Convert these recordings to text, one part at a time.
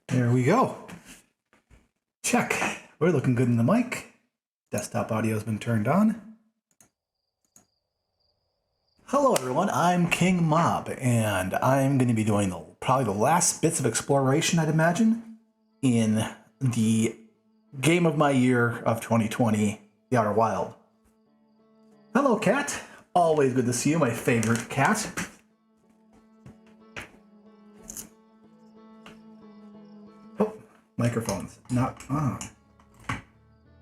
There we go. Check. We're looking good in the mic. Desktop audio has been turned on. Hello everyone, I'm King Mob, and I'm going to be doing probably the last bits of exploration, I'd imagine, in the game of my year of 2020, The Outer Wild. Hello, cat. Always good to see you, my favorite cat. Oh, microphone's not on.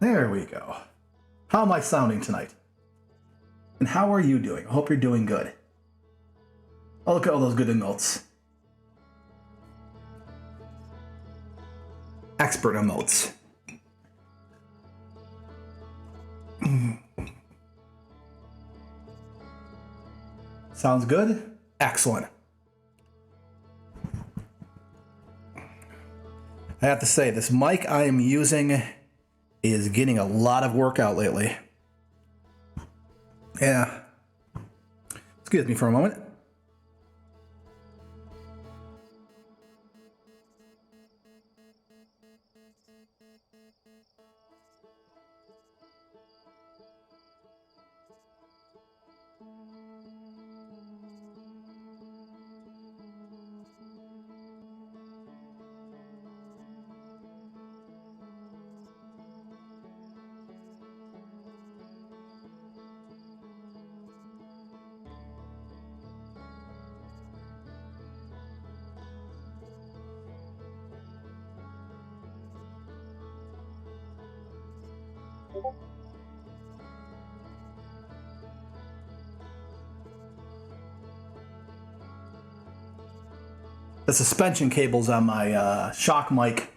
There we go. How am I sounding tonight? And how are you doing? I hope you're doing good. Oh, look at all those good emotes. Expert emotes. Sounds good? Excellent. I have to say, this mic I am using is getting a lot of work out lately. Yeah. Excuse me for a moment. The suspension cables on my shock mic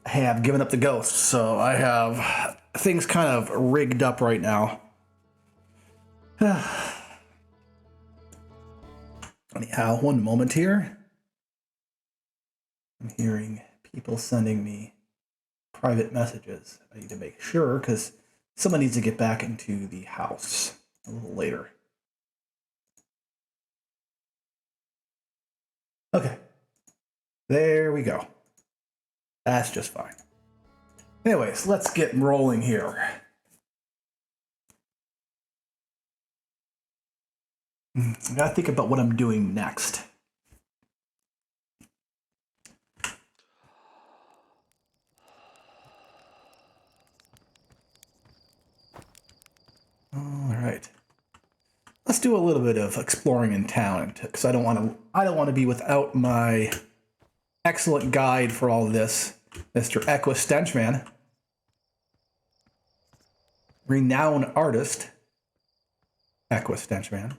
have given up the ghost, so I have things kind of rigged up right now. Anyhow, one moment here. I'm hearing people sending me private messages. I need to make sure, because someone needs to get back into the house a little later. Okay. There we go. That's just fine. Anyways, let's get rolling here. I gotta think about what I'm doing next. All right. Let's do a little bit of exploring in town, because I don't want to be without my excellent guide for all of this, Mr. Equa Stenchman, renowned artist, Equa Stenchman.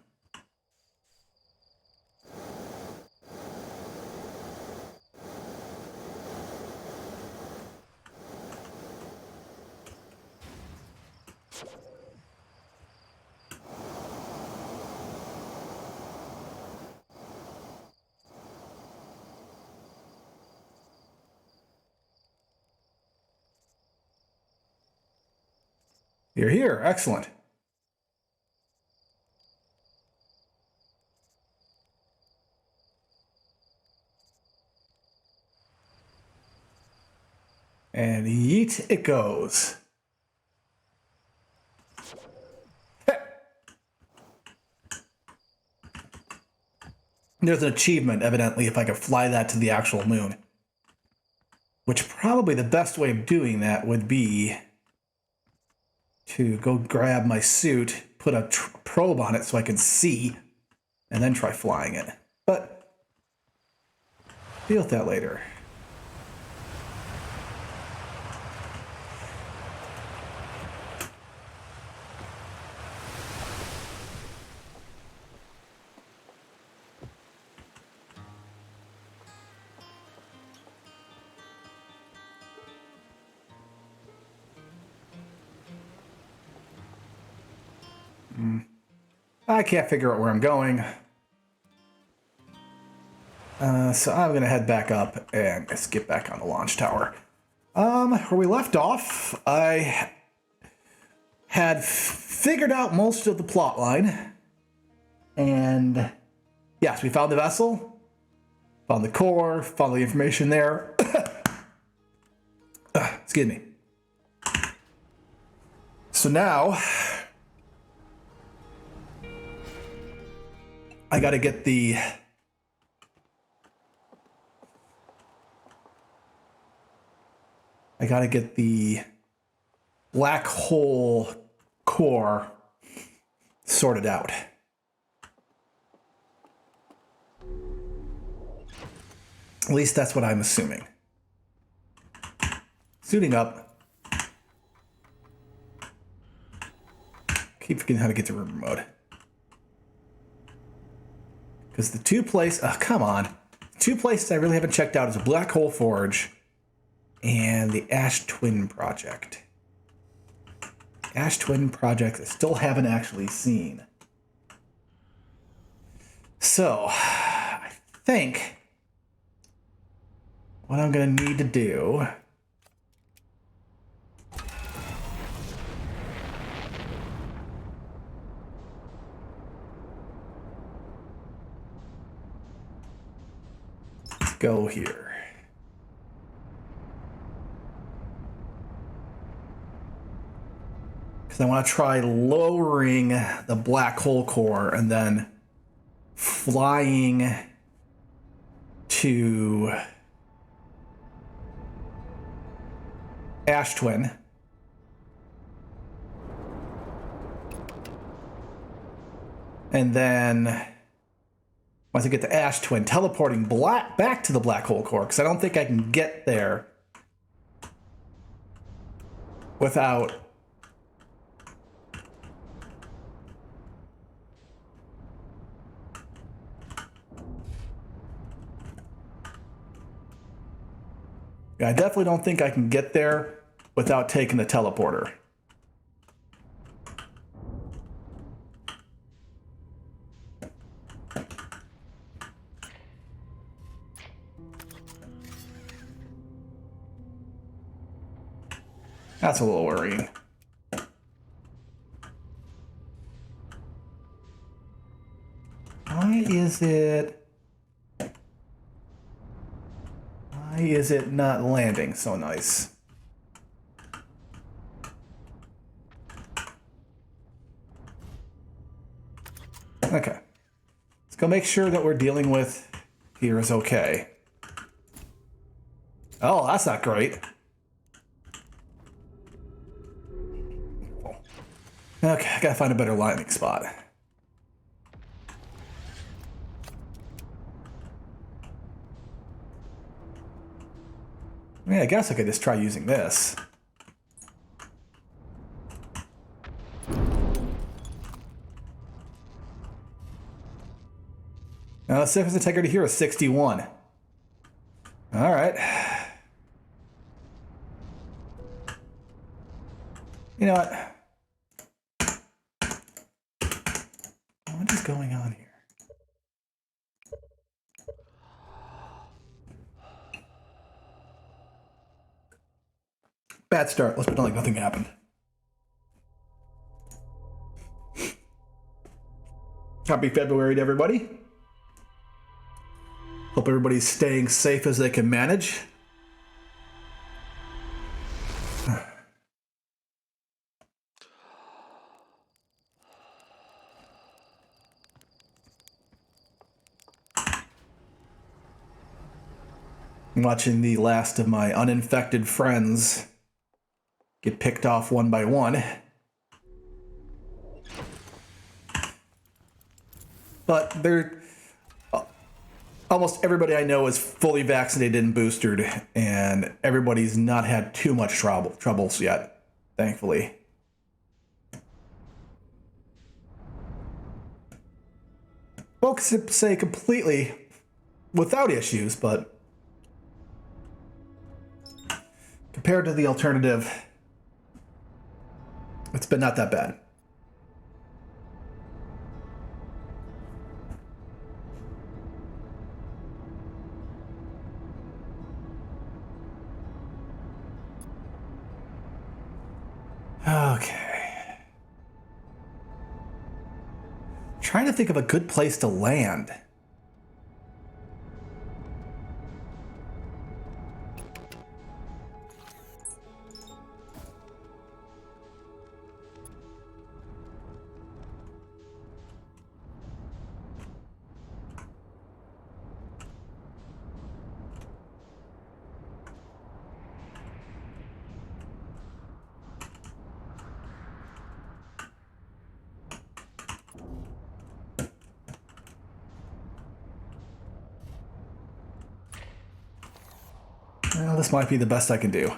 You're here. Excellent. And yeet it goes. There's an achievement, evidently, if I could fly that to the actual moon. Which probably the best way of doing that would be to go grab my suit, put a probe on it so I can see, and then try flying it. But deal with that later. I can't figure out where I'm going. So I'm going to head back up and just get back on the launch tower. Where we left off, I had figured out most of the plot line. And yes, we found the vessel, found the core, found the information there. Excuse me. So now I got to get the black hole core sorted out. At least that's what I'm assuming. Suiting up. Keep forgetting how to get to river mode. Because the two places, come on. Two places I really haven't checked out is a Black Hole Forge and the Ash Twin Project. Ash Twin Project I still haven't actually seen. So, I think what I'm going to need to do is go here. Because I want to try lowering the black hole core and then flying to Ash Twin. And then once I get to Ash Twin, teleporting back to the black hole core, because I don't think I can get there without I definitely don't think I can get there without taking the teleporter. That's a little worrying. Why is it not landing so nice? Okay. Let's go make sure that we're dealing with here is okay. Oh, that's not great. Okay, I gotta find a better landing spot. I mean, I guess I could just try using this. Now, the surface integrity here is 61. All right. You know what? What is going on here? Bad start. Let's pretend like nothing happened. Happy February to everybody. Hope everybody's staying safe as they can manage. watching the last of my uninfected friends get picked off one by one. But almost everybody I know is fully vaccinated and boosted, and everybody's not had too much troubles yet, thankfully. Folks say completely without issues, but compared to the alternative, it's been not that bad. Okay. Trying to think of a good place to land. Well, this might be the best I can do.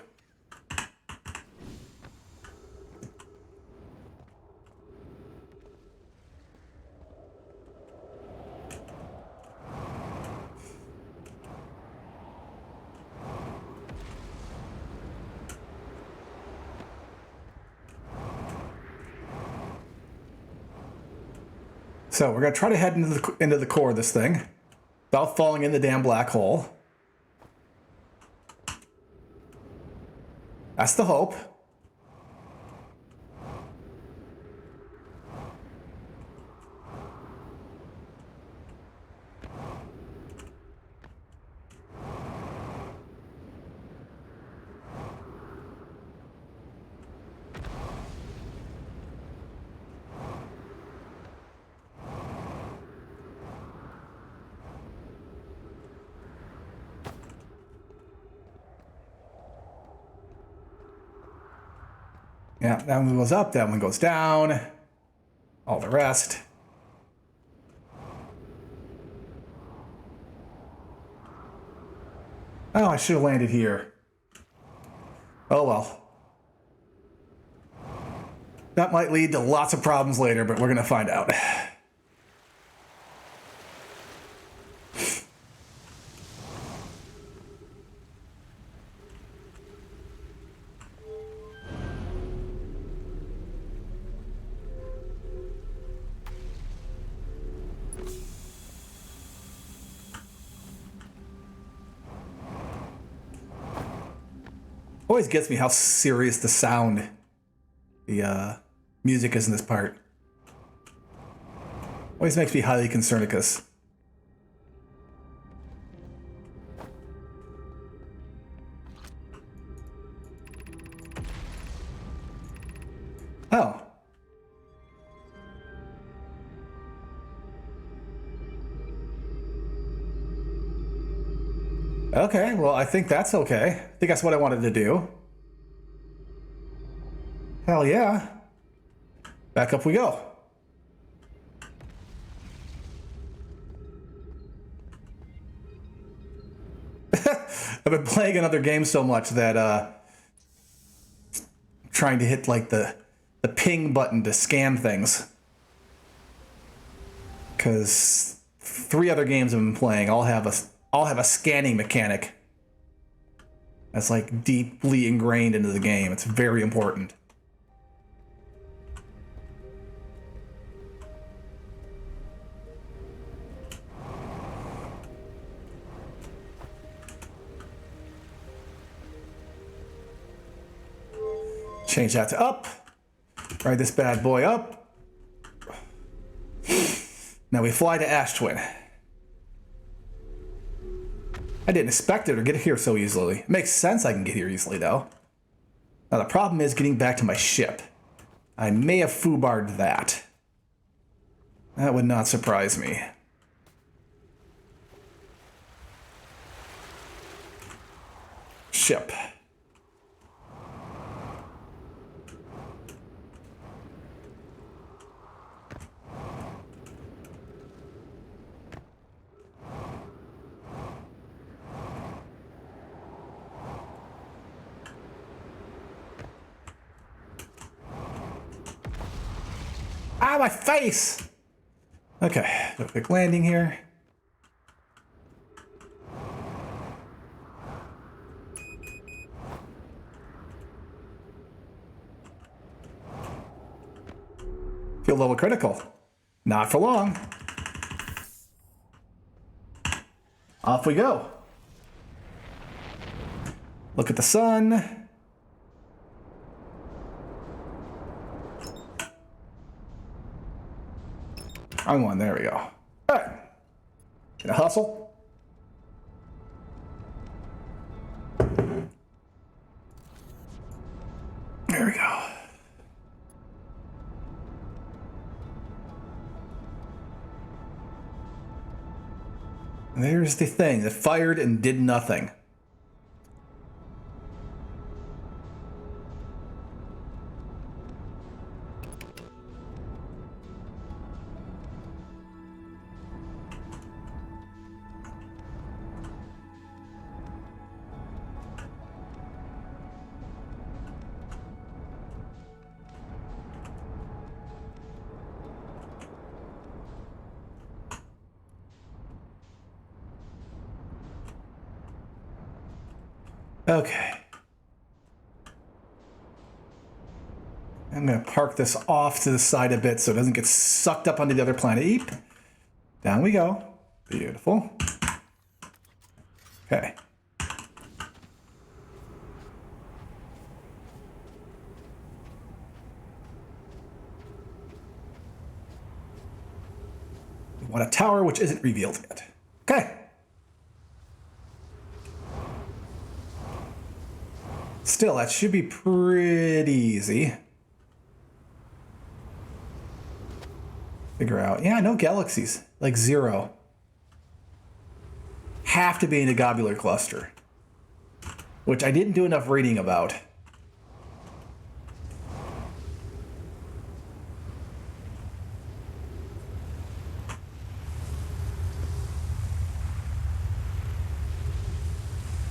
So we're going to try to head into the core of this thing without falling in the damn black hole. That's the hope. Yeah, that one goes up, that one goes down. All the rest. Oh, I should have landed here. Oh well. That might lead to lots of problems later, but we're going to find out. Always gets me how serious the sound, the music is in this part. Always makes me highly concernicus. Oh. Okay, well, I think that's okay. I think that's what I wanted to do. Hell yeah. Back up we go. I've been playing another game so much that trying to hit like the ping button to scan things. Because 3 other games I've been playing all have a scanning mechanic that's like deeply ingrained into the game. It's very important. Change that to up. Ride this bad boy up. Now we fly to Ash Twin. I didn't expect it or get here so easily. It makes sense I can get here easily, though. Now the problem is getting back to my ship. I may have foobarred that. That would not surprise me. ship. Ah, my face! Okay, a quick landing here. Feel level critical. Not for long. Off we go. Look at the sun. Wrong one, there we go. All right. Gonna hustle. There we go. And there's the thing that fired and did nothing. Okay. I'm going to park this off to the side a bit so it doesn't get sucked up onto the other planet. Eep. Down we go. Beautiful. Okay. We want a tower which isn't revealed yet. Okay. Still, that should be pretty easy. Figure out. Yeah, no galaxies. Like 0. Have to be in a globular cluster. Which I didn't do enough reading about.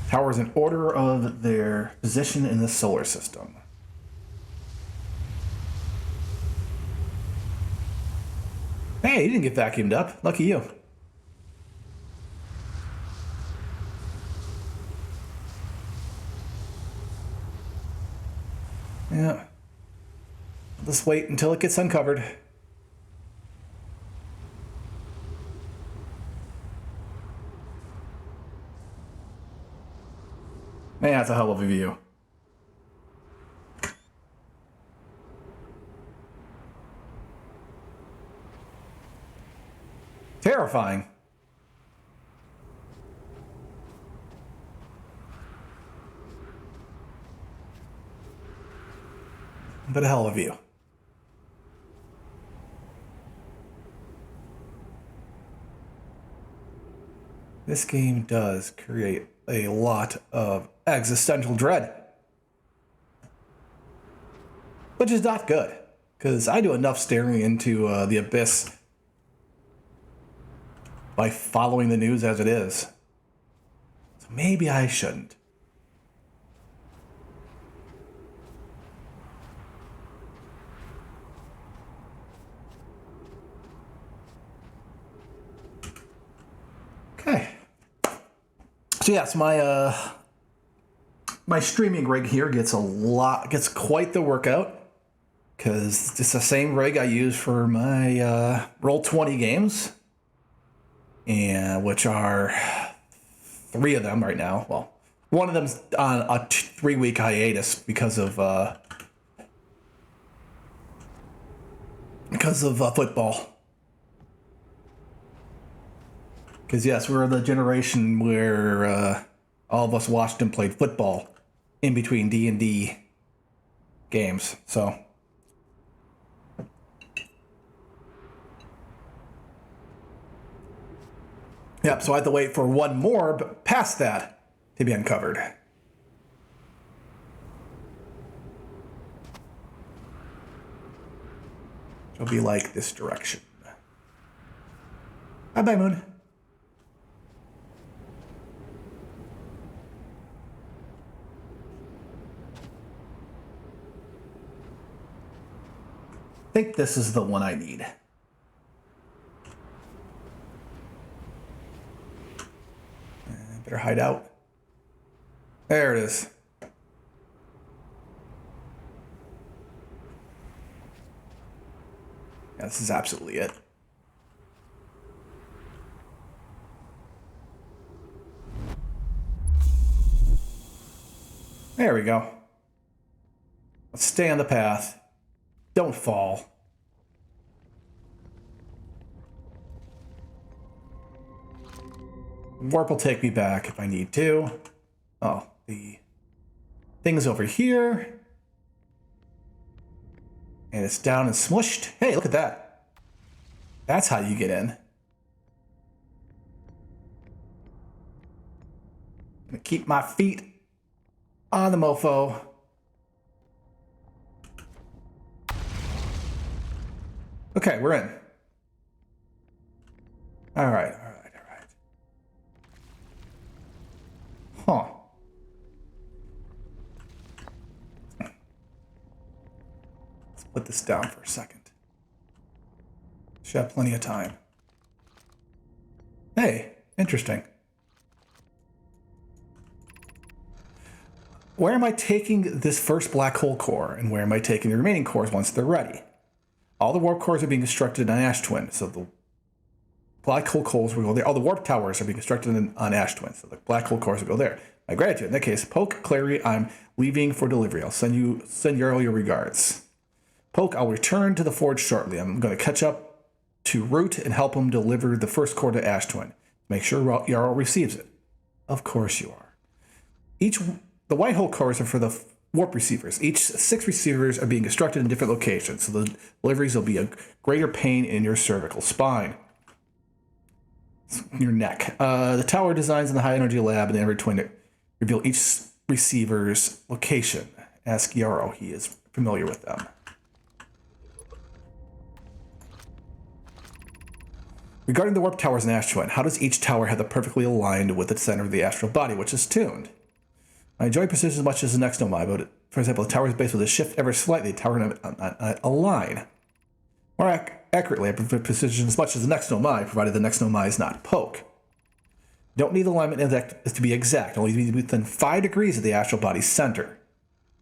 Towers in order of their position in the solar system. Hey, you didn't get vacuumed up. Lucky you. Yeah. Let's wait until it gets uncovered. Man, that's a hell of a view. Terrifying. But a hell of a view. This game does create a lot of existential dread. Which is not good, because I do enough staring into the abyss by following the news as it is. So maybe I shouldn't. Okay. So yes, my streaming rig here gets quite the workout, because it's the same rig I use for my Roll20 games, and which are 3 of them right now. Well, one of them's on a 3-week hiatus because of football. Because yes, we're the generation where all of us watched and played football in between D&D games. So, yep. So I had to wait for one more, but past that, to be uncovered. It'll be like this direction. Bye-bye, Moon. I think this is the one I need. Better hide out. There it is. Yeah, this is absolutely it. There we go. Let's stay on the path. Don't fall. Warp will take me back if I need to. Oh, the thing's over here. And it's down and smushed. Hey, look at that. That's how you get in. I'm gonna keep my feet on the mofo. Okay, we're in. All right. Huh. Let's put this down for a second. Should have plenty of time. Hey, interesting. Where am I taking this first black hole core, and where am I taking the remaining cores once they're ready? All the warp cores are being constructed on Ash Twin, so the black hole cores will go there. All the warp towers are being constructed on Ash Twin, so the black hole cores will go there. My gratitude. In that case, Poke, Clary, I'm leaving for delivery. I'll send all your regards. Poke, I'll return to the forge shortly. I'm going to catch up to Root and help him deliver the first core to Ash Twin. Make sure Jarl receives it. Of course you are. The white hole cores are for the warp receivers. Each 6 receivers are being constructed in different locations, so the deliveries will be a greater pain in your cervical spine. Your neck. The tower designs in the high energy lab and the Ever Twin reveal each receiver's location. Ask Yarrow, he is familiar with them. Regarding the warp towers in Ash Twin, how does each tower have the perfectly aligned with the center of the astral body, which is tuned? I enjoy precision as much as the next nomai, but for example, the tower's base with a shift ever slightly, the tower can align. More accurately, I prefer precision as much as the next nomai, provided the next nomai is not Poke. Don't need the alignment to be exact, only to be within 5 degrees of the astral body's center.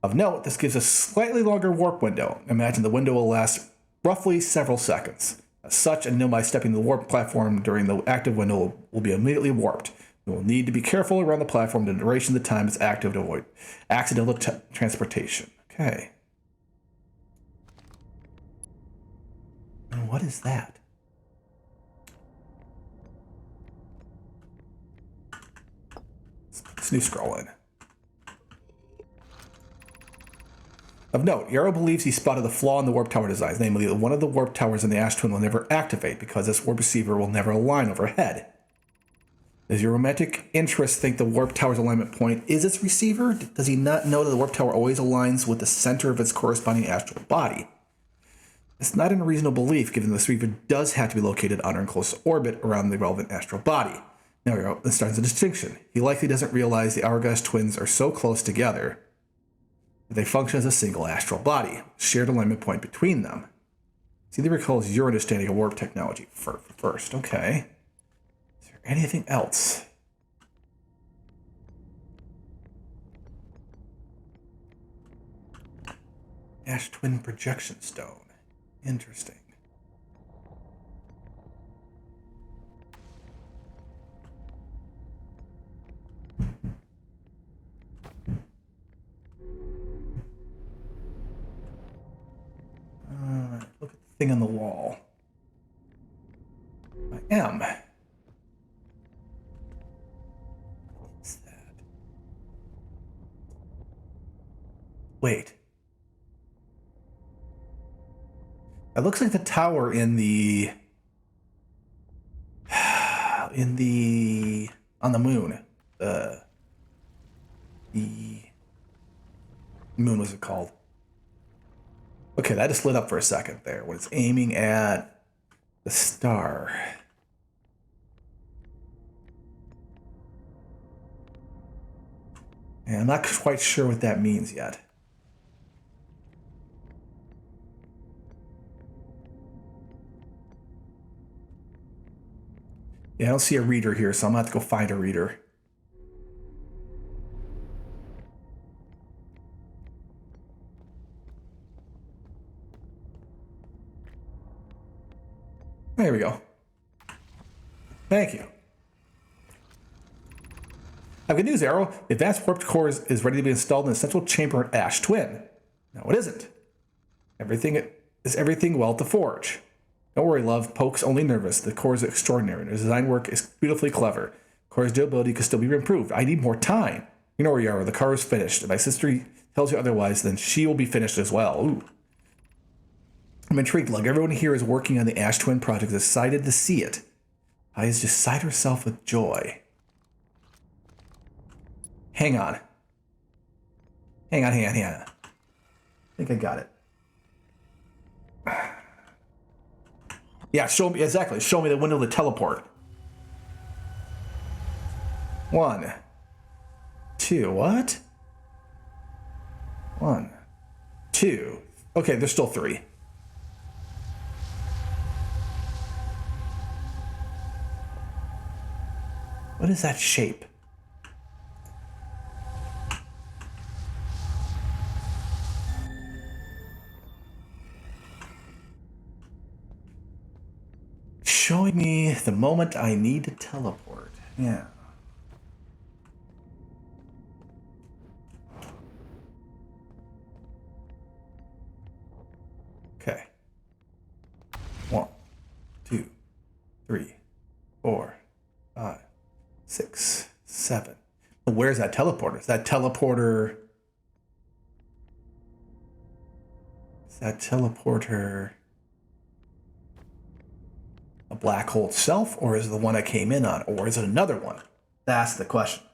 Of note, this gives a slightly longer warp window. Imagine the window will last roughly several seconds. As such, a nomai stepping to the warp platform during the active window will be immediately warped. You will need to be careful around the platform the duration of the time it's active to avoid accidental transportation. Okay. And what is that? Let's new scroll in. Of note, Yarrow believes he spotted the flaw in the warp tower designs, namely that one of the warp towers in the Ash Twin will never activate because this warp receiver will never align overhead. Does your romantic interest think the warp tower's alignment point is its receiver? Does he not know that the warp tower always aligns with the center of its corresponding astral body? It's not an unreasonable belief, given the receiver does have to be located under and close orbit around the relevant astral body. Now, this starts a distinction. He likely doesn't realize the Hourglass twins are so close together that they function as a single astral body, shared alignment point between them. See, they recalls your understanding of warp technology first. Okay. Anything else? Ash Twin Projection Stone. Interesting. Look at the thing on the wall. I am. Wait. It looks like the tower on the moon. The moon, was it called? Okay, that just lit up for a second there when it's aiming at the star. And I'm not quite sure what that means yet. Yeah, I don't see a reader here, so I'm gonna have to go find a reader. There we go. Thank you. I have good news, Arrow. The advanced warp core is ready to be installed in the central chamber at Ash Twin. No, it isn't. Everything well at the forge. Don't worry, love. Poke's only nervous. The core is extraordinary. The design work is beautifully clever. Core's durability could still be improved. I need more time. You know where you are. The car is finished. If my sister tells you otherwise, then she will be finished as well. Ooh. I'm intrigued. Like everyone here is working on the Ash Twin project, excited to see it. Aya's just sighed herself with joy. Hang on. Hang on. I think I got it. Yeah, show me, exactly. Show me the window to teleport. 1, 2, what? 1, 2. Okay, there's still 3. What is that shape? Showing me the moment I need to teleport. Yeah. Okay. 1, 2, 3, 4, 5, 6, 7. Where's that teleporter? Is that teleporter a black hole itself, or is it the one I came in on, or is it another one? That's the question.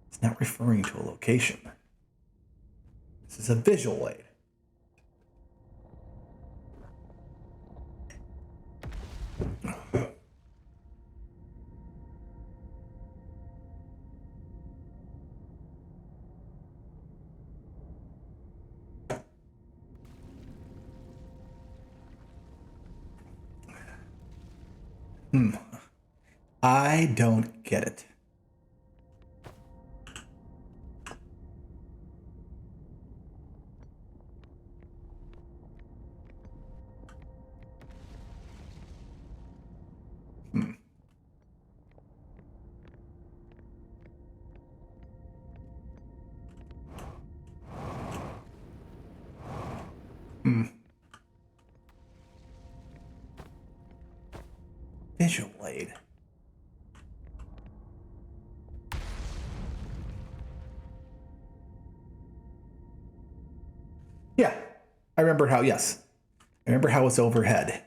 It's not referring to a location. This is a visual aid. I don't get it. Visual aid. Yeah, I remember how, yes. I remember how it's overhead.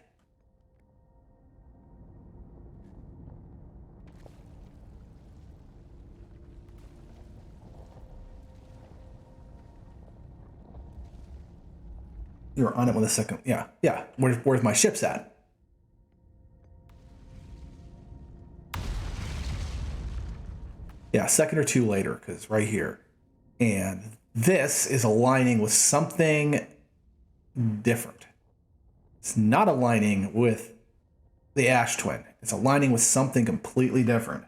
You were on it with a second. Yeah. Where's my ships at? Yeah, a second or two later, because right here. And this is aligning with something different. It's not aligning with the Ash Twin. It's aligning with something completely different.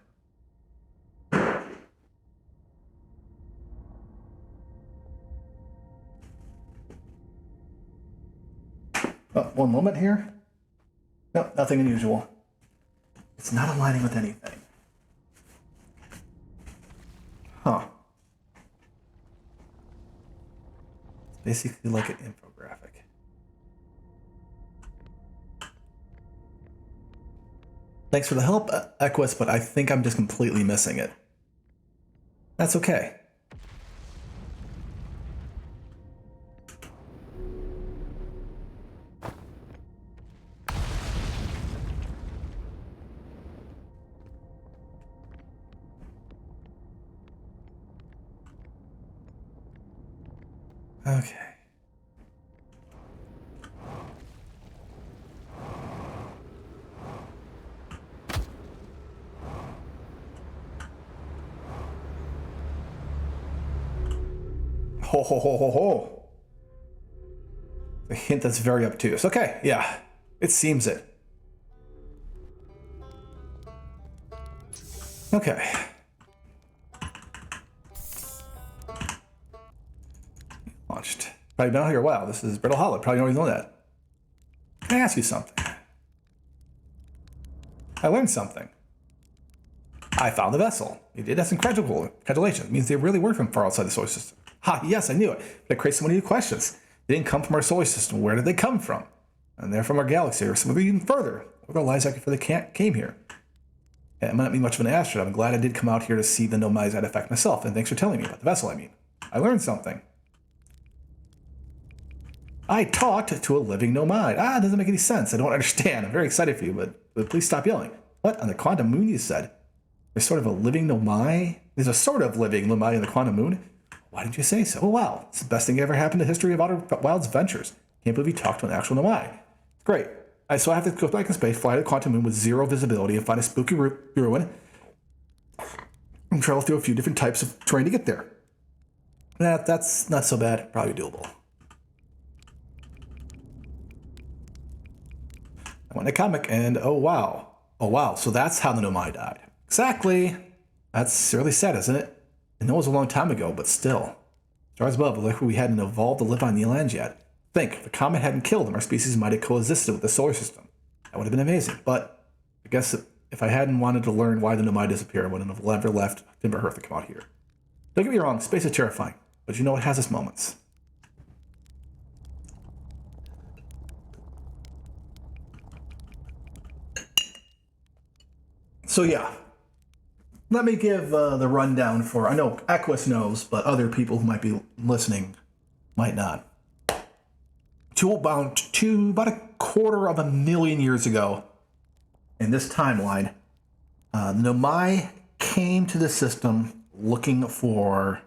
Oh, one moment here. No, nothing unusual. It's not aligning with anything. Huh. It's basically like an infographic. Thanks for the help, Equus, but I think I'm just completely missing it. That's okay. Okay. Ho ho ho ho ho. A hint that's very obtuse. Okay, yeah. It seems it. Okay. Launched. Probably been out here a while. This is Brittle Hollow. Probably always know that. Can I ask you something? I learned something. I found the vessel. You did. That's incredible. Congratulations. It means they really were from far outside the solar system. Ha, yes, I knew it. But it creates so many questions. They didn't come from our solar system. Where did they come from? And they're from our galaxy, or some even further. What are the lives after they came here? It might not be much of an astronaut. I'm glad I did come out here to see the Nomai effect myself, and thanks for telling me about the vessel, I mean. I learned something. I talked to a living Nomai. It doesn't make any sense. I don't understand. I'm very excited for you, but please stop yelling. What? On the quantum moon, you said? There's sort of a living Nomai? There's a sort of living Nomai in the quantum moon? Why didn't you say so? Oh, wow. It's the best thing that ever happened in the history of Outer Wilds adventures. Can't believe you talked to an actual Nomai. Great. So I have to go back in space, fly to the quantum moon with zero visibility, and find a spooky ruin, and travel through a few different types of terrain to get there. That's not so bad. Probably doable. I went to comic, and oh wow. So that's how the Nomai died. Exactly. That's really sad, isn't it? I know it was a long time ago, but still. Stars above, like we hadn't evolved to live on the land yet. Think, if the comet hadn't killed them, our species might have coexisted with the solar system. That would have been amazing. But I guess if I hadn't wanted to learn why the Nomai disappeared, I wouldn't have ever left Timber Hearth to come out here. Don't get me wrong, space is terrifying, but you know it has its moments. So yeah, let me give the rundown for, I know Equus knows, but other people who might be listening might not. To about a 250,000 years ago, in this timeline, Nomai came to the system looking for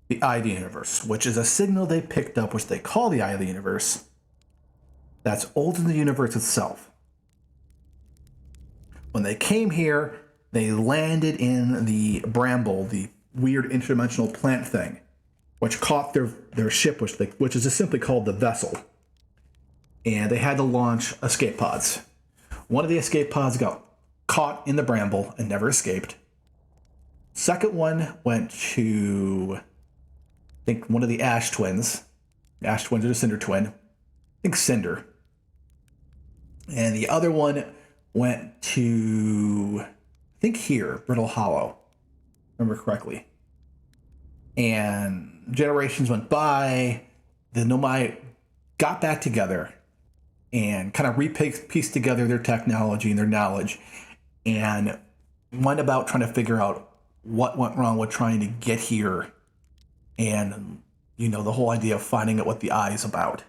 the eye of the universe, which is a signal they picked up, which they call the eye of the universe, that's older than the universe itself. When they came here, they landed in the bramble, the weird interdimensional plant thing, which caught their ship, which is just simply called the vessel. And they had to launch escape pods. One of the escape pods got caught in the bramble and never escaped. Second one went to, I think, one of the Ash twins. The Ash twins are the Cinder twin. I think Cinder. And the other one went to, I think here, Brittle Hollow, if I remember correctly. And generations went by. The Nomai got back together and kind of pieced together their technology and their knowledge and went about trying to figure out what went wrong with trying to get here and, you know, the whole idea of finding out what the eye is about.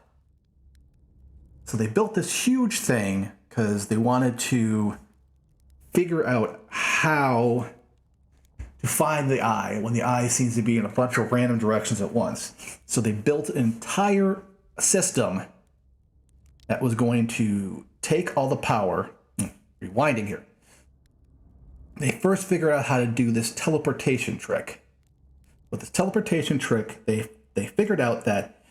So they built this huge thing because they wanted to figure out how to find the eye when the eye seems to be in a bunch of random directions at once. So they built an entire system that was going to take all the power. Rewinding here. They first figured out how to do this teleportation trick. With this teleportation trick, they figured out that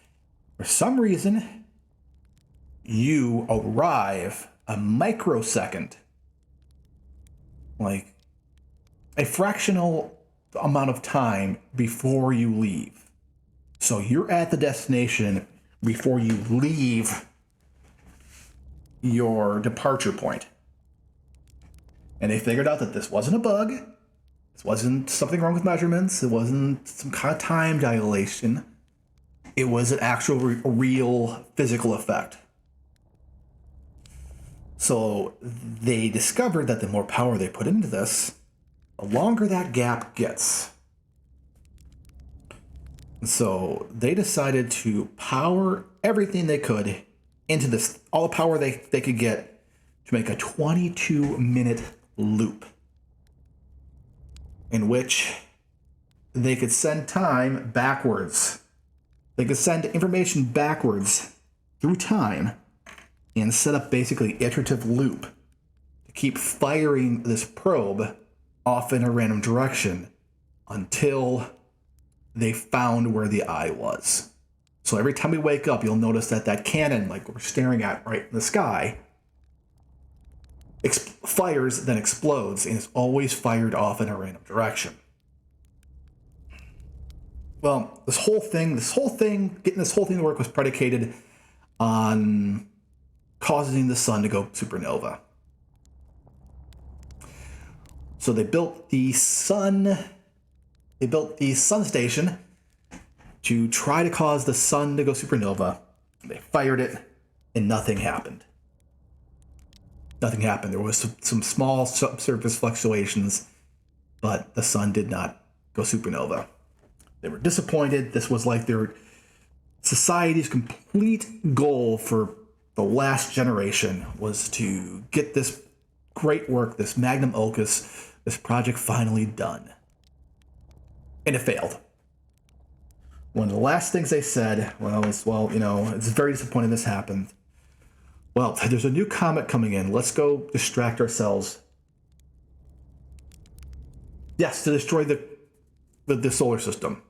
for some reason, you arrive a microsecond, like a fractional amount of time before you leave. So you're at the destination before you leave your departure point. And they figured out that this wasn't a bug. This wasn't something wrong with measurements. It wasn't some kind of time dilation. It was an actual real physical effect. So they discovered that the more power they put into this, the longer that gap gets. And so they decided to power everything they could into this, all the power they could get to make a 22-minute loop in which they could send time backwards. They could send information backwards through time and set up basically iterative loop to keep firing this probe off in a random direction until they found where the eye was. So every time we wake up, you'll notice that that cannon, like we're staring at right in the sky, fires, then explodes, and it's always fired off in a random direction. Well, getting this whole thing to work was predicated on causing the sun to go supernova. So they built the sun station to try to cause the sun to go supernova. They fired it, and nothing happened. Nothing happened. There was some small subsurface fluctuations, but the sun did not go supernova. They were disappointed. This was like their society's complete goal for the last generation was to get this great work, this magnum opus, this project finally done. And it failed. One of the last things they said, it's very disappointing this happened. Well, there's a new comet coming in. Let's go distract ourselves. Yes, to destroy the solar system.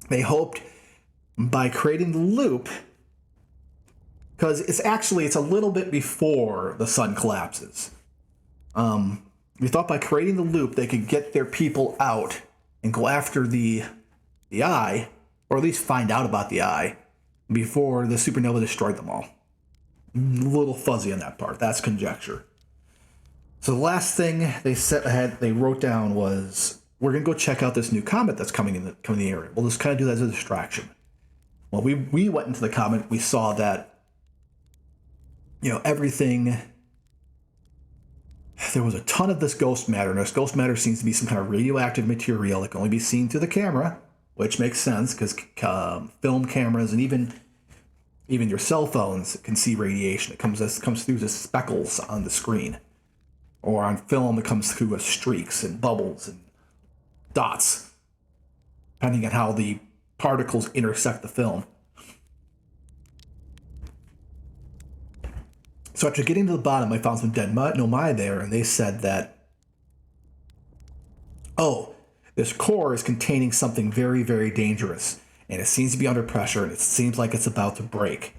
They hoped by creating the loop, because it's a little bit before the sun collapses. We thought by creating the loop, they could get their people out and go after the eye, or at least find out about the eye, before the supernova destroyed them all. A little fuzzy on that part. That's conjecture. So the last thing they wrote down was, we're going to go check out this new comet that's coming in the area. We'll just kind of do that as a distraction. Well, we went into the comet. We saw that, everything. There was a ton of this ghost matter, and this ghost matter seems to be some kind of radioactive material that can only be seen through the camera, which makes sense because film cameras and even your cell phones can see radiation. It comes through as speckles on the screen, or on film it comes through as streaks and bubbles and dots, depending on how the particles intersect the film. So after getting to the bottom, I found some dead nomai there, and they said that, this core is containing something very, very dangerous, and it seems to be under pressure, and it seems like it's about to break.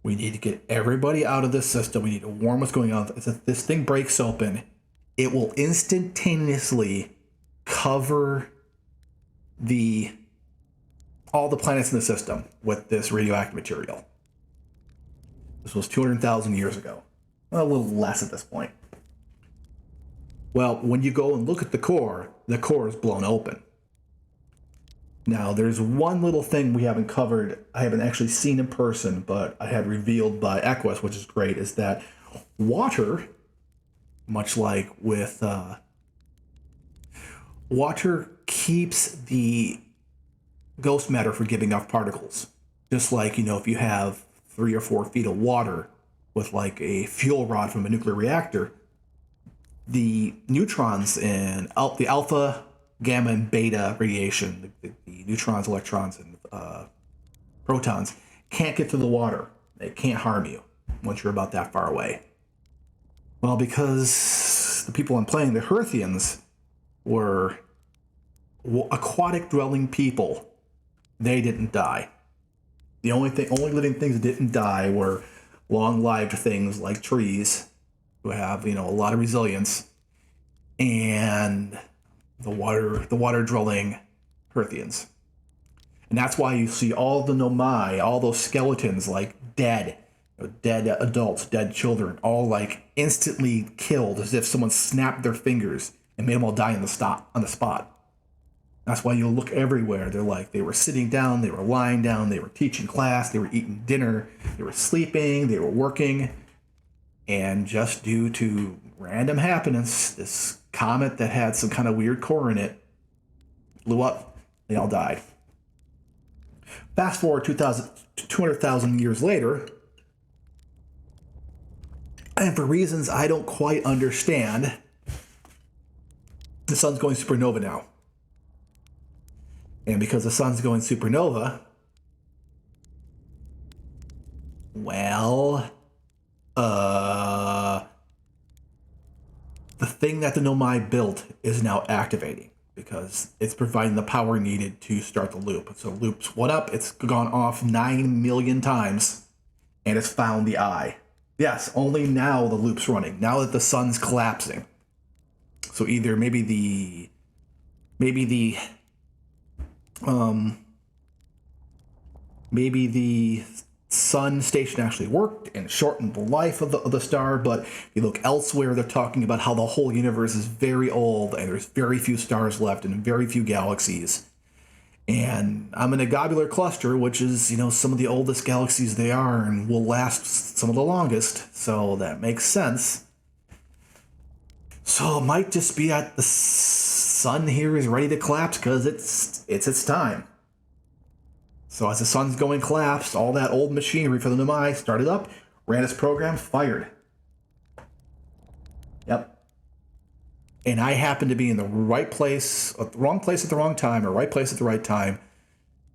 We need to get everybody out of this system. We need to warn what's going on. If this thing breaks open, it will instantaneously cover all the planets in the system with this radioactive material. This was 200,000 years ago. Well, a little less at this point. Well, when you go and look at the core is blown open. Now, there's one little thing we haven't covered, I haven't actually seen in person, but I had revealed by Equus, which is great, is that water, much like with water keeps the ghost matter from giving off particles. Just like, if you have 3 or 4 feet of water with like a fuel rod from a nuclear reactor, the neutrons and the alpha, gamma, and beta radiation, the neutrons, electrons, and protons, can't get through the water. They can't harm you once you're about that far away. Well, because the people I'm playing, the Herthians, were aquatic dwelling people, they didn't die. The only living things that didn't die were long-lived things like trees, who have a lot of resilience, and the water-dwelling Herthians. And that's why you see all the nomai, all those skeletons, like dead adults, dead children, all like instantly killed, as if someone snapped their fingers and made them all die on the spot. That's why you'll look everywhere. They were sitting down, they were lying down, they were teaching class, they were eating dinner, they were sleeping, they were working. And just due to random happenings, this comet that had some kind of weird core in it blew up. They all died. Fast forward 200,000 years later, and for reasons I don't quite understand, the sun's going supernova now. And because the sun's going supernova, well, the thing that the nomai built is now activating. because it's providing the power needed to start the loop. So loops one up, it's gone off 9 million times, and it's found the eye. Yes, only now the loop's running, now that the sun's collapsing. So either maybe the sun station actually worked and shortened the life of the star, but if you look elsewhere, they're talking about how the whole universe is very old and there's very few stars left and very few galaxies. And I'm in a globular cluster, which is, some of the oldest galaxies they are and will last some of the longest, so that makes sense. So it might just be that the sun here is ready to collapse because it's its time. So as the sun's going collapse, all that old machinery for the Nomai started up, ran its program, fired. Yep. And I happened to be in the right place, the wrong place at the wrong time, or right place at the right time,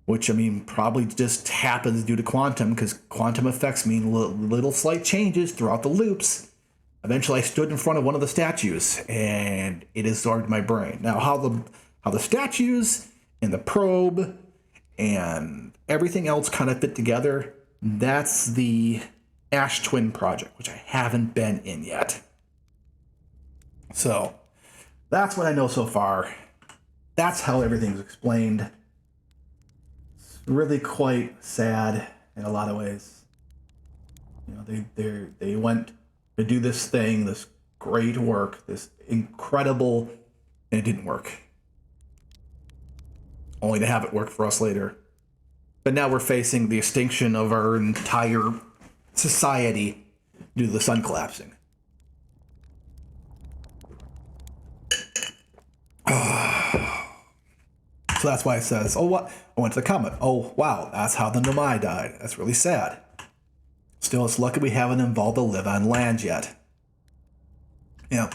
which, probably just happens due to quantum, because quantum effects mean little slight changes throughout the loops. Eventually, I stood in front of one of the statues, and it absorbed my brain. Now, how the statues and the probe and everything else kind of fit together, that's the Ash Twin project, which I haven't been in yet. So, that's what I know so far. That's how everything's explained. It's really quite sad in a lot of ways. They went to do this thing, this great work, this incredible, and it didn't work. Only to have it work for us later. But now we're facing the extinction of our entire society due to the sun collapsing. So that's why it says, oh, what? I went to the comet. Oh, wow, that's how the Nomai died. That's really sad. Still, it's lucky we haven't evolved to live on land yet. Yeah.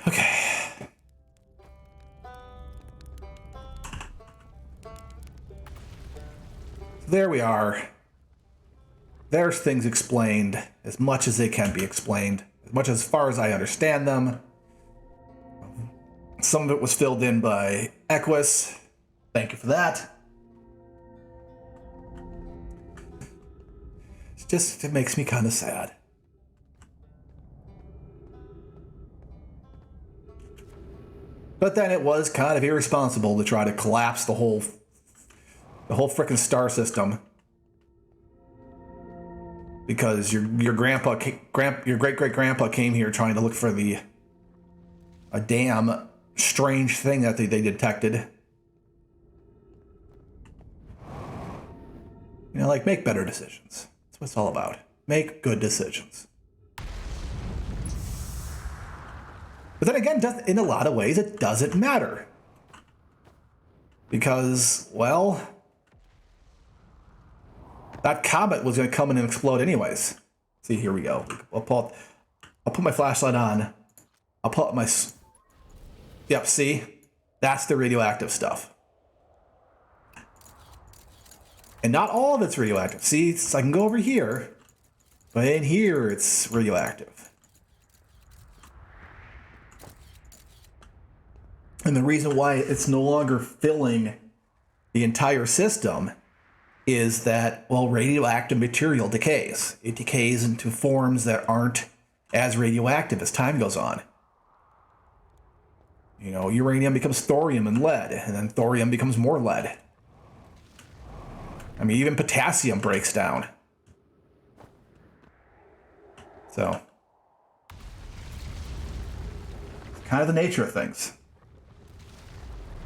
Okay. There we are. There's things explained as much as they can be explained, as far as I understand them. Some of it was filled in by Equus. Thank you for that. It makes me kind of sad. But then it was kind of irresponsible to try to collapse the whole frickin' star system, because your great great grandpa came here trying to look for a damn strange thing that they detected. Make better decisions. That's what it's all about. Make good decisions. But then again, in a lot of ways, it doesn't matter. Because, well, that comet was going to come in and explode anyways. See, here we go. I'll put my flashlight on. I'll put my... Yep, see? That's the radioactive stuff. And not all of it's radioactive. See, I can go over here, but in here it's radioactive. And the reason why it's no longer filling the entire system is that, well, radioactive material decays. It decays into forms that aren't as radioactive as time goes on. Uranium becomes thorium and lead, and then thorium becomes more lead. Even potassium breaks down. So, it's kind of the nature of things.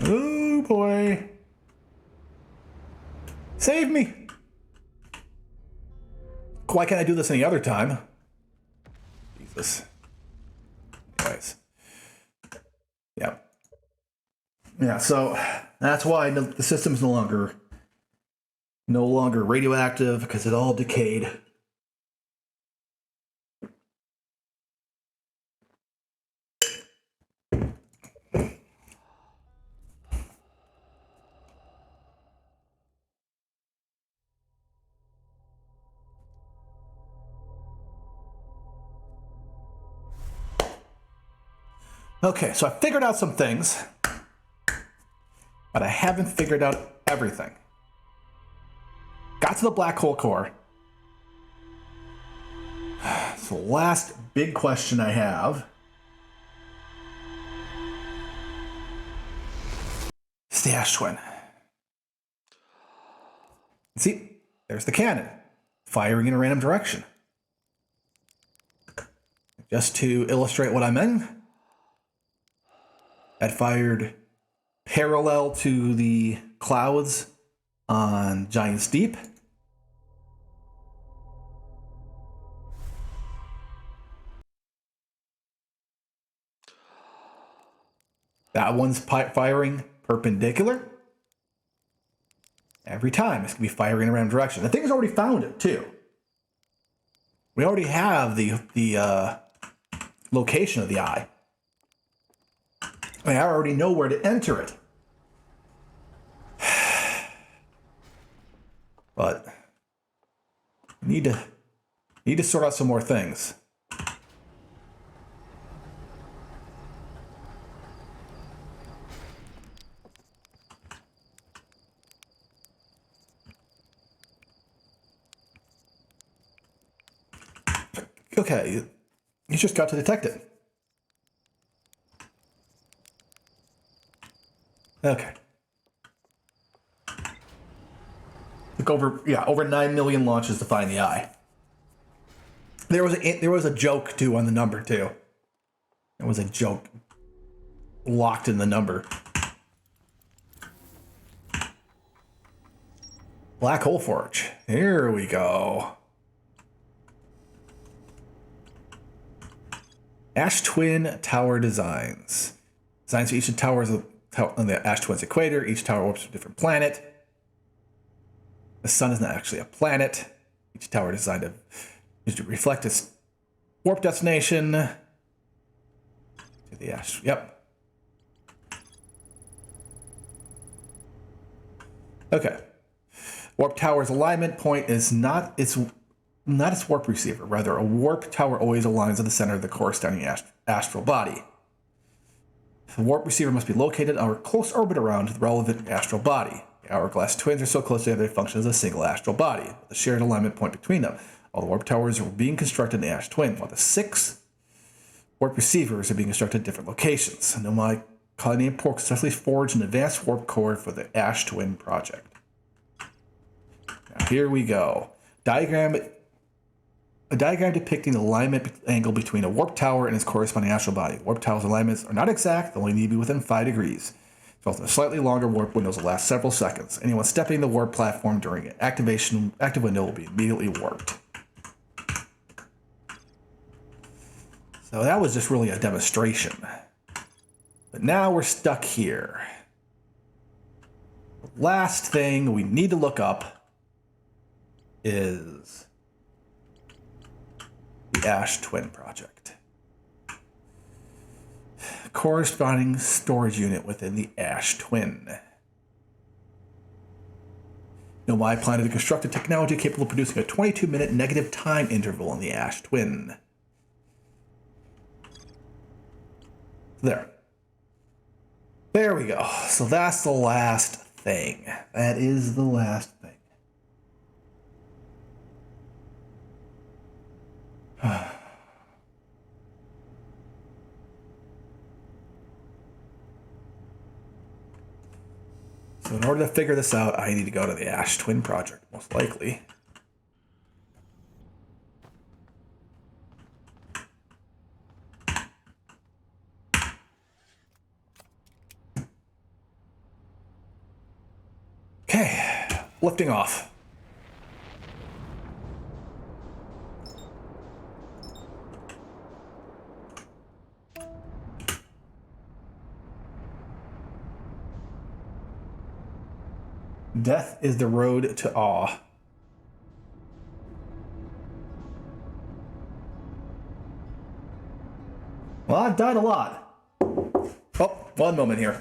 Oh boy. Save me. Why can't I do this any other time? Jesus. Anyways. Yeah, so that's why the system's no longer radioactive, because it all decayed. Okay, so I figured out some things, but I haven't figured out everything. Got to the black hole core. So the last big question I have is the ash twin. See, there's the cannon, firing in a random direction. Just to illustrate what I meant, that fired parallel to the clouds on Giant's Deep. That one's firing perpendicular. Every time it's going to be firing in a random direction. The thing's already found it, too. We already have the location of the eye. I already know where to enter it. But need to sort out some more things. Okay, you just got to detect it. Okay. Took over 9 million launches to find the eye. There was a joke too on the number too. There was a joke locked in the number. Black hole forge. Here we go. Ash Twin Tower designs. Designs for each of the towers on the Ash Twin's equator. Each tower orbits a different planet. The sun is not actually a planet. Each tower is designed to reflect its warp destination. To the Ash. Yep. Okay. Warp tower's alignment point is not its warp receiver. Rather, a warp tower always aligns at the center of the corresponding astral body. The warp receiver must be located on a close orbit around the relevant astral body. The hourglass twins are so close together they function as a single astral body, with a shared alignment point between them. All the warp towers are being constructed in the Ash Twin, while the 6 warp receivers are being constructed at different locations. Nomai Colony Pork successfully forged an advanced warp core for the Ash Twin project. Now here we go. A diagram depicting the alignment angle between a warp tower and its corresponding astral body. Warp tower's alignments are not exact, they only need to be within 5 degrees. Both a slightly longer warp windows will last several seconds. Anyone stepping in the warp platform during an active window will be immediately warped. So that was just really a demonstration. But now we're stuck here. The last thing we need to look up is the Ash Twin project. Corresponding storage unit within the Ash Twin. Nomai planned to construct a technology capable of producing a 22-minute negative time interval in the Ash Twin. There we go. So that's the last thing. That is the last thing. So in order to figure this out, I need to go to the Ash Twin project, most likely. Okay, lifting off. Death is the road to awe. Well, I've died a lot. Oh, one moment here.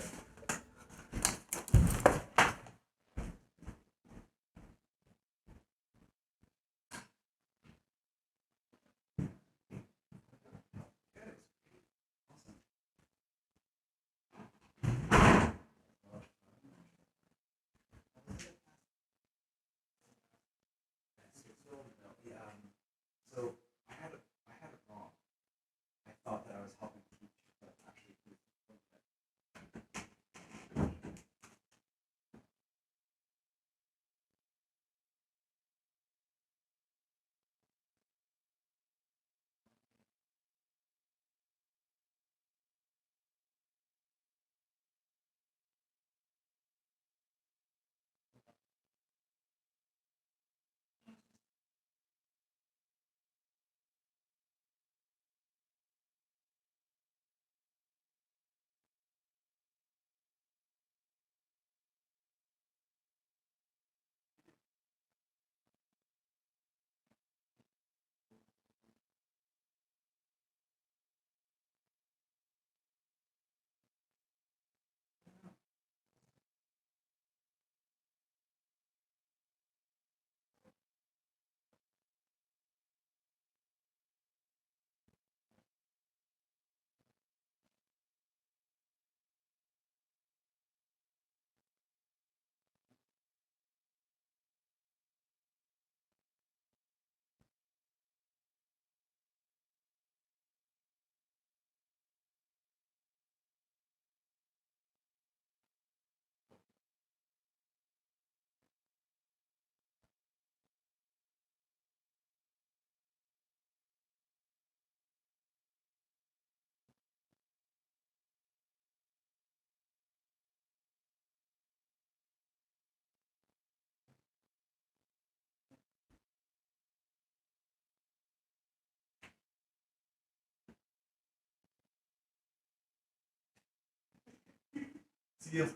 deal.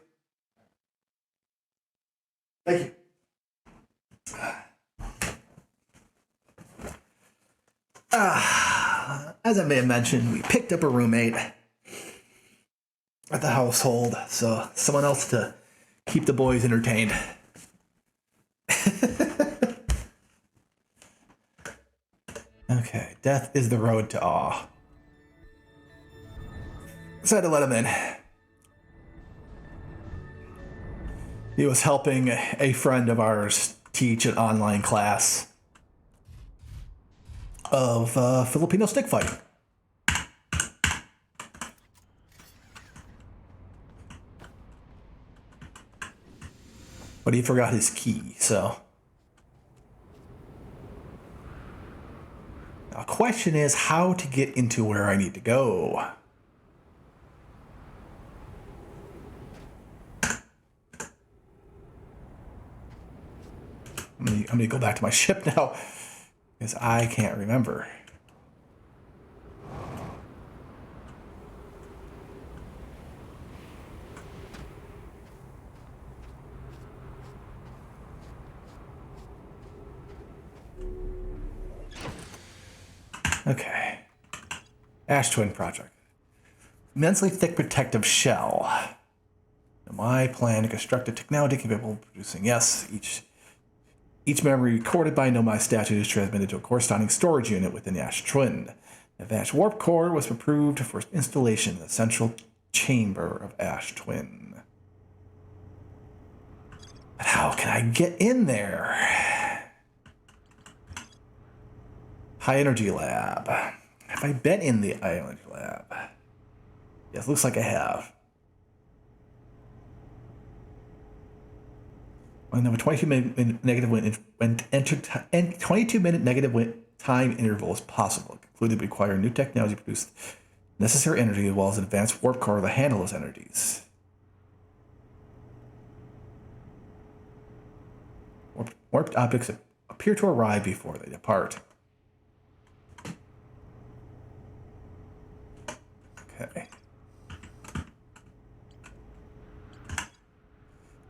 Thank you. As I may have mentioned, we picked up a roommate at the household, so someone else to keep the boys entertained. Okay, death is the road to awe. So I had to let him in. He was helping a friend of ours teach an online class of Filipino stick fighting. But he forgot his key, so. Now, the question is how to get into where I need to go. I'm gonna go back to my ship now because I can't remember. Okay. Ash Twin Project. Immensely thick protective shell. My plan to construct a technology capable of producing, yes, each memory recorded by Nomai statue is transmitted to a corresponding storage unit within the Ash Twin. The advanced warp core was approved for installation in the central chamber of Ash Twin. But how can I get in there? High Energy Lab. Have I been in the High Energy Lab? Yes, looks like I have. When a 22-minute negative 22-minute negative time interval is possible. Concluded to require new technology to produce necessary energy as well as an advanced warp core to handle those energies. Warped objects appear to arrive before they depart. Okay.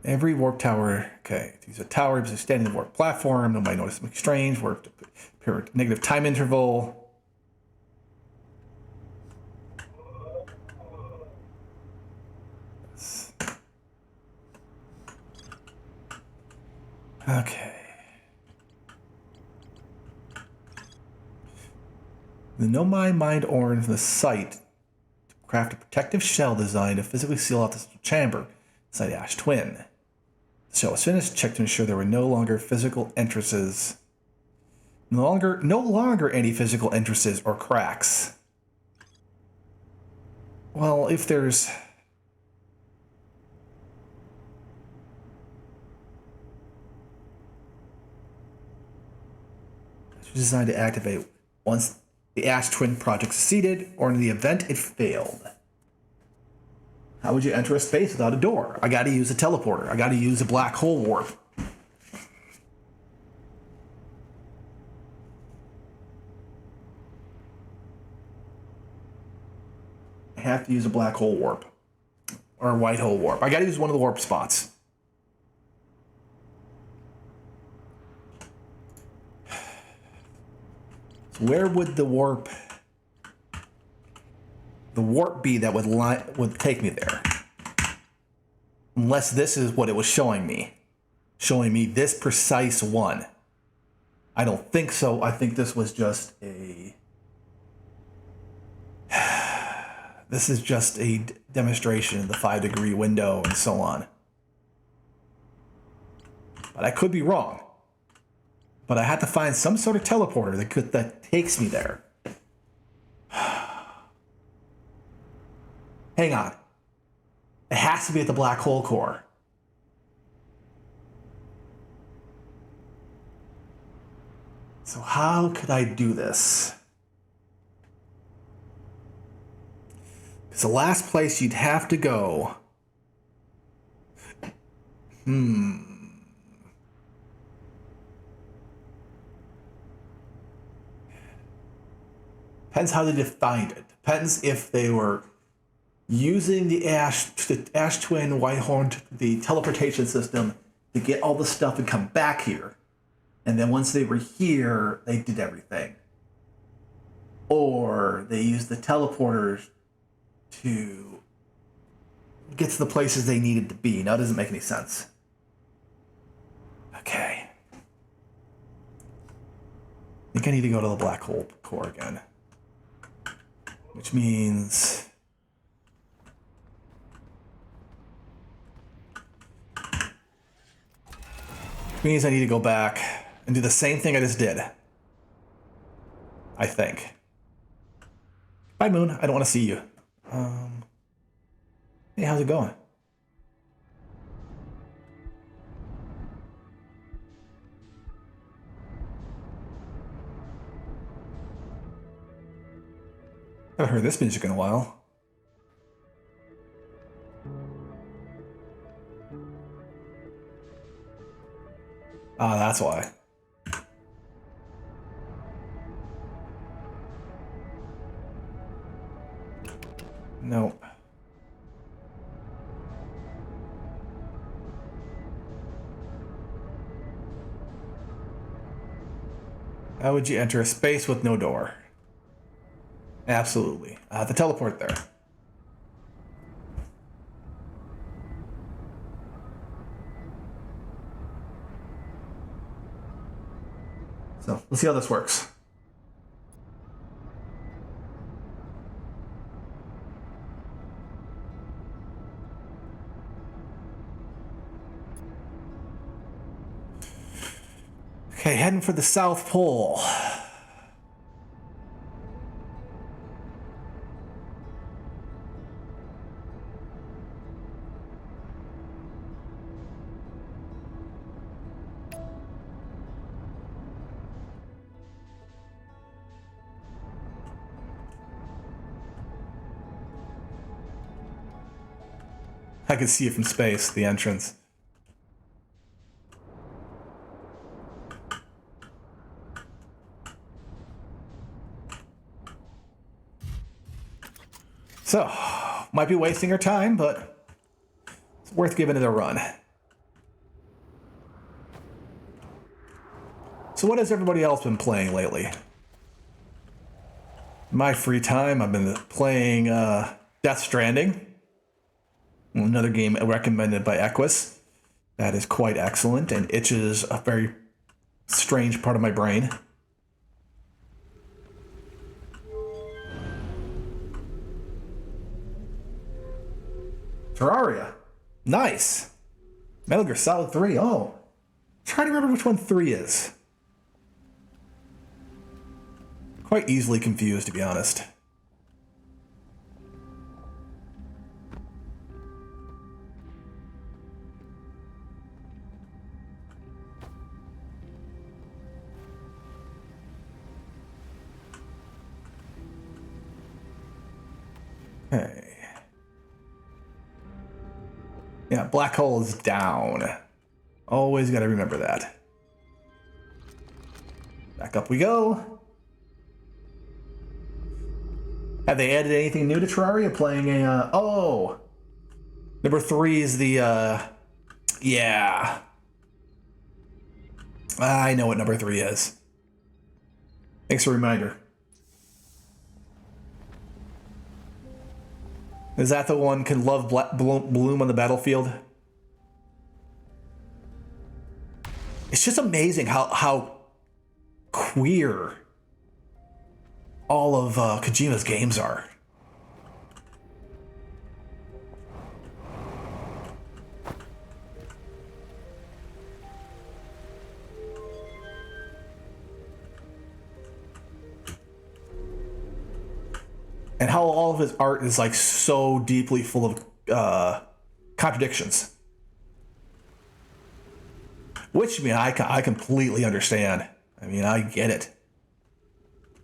Every warp tower, okay, to use a tower is a standing warp platform. Nobody noticed something strange. Warp negative time interval. Okay. The Nomai Mind Orange the site to craft a protective shell designed to physically seal off the chamber inside Ash Twin. The shell was finished, checked to ensure there were no longer physical entrances. No longer any physical entrances or cracks. Well, if there's... It's designed to activate once the Ash Twin project succeeded or in the event it failed. How would you enter a space without a door? I gotta use a teleporter. I gotta use a black hole warp. I have to use a black hole warp. Or a white hole warp. I gotta use one of the warp spots. So where would the warp be that would take me there? Unless this is what it was showing me. Showing me this precise one. I don't think so. I think this was just a... This is just a demonstration of the 5-degree window and so on. But I could be wrong. But I had to find some sort of teleporter that takes me there. Hang on. It has to be at the black hole core. So how could I do this? Because the last place you'd have to go... Depends how they defined it. Depends if they were using the Ash Twin Whitehorn, the teleportation system, to get all the stuff and come back here. And then once they were here, they did everything. Or they used the teleporters to get to the places they needed to be. Now, it doesn't make any sense. Okay. I think I need to go to the black hole core again. Which means... I need to go back and do the same thing I just did. I think. Bye, Moon. I don't want to see you. Hey, how's it going? I haven't heard this music in a while. Ah, that's why. Nope. How would you enter a space with no door? Absolutely. The teleport there. So let's see how this works. Okay, heading for the South Pole. I can see it from space, the entrance. So, might be wasting our time, but it's worth giving it a run. So what has everybody else been playing lately? In my free time, I've been playing Death Stranding. Another game recommended by Equus. That is quite excellent and itches a very strange part of my brain. Terraria. Nice. Metal Gear Solid 3. Oh. Trying to remember which one 3 is. Quite easily confused, to be honest. Okay. Yeah, black hole is down. Always got to remember that. Back up we go. Have they added anything new to Terraria? Playing a... oh! Number 3 is the... yeah. I know what number 3 is. Thanks for the reminder. Is that the one can love bloom on the battlefield? It's just amazing how queer all of Kojima's games are. And how all of his art is like so deeply full of contradictions. Which, I mean, I completely understand. I mean, I get it.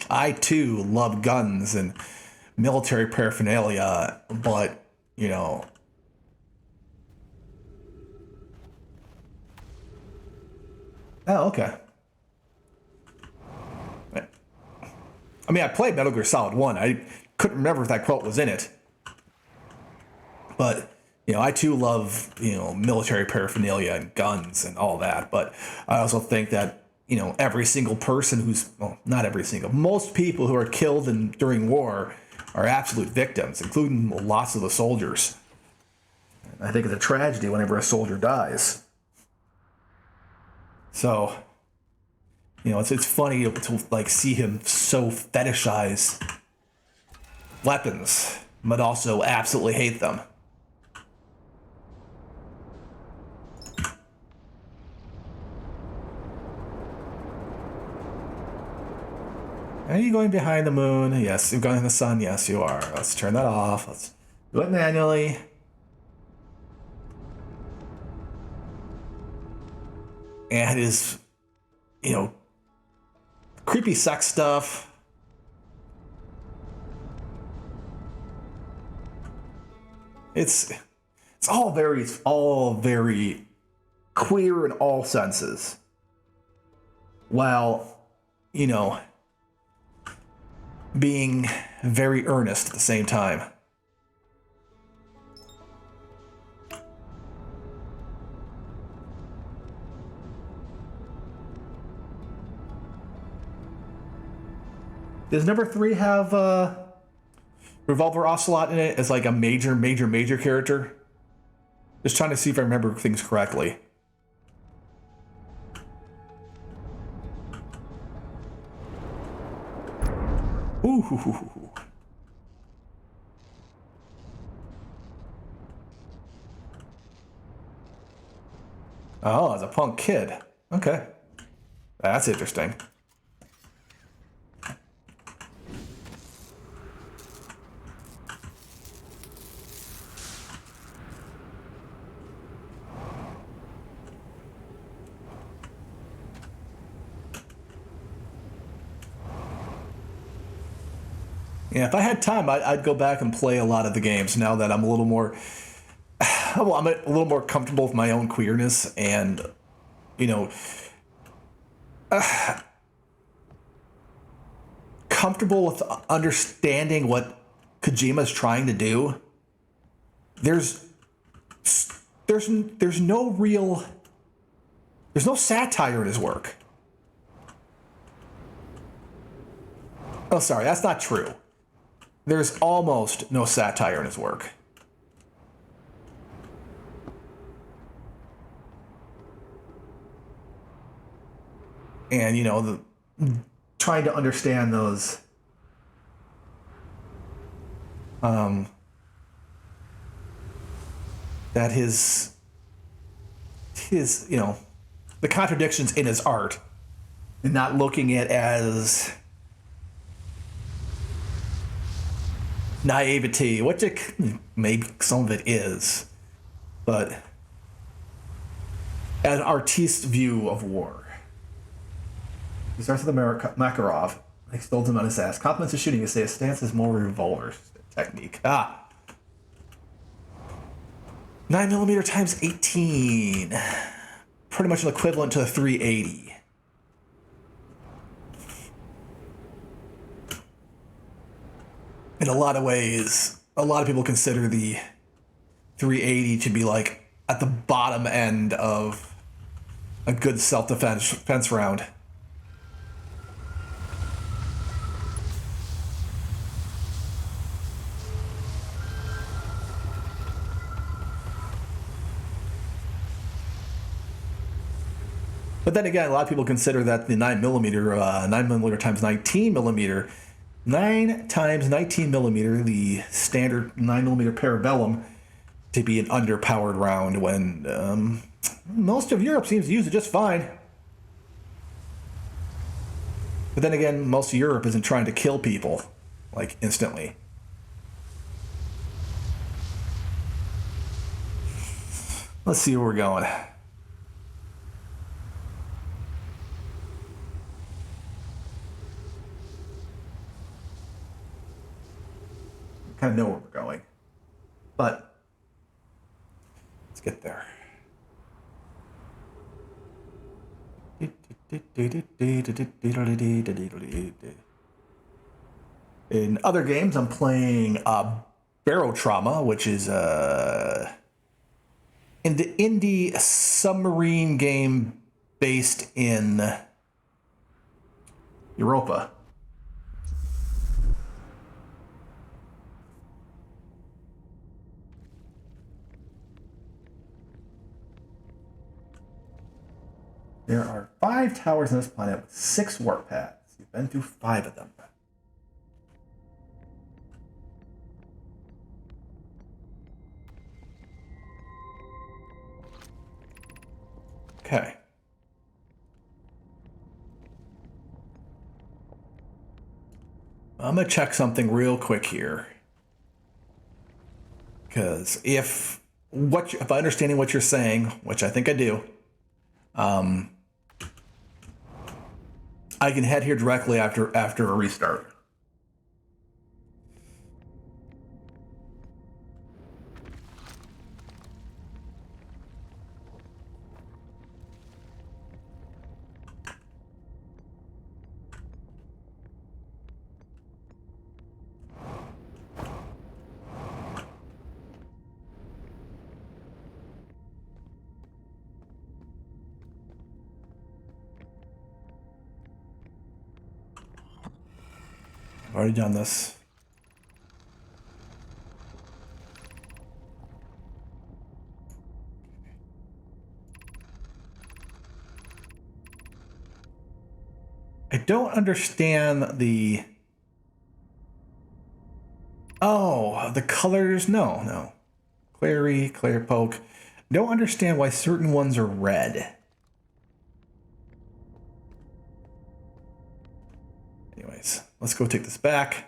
I, too, love guns and military paraphernalia, but, you know... Oh, okay. I mean, I played Metal Gear Solid 1. I couldn't remember if that quote was in it. But I too love military paraphernalia and guns and all that. But I also think that every single person not every single, most people who are killed during war are absolute victims, including lots of the soldiers. I think it's a tragedy whenever a soldier dies. So, it's funny to like see him so fetishize weapons, but also absolutely hate them. Are you going behind the moon? Yes. You're going in the sun? Yes, you are. Let's turn that off. Let's do it manually. And his, creepy sex stuff. It's all very queer in all senses. While, being very earnest at the same time. Does number 3 have Revolver Ocelot in it as like a major character? Just trying to see if I remember things correctly. Ooh. Oh, as a punk kid. Okay. That's interesting. Yeah, if I had time, I'd go back and play a lot of the games now that I'm a little more, well, I'm a little more comfortable with my own queerness and, comfortable with understanding what Kojima's trying to do. There's no satire in his work. Oh, sorry, that's not true. There's almost no satire in his work. And, trying to understand those, that his, the contradictions in his art and not looking at it as naivety, which maybe some of it is, but an artist's view of war. He starts with the Makarov. He stole him on his ass. Compliments his shooting. He says his stance is more revolver technique. 9mm times 18. Pretty much an equivalent to a 380. In a lot of ways, a lot of people consider the 380 to be like at the bottom end of a good self-defense round. But then again, a lot of people consider that the 9mm times 19mm, 9 times 19mm, the standard 9mm Parabellum, to be an underpowered round when most of Europe seems to use it just fine. But then again, most of Europe isn't trying to kill people, like, instantly. Let's see where we're going. Kind of know where we're going, but let's get there. In other games, I'm playing Barotrauma, which is an indie submarine game based in Europa. There are 5 towers on this planet with 6 warp paths. You've been through 5 of them. Okay. I'm going to check something real quick here. Because if I'm understanding what you're saying, which I think I do, I can head here directly after a restart. I've already done this. I don't understand the... Oh, the colors? No. Clary, Claire Poke. Don't understand why certain ones are red. Anyways, let's go take this back.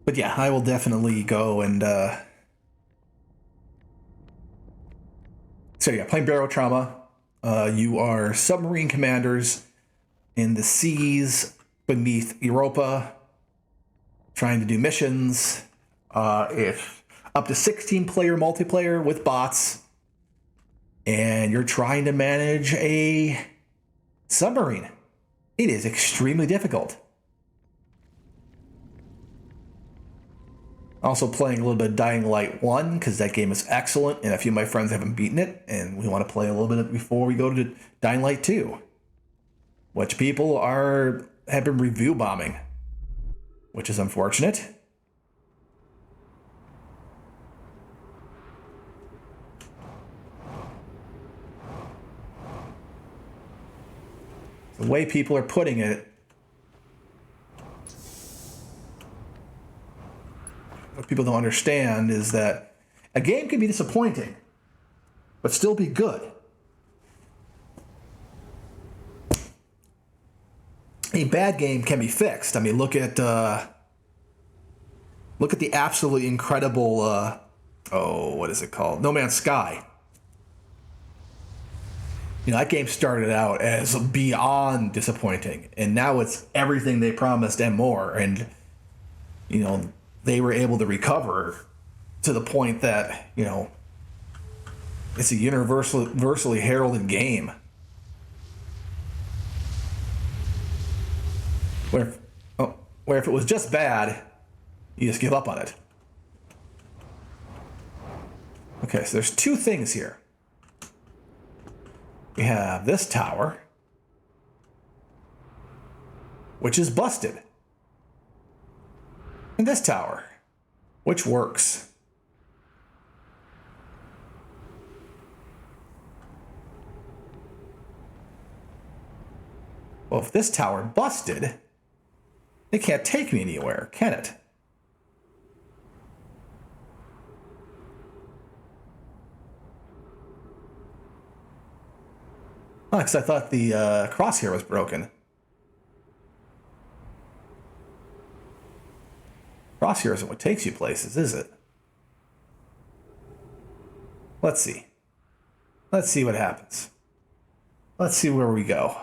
But yeah, I will definitely go and... So yeah, playing Barotrauma. You are submarine commanders in the seas beneath Europa, trying to do missions. It's up to 16-player multiplayer with bots, and you're trying to manage a submarine. It is extremely difficult. Also playing a little bit of Dying Light 1, because that game is excellent, and a few of my friends haven't beaten it, and we want to play a little bit before we go to Dying Light 2, which people have been review bombing, which is unfortunate. The way people are putting it, what people don't understand is that a game can be disappointing, but still be good. A bad game can be fixed. I mean, look at the absolutely incredible, what is it called? No Man's Sky. You know, that game started out as beyond disappointing, and now it's everything they promised and more. And, you know, they were able to recover to the point that, you know, it's a universally heralded game. Where if it was just bad, you just give up on it. Okay, so there's 2 things here. We have this tower, which is busted. And this tower, which works. Well, if this tower busted, it can't take me anywhere, can it? Oh, because I thought the crosshair was broken. Crosshair isn't what takes you places, is it? Let's see. Let's see what happens. Let's see where we go.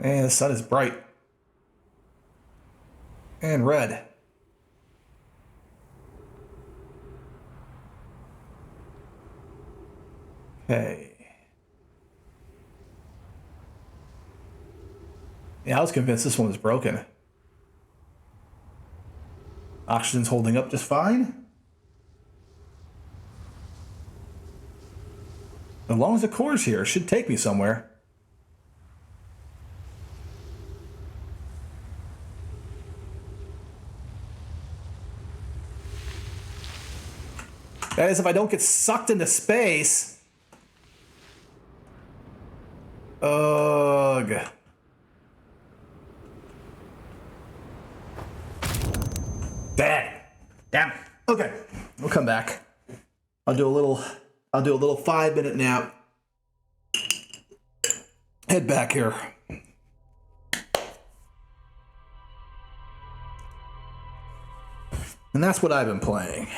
And the sun is bright. And red. Okay. Yeah, I was convinced this one was broken. Oxygen's holding up just fine. As long as the core's here, it should take me somewhere. That is, if I don't get sucked into space. Ugh. Damn. Okay, we'll come back. I'll do a little 5-minute nap. Head back here. And that's what I've been playing.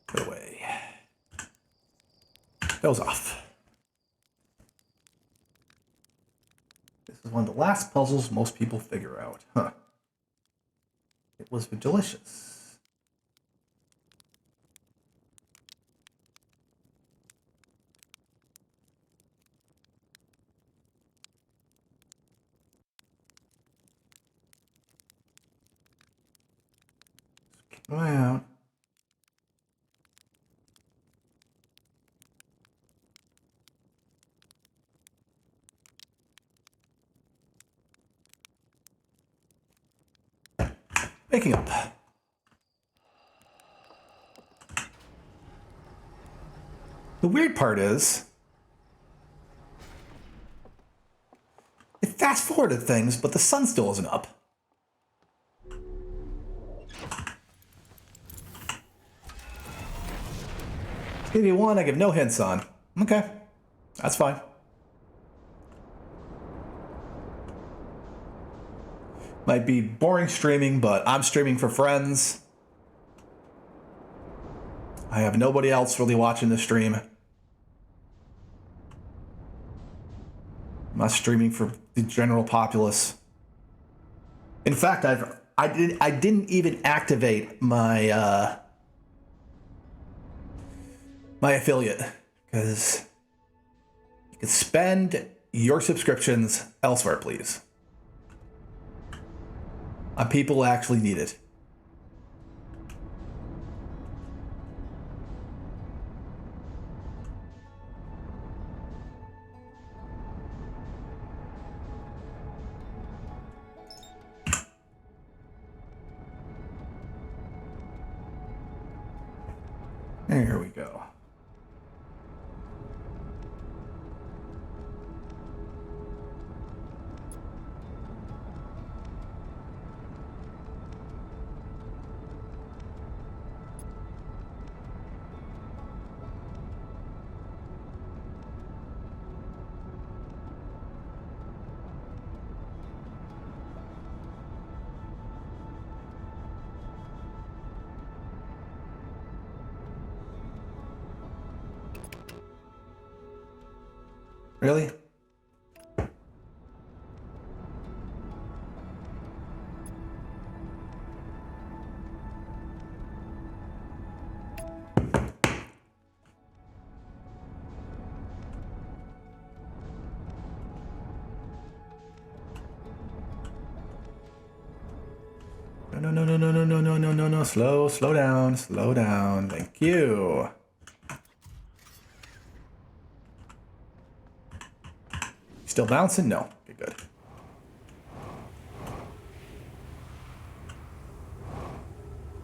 Put away. That was off. This is one of the last puzzles most people figure out. Huh. It was delicious. Keep an eye out. Waking up. The weird part is, it fast forwarded things, but the sun still isn't up. Give you one I give no hints on. Okay, that's fine. Might be boring streaming, but I'm streaming for friends. I have nobody else really watching the stream. I'm not streaming for the general populace. In fact, I didn't even activate my my affiliate because you can spend your subscriptions elsewhere, please. People who actually need it. There we go. Really? No. Slow down. Thank you. Still bouncing? No. Okay, good.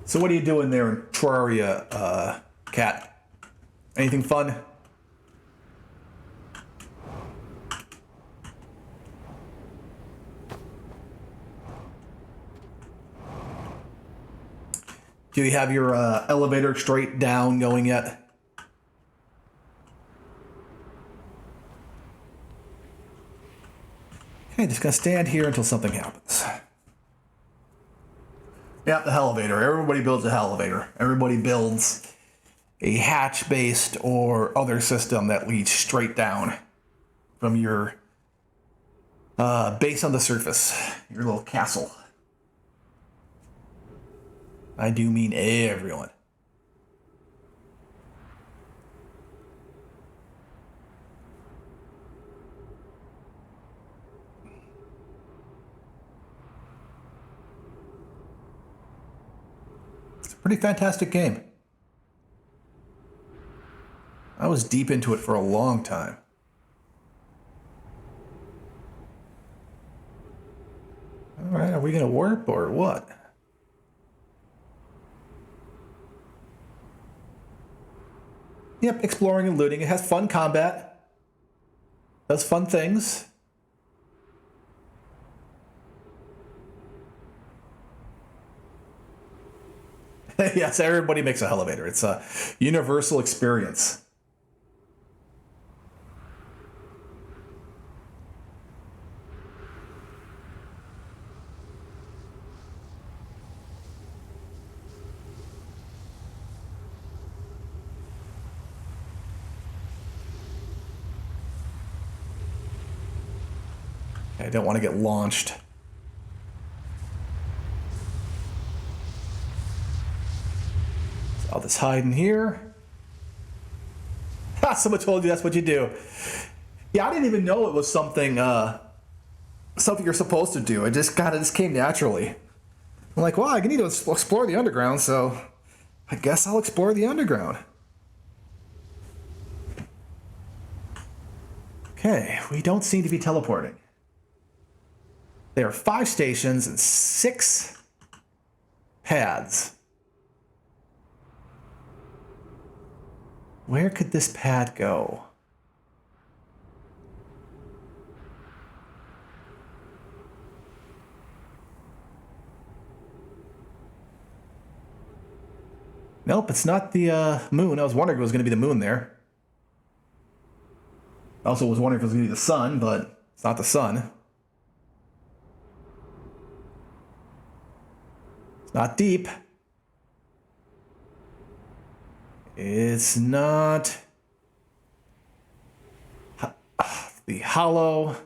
So what are you doing there in Terraria, Cat? Anything fun? Do you have your elevator straight down going yet? Okay, just gonna stand here until something happens. Yeah, the elevator. Everybody builds a elevator. Everybody builds a hatch-based or other system that leads straight down from your base on the surface, your little castle. I do mean everyone. It's a pretty fantastic game. I was deep into it for a long time. All right, are we gonna warp or what? Yep, exploring and looting. It has fun combat. Does fun things. Yes, everybody makes an elevator. It's a universal experience. I don't want to get launched. So I'll just hide in here. Ha! Someone told you that's what you do. Yeah, I didn't even know it was something something you're supposed to do. It just came naturally. I'm like, well, I need to explore the underground, so I guess I'll explore the underground. Okay, we don't seem to be teleporting. There are 5 stations and 6 pads. Where could this pad go? Nope, it's not the moon. I was wondering if it was going to be the moon there. I also was wondering if it was going to be the sun, but it's not the sun. It's not deep. It's not the hollow.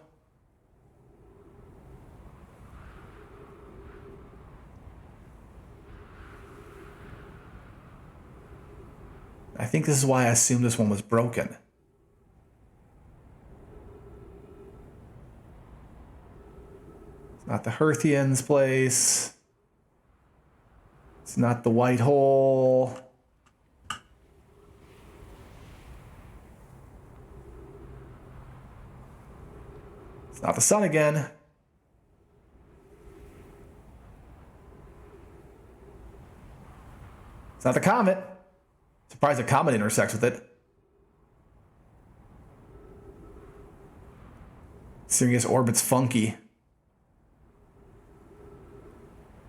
I think this is why I assumed this one was broken. It's not the Hearthian's place. It's not the white hole. It's not the sun again. It's not the comet. Surprised the comet intersects with it. Sirius orbit's funky.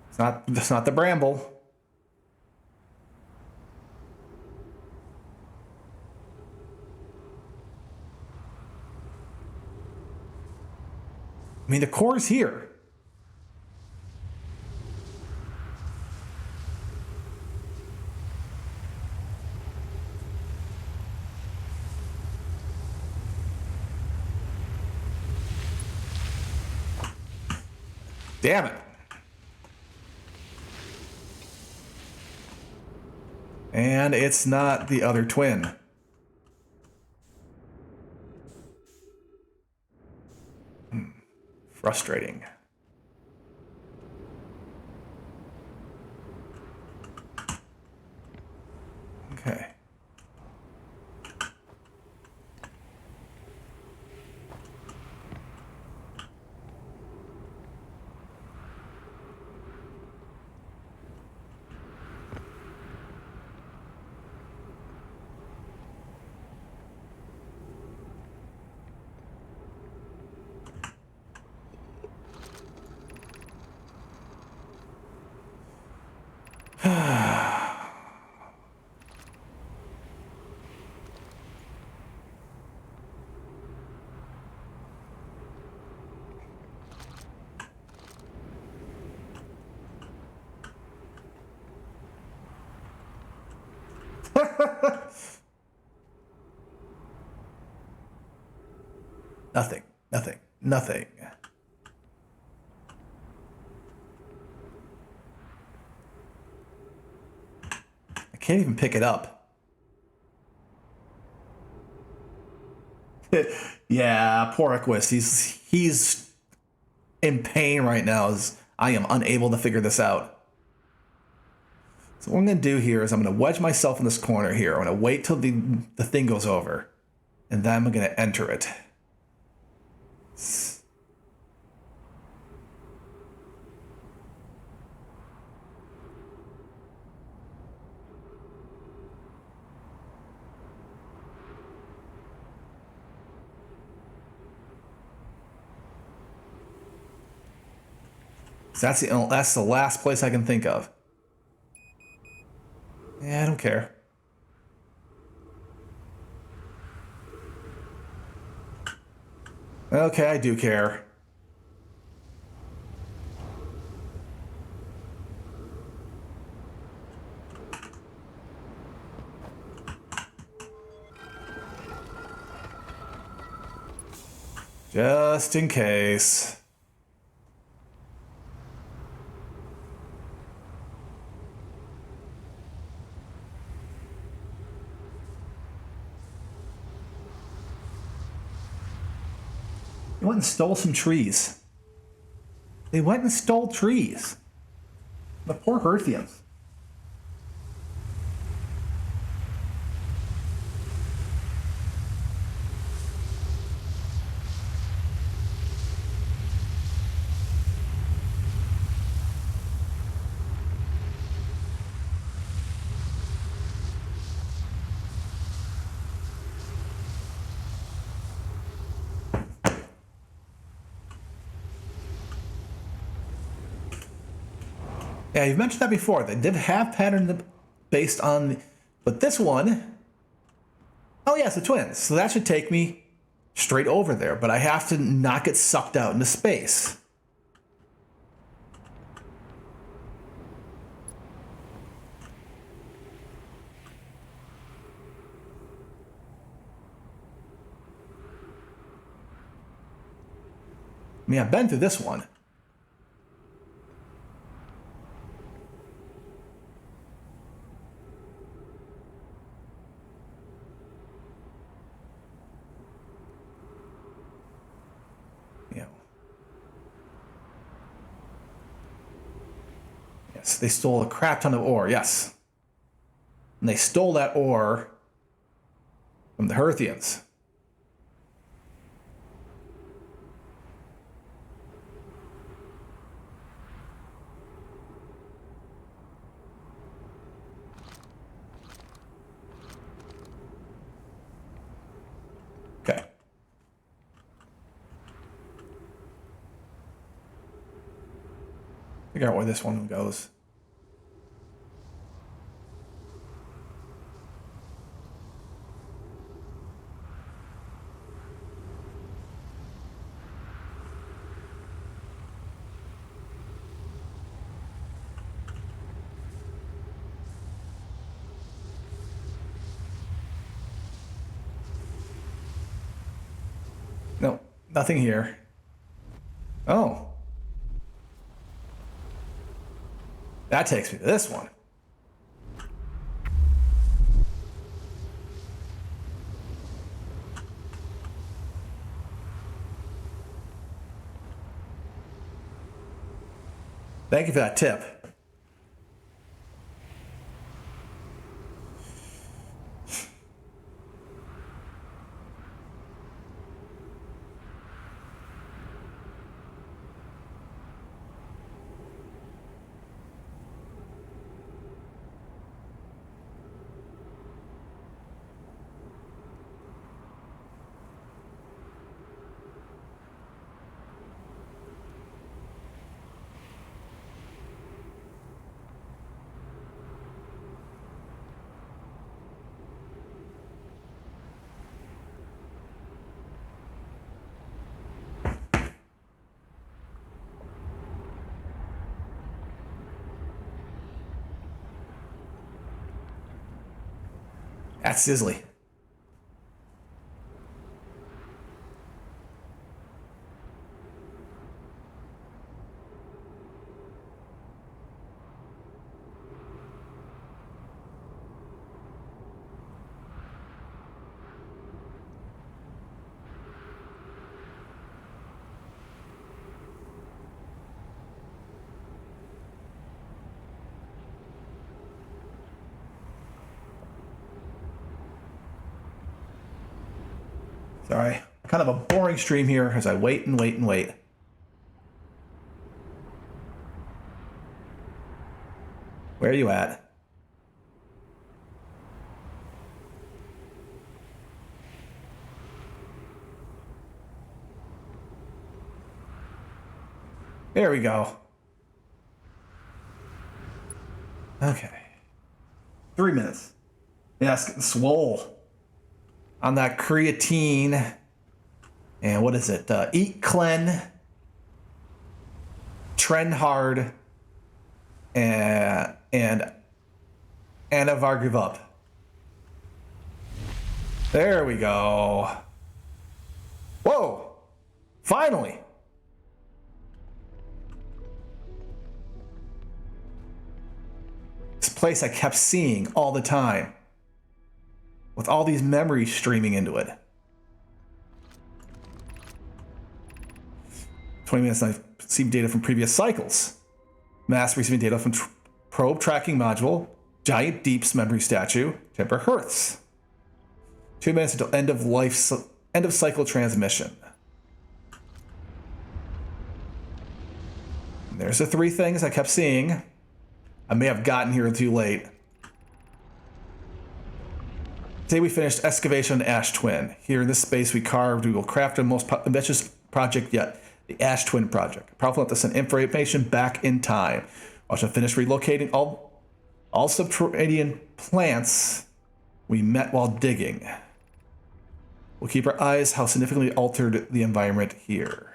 It's not the bramble. I mean, the core is here. Damn it. And it's not the other twin. Frustrating. Okay. Nothing. Nothing. Nothing. I can't even pick it up. Yeah, poor Equus. He's in pain right now as I am unable to figure this out. So what I'm going to do here is I'm going to wedge myself in this corner here. I'm going to wait till the thing goes over. And then I'm going to enter it. So that's the last place I can think of. Yeah, I don't care. Okay, I do care. Just in case. They went and stole some trees. They went and stole trees. The poor Herthians. Yeah, you've mentioned that before. They did have pattern based on, but this one, oh yes, the twins. So that should take me straight over there, but I have to not get sucked out into space. I mean, I've been through this one. Yes, they stole a crap ton of ore, yes. And they stole that ore from the Herthians. Okay. Figure out where this one goes. No, nothing here. Oh. That takes me to this one. Thank you for that tip. That's sizzly. Sorry, kind of a boring stream here as I wait and wait and wait. Where are you at? There we go. Okay. 3 minutes. Yeah, it's getting swole on that creatine. And what is it? Eat Clean, Trend Hard, and Anavar Give Up. There we go. Whoa! Finally! This place I kept seeing all the time, with all these memories streaming into it. 20 minutes, I've received data from previous cycles. Mass receiving data from probe tracking module, giant deeps memory statue, temper Hertz. 2 minutes until end of cycle transmission. And there's the 3 things I kept seeing. I may have gotten here too late. Today we finished excavation on Ash Twin. Here in this space we will craft the most ambitious project yet, the Ash Twin project. Powerful enough to send information back in time. Also finish relocating all subterranean plants we met while digging. We'll keep our eyes how significantly altered the environment here.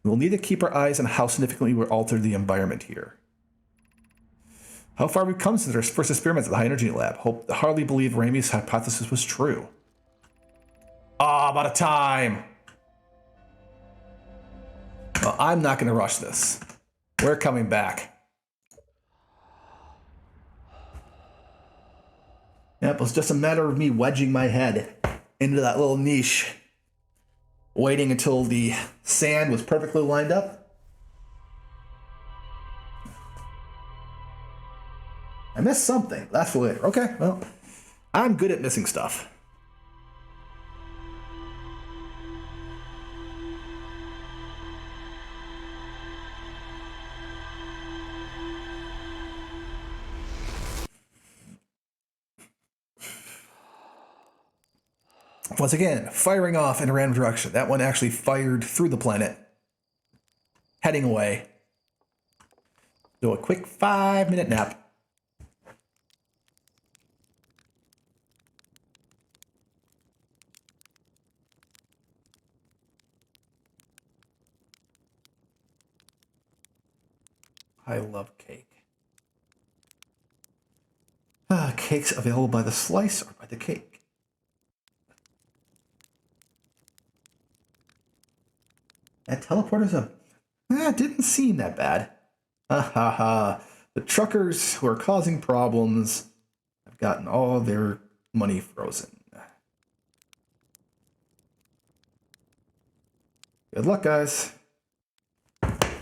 We'll need to keep our eyes on how significantly we altered the environment here. How far we've come since our first experiments at the High Energy Lab. Hardly believe Ramey's hypothesis was true. About a time. Well, I'm not going to rush this. We're coming back. Yep, it was just a matter of me wedging my head into that little niche, waiting until the sand was perfectly lined up. I missed something. That's for later. Okay, well, I'm good at missing stuff. Once again, firing off in a random direction. That one actually fired through the planet, heading away. Do a quick 5-minute nap. I love cake. Cake's available by the slice or by the cake. That teleporter's didn't seem that bad. The truckers who are causing problems have gotten all their money frozen. Good luck, guys.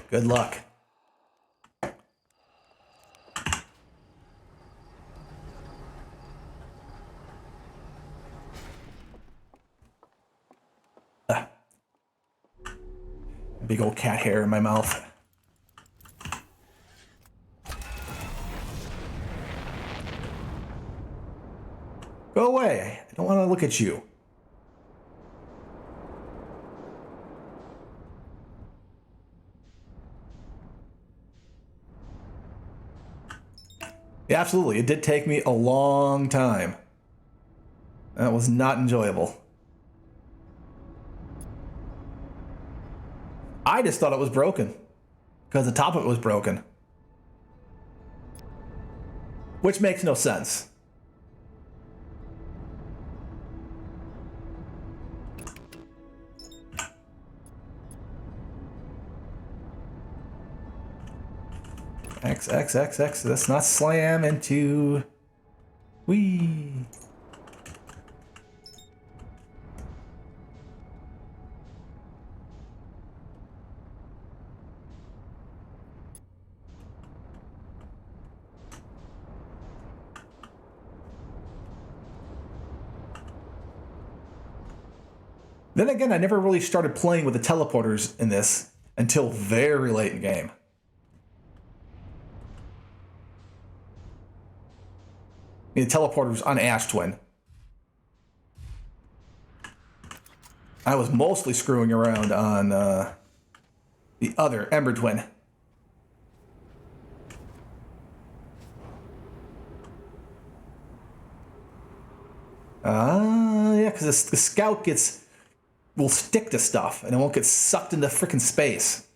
Good luck. Big old cat hair in my mouth. Go away. I don't want to look at you. Yeah, absolutely. It did take me a long time. That was not enjoyable. I just thought it was broken because the top of it was broken, which makes no sense. X, X, X, X. Let's not slam into... Whee! Then again, I never really started playing with the teleporters in this until very late in the game. The teleporters on Ash Twin. I was mostly screwing around on the other Ember Twin. Yeah, because the scout will stick to stuff and it won't get sucked into freaking space.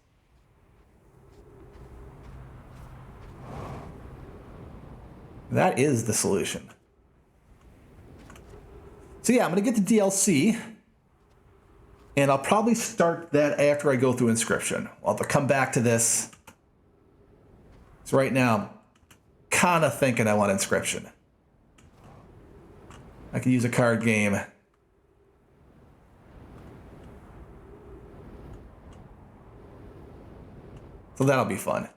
That is the solution. So yeah, I'm going to get the DLC, and I'll probably start that after I go through Inscription. I'll have to come back to this. So right now, kind of thinking I want Inscription. I could use a card game. So that'll be fun.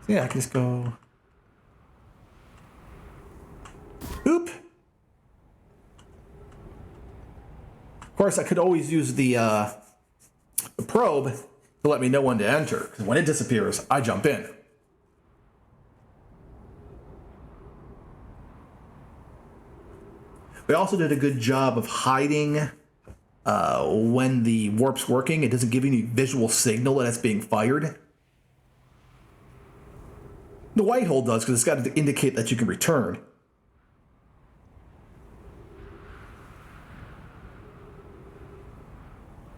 So yeah, I can just go... Oop! Of course, I could always use the probe to let me know when to enter, because when it disappears, I jump in. We also did a good job of hiding when the warp's working. It doesn't give you any visual signal that it's being fired. The white hole does, because it's got to indicate that you can return.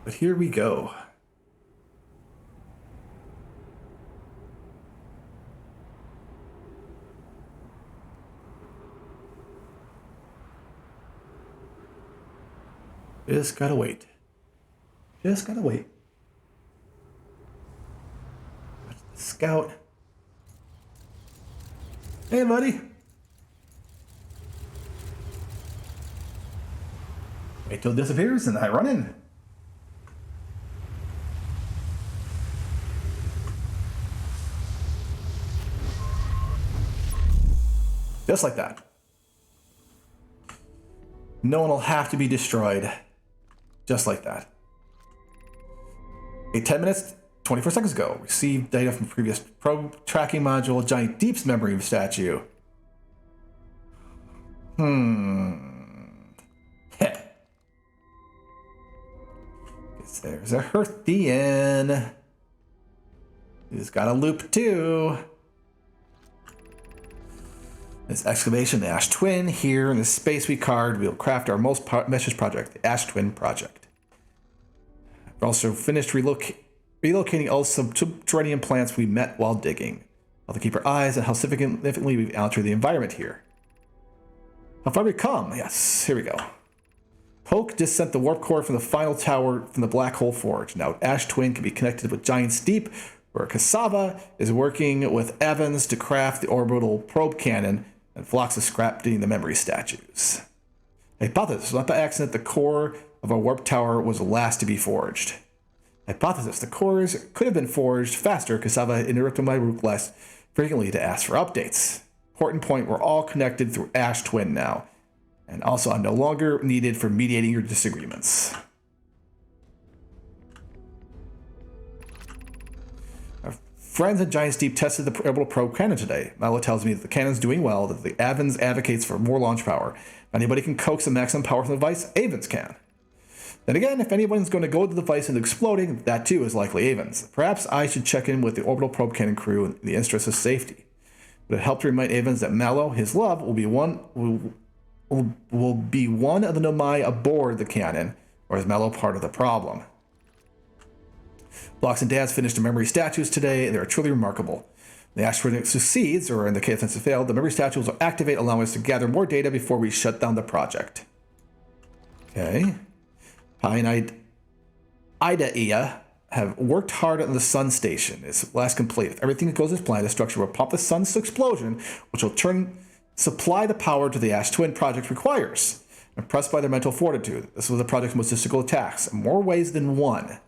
But here we go. Just gotta wait. Just gotta wait. Scout. Hey, buddy. Wait till it disappears and I run in. Just like that. No one will have to be destroyed. Just like that. 10 minutes, 24 seconds ago. Received data from previous probe tracking module, giant deep's memory statue. There's a Hearthian. He's got a loop too. This excavation, the Ash Twin. Here in the space we carved, we'll craft our most ambitious project, the Ash Twin project. We've also finished relocating all subterranean plants we met while digging. I'll have to keep our eyes on how significantly we've altered the environment here. How far we've come? Yes, here we go. Poke just sent the warp core from the final tower from the Black Hole Forge. Now Ash Twin can be connected with Giant's Deep, where Cassava is working with Evans to craft the orbital probe cannon, and Phlox is scrapping the memory statues. Hypothesis: not by accident, the core of a warp tower was the last to be forged. Hypothesis: the cores could have been forged faster. Cassava interrupted my route less frequently to ask for updates. Important point: we're all connected through Ash Twin now, and also I'm no longer needed for mediating your disagreements. Friends at Giant's Deep tested the orbital probe cannon today. Milo tells me that the cannon's doing well, that the Avens advocates for more launch power. If anybody can coax the maximum power from the device, Avens can. Then again, if anyone's going to go to the device and exploding, that too is likely Avens. Perhaps I should check in with the orbital probe cannon crew in the interest of safety. Would it help to remind Avens that Mallow, his love, will be one of the Nomai aboard the cannon, or is Mallow part of the problem? Blocks and Dads finished the memory statues today, and they are truly remarkable. The Ash Twin succeeds, or in the case of failed, the memory statues will activate, allowing us to gather more data before we shut down the project. Okay. Pi and Ida have worked hard on the sun station. It's last complete. If everything goes as planned, the structure will pump the sun's explosion, which will supply the power to the Ash Twin project requires. Impressed by their mental fortitude, this was the project's most difficult attacks, in more ways than one.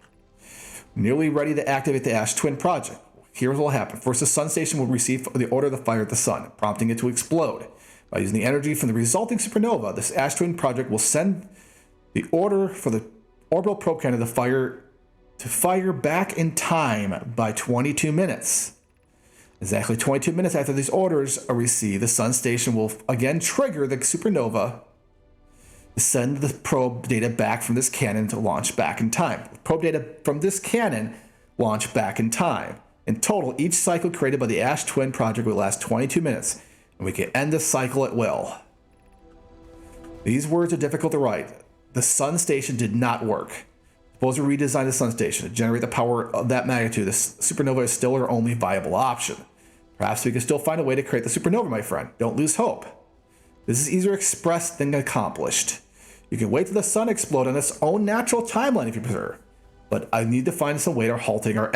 Nearly ready to activate the Ash Twin project. Here's what will happen. First, the sun station will receive the order to fire at the sun, prompting it to explode. By using the energy from the resulting supernova, this Ash Twin project will send the order for the orbital probe cannon to fire back in time by 22 minutes. Exactly 22 minutes after these orders are received, the sun station will again trigger the supernova to send the probe data back from this cannon to launch back in time. Probe data from this cannon launch back in time. In total, each cycle created by the Ash Twin project will last 22 minutes, and we can end the cycle at will. These words are difficult to write. The sun station did not work. Suppose we redesign the sun station to generate the power of that magnitude. The supernova is still our only viable option. Perhaps we can still find a way to create the supernova, my friend. Don't lose hope. This is easier expressed than accomplished. You can wait till the sun explodes on its own natural timeline if you prefer, but I need to find some way to halting our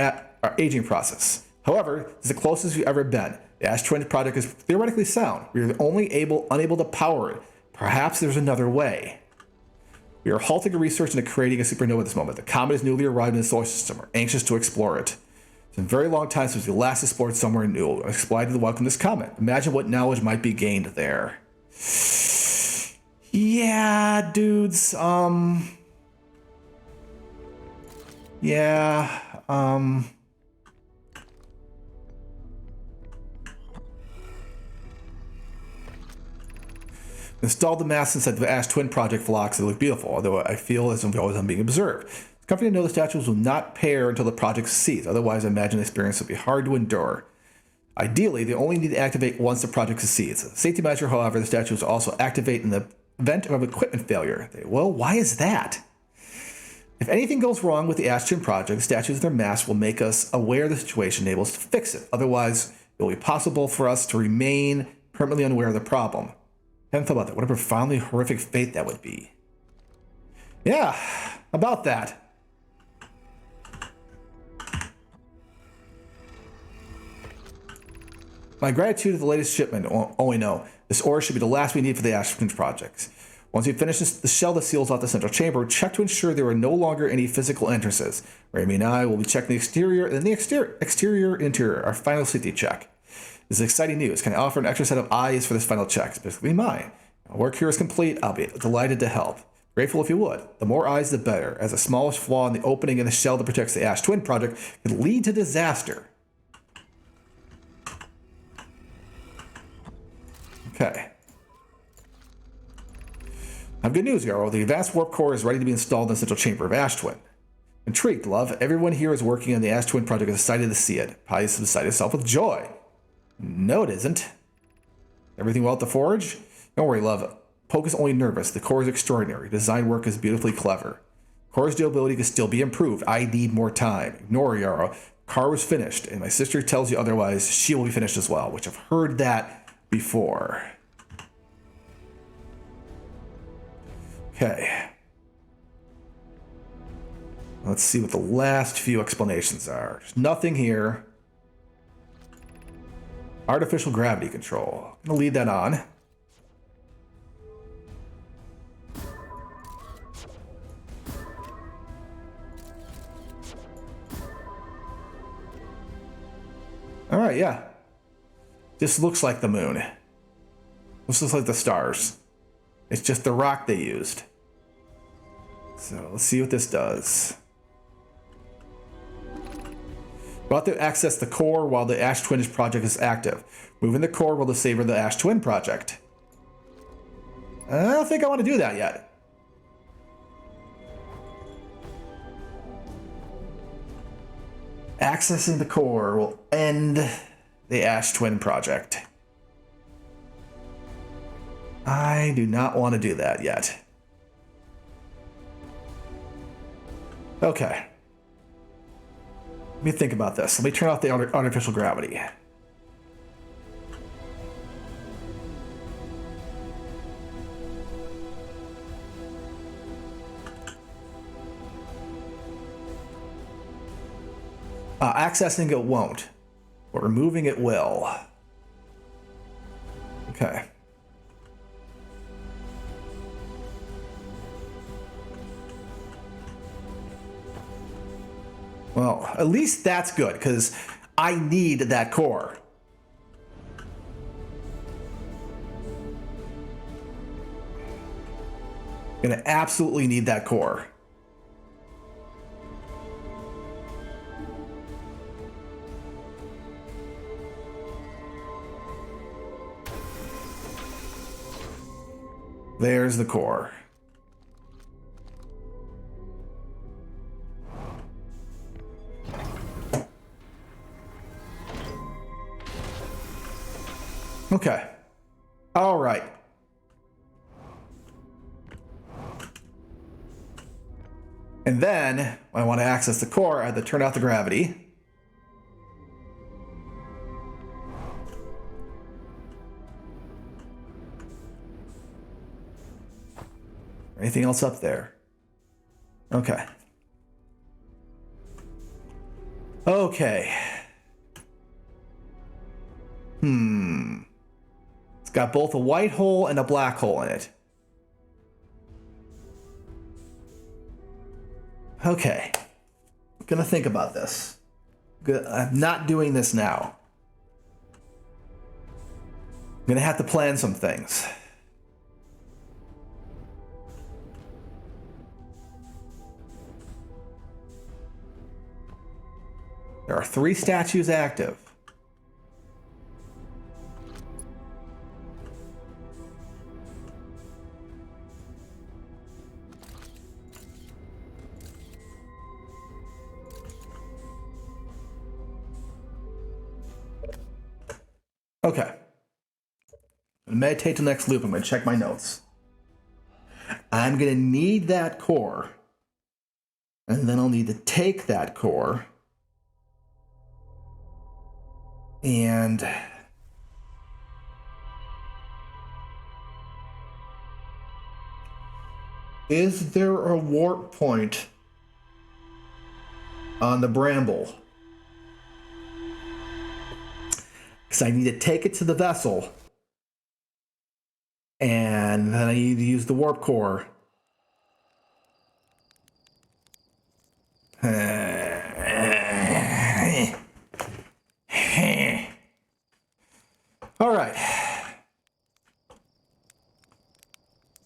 aging process. However, this is the closest we've ever been. The Ash Twin project is theoretically sound. We are only unable to power it. Perhaps there's another way. We are halting research into creating a supernova at this moment. The comet is newly arrived in the solar system. We're anxious to explore it. It's been a very long time since we last explored somewhere new. I'm excited to welcome this comet. Imagine what knowledge might be gained there. Yeah, dudes. Installed the masts inside the Ash Twin project flocks. They look beautiful, although I feel as though I'm being observed. It's comforting to know the statues will not pair until the project succeeds. Otherwise, I imagine the experience will be hard to endure. Ideally, they only need to activate once the project succeeds. Safety measure, however, the statues will also activate in the event of equipment failure. Well, why is that? If anything goes wrong with the Ash Twin project, the statues and their masts will make us aware of the situation and enable us to fix it. Otherwise, it will be possible for us to remain permanently unaware of the problem. I haven't thought about that. What a profoundly horrific fate that would be. Yeah, about that. My gratitude to the latest shipment. Only know this ore should be the last we need for the Ash Twin projects. Once we finish the shell that seals off the central chamber, check to ensure there are no longer any physical entrances. Rami and I will be checking the exterior and the exterior interior, our final safety check. This is exciting news. Can I offer an extra set of eyes for this final check, specifically mine? Our work here is complete. I'll be delighted to help. Grateful if you would. The more eyes, the better, as the smallest flaw in the opening in the shell that protects the Ash Twin project could lead to disaster. Okay. I have good news, Yarrow. The advanced warp core is ready to be installed in the central chamber of Ash Twin. Intrigued, love. Everyone here is working on the Ash Twin project and excited to see it. Pius beside himself with joy. No, it isn't. Everything well at the forge? Don't worry, love. Poke is only nervous. The core is extraordinary. Design work is beautifully clever. Core's durability can still be improved. I need more time. Ignore Yarrow. Car was finished, and my sister tells you otherwise. She will be finished as well, which I've heard that before. Okay. Let's see what the last few explanations are. There's nothing here. Artificial gravity control. I'm going to lead that on. Alright, yeah. This looks like the moon. This looks like the stars. It's just the rock they used. So let's see what this does. About to access the core while the Ash Twin project is active. Moving the core will disable the Ash Twin project. I don't think I want to do that yet. Accessing the core will end the Ash Twin project. I do not want to do that yet. Okay. Let me think about this. Let me turn off the artificial gravity. Accessing it won't, but removing it will. Okay. Well, at least that's good, because I need that core. Gonna absolutely need that core. There's the core. Okay. All right. And then, when I want to access the core, I have to turn off the gravity. Anything else up there? Okay. Okay. It's got both a white hole and a black hole in it. Okay. I'm gonna think about this. I'm not doing this now. I'm gonna have to plan some things. There are 3 statues active. Okay. I'm gonna meditate to the next loop. I'm gonna check my notes. I'm gonna need that core. And then I'll need to take that core. And is there a warp point on the bramble? Because I need to take it to the vessel. And then I need to use the warp core. All right.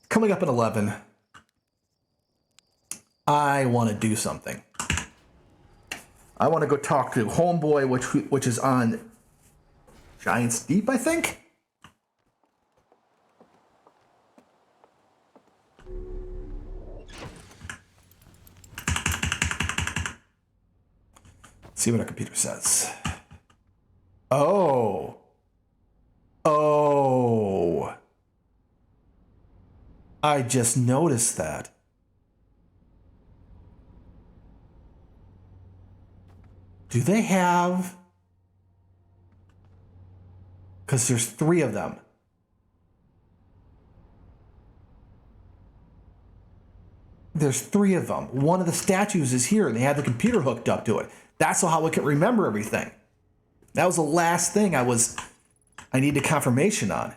Coming up at 11. I want to do something. I want to go talk to Homeboy, which is on Giant's Deep, I think. Let's see what our computer says. Oh. I just noticed that. Do they have... Because there's 3 of them. There's 3 of them. One of the statues is here, and they have the computer hooked up to it. That's how I can remember everything. That was the last thing I needed confirmation on.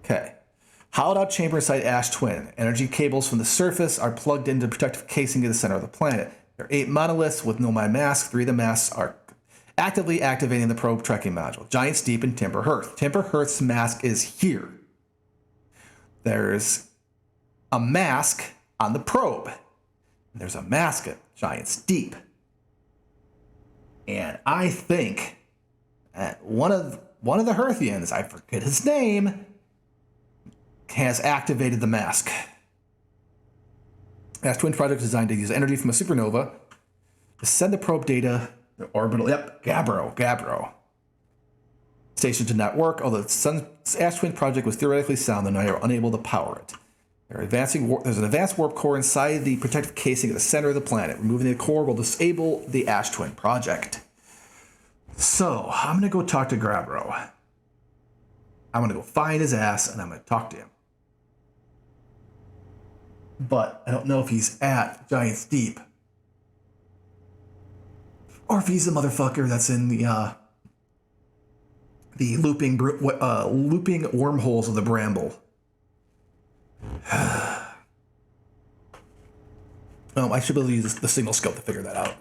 Okay. Hollowed out chamber inside Ash Twin. Energy cables from the surface are plugged into the protective casing of the center of the planet. There are 8 monoliths with Nomad masks. 3 of the masks are actively activating the probe tracking module. Giant's Deep and Timber Hearth. Timber Hearth's mask is here. There's a mask on the probe. There's a mask at Giant's Deep. And I think that one of the Hearthians, I forget his name, has activated the mask. Ash Twin project is designed to use energy from a supernova to send the probe data to orbital. Yep, Gabbro. Station did not work, although the Ash Twin project was theoretically sound, and they are unable to power it. There's an advanced warp core inside the protective casing at the center of the planet. Removing the core will disable the Ash Twin project. So, I'm going to go talk to Gabbro. I'm going to go find his ass, and I'm going to talk to him. But I don't know if he's at Giant's Deep. Or if he's the motherfucker that's in the looping wormholes of the bramble. I should be able to use the signal scope to figure that out.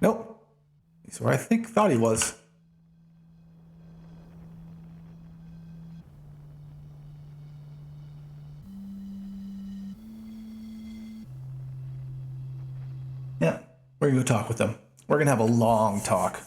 Nope. He's where I thought he was. Yeah, we're gonna go talk with them. We're gonna have a long talk.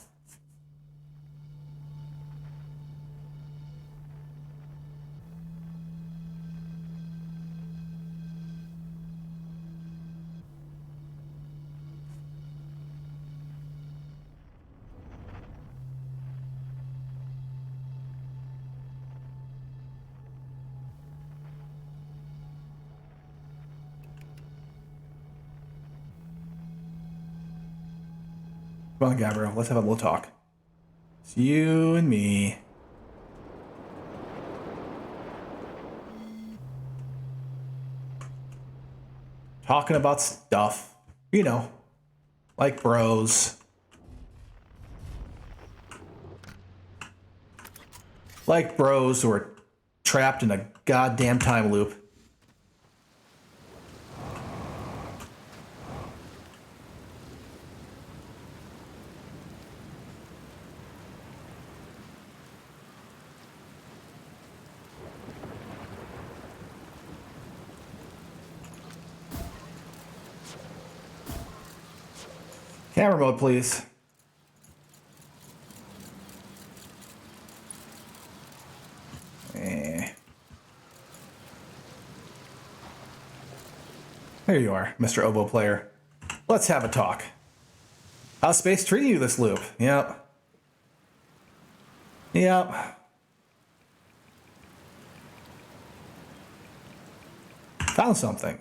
Come on, Gabriel, let's have a little talk. It's you and me. Talking about stuff, like bros. Like bros who are trapped in a goddamn time loop. Camera mode, please. Here you are, Mr. Oboe player. Let's have a talk. How's space treating you this loop? Yep. Found something.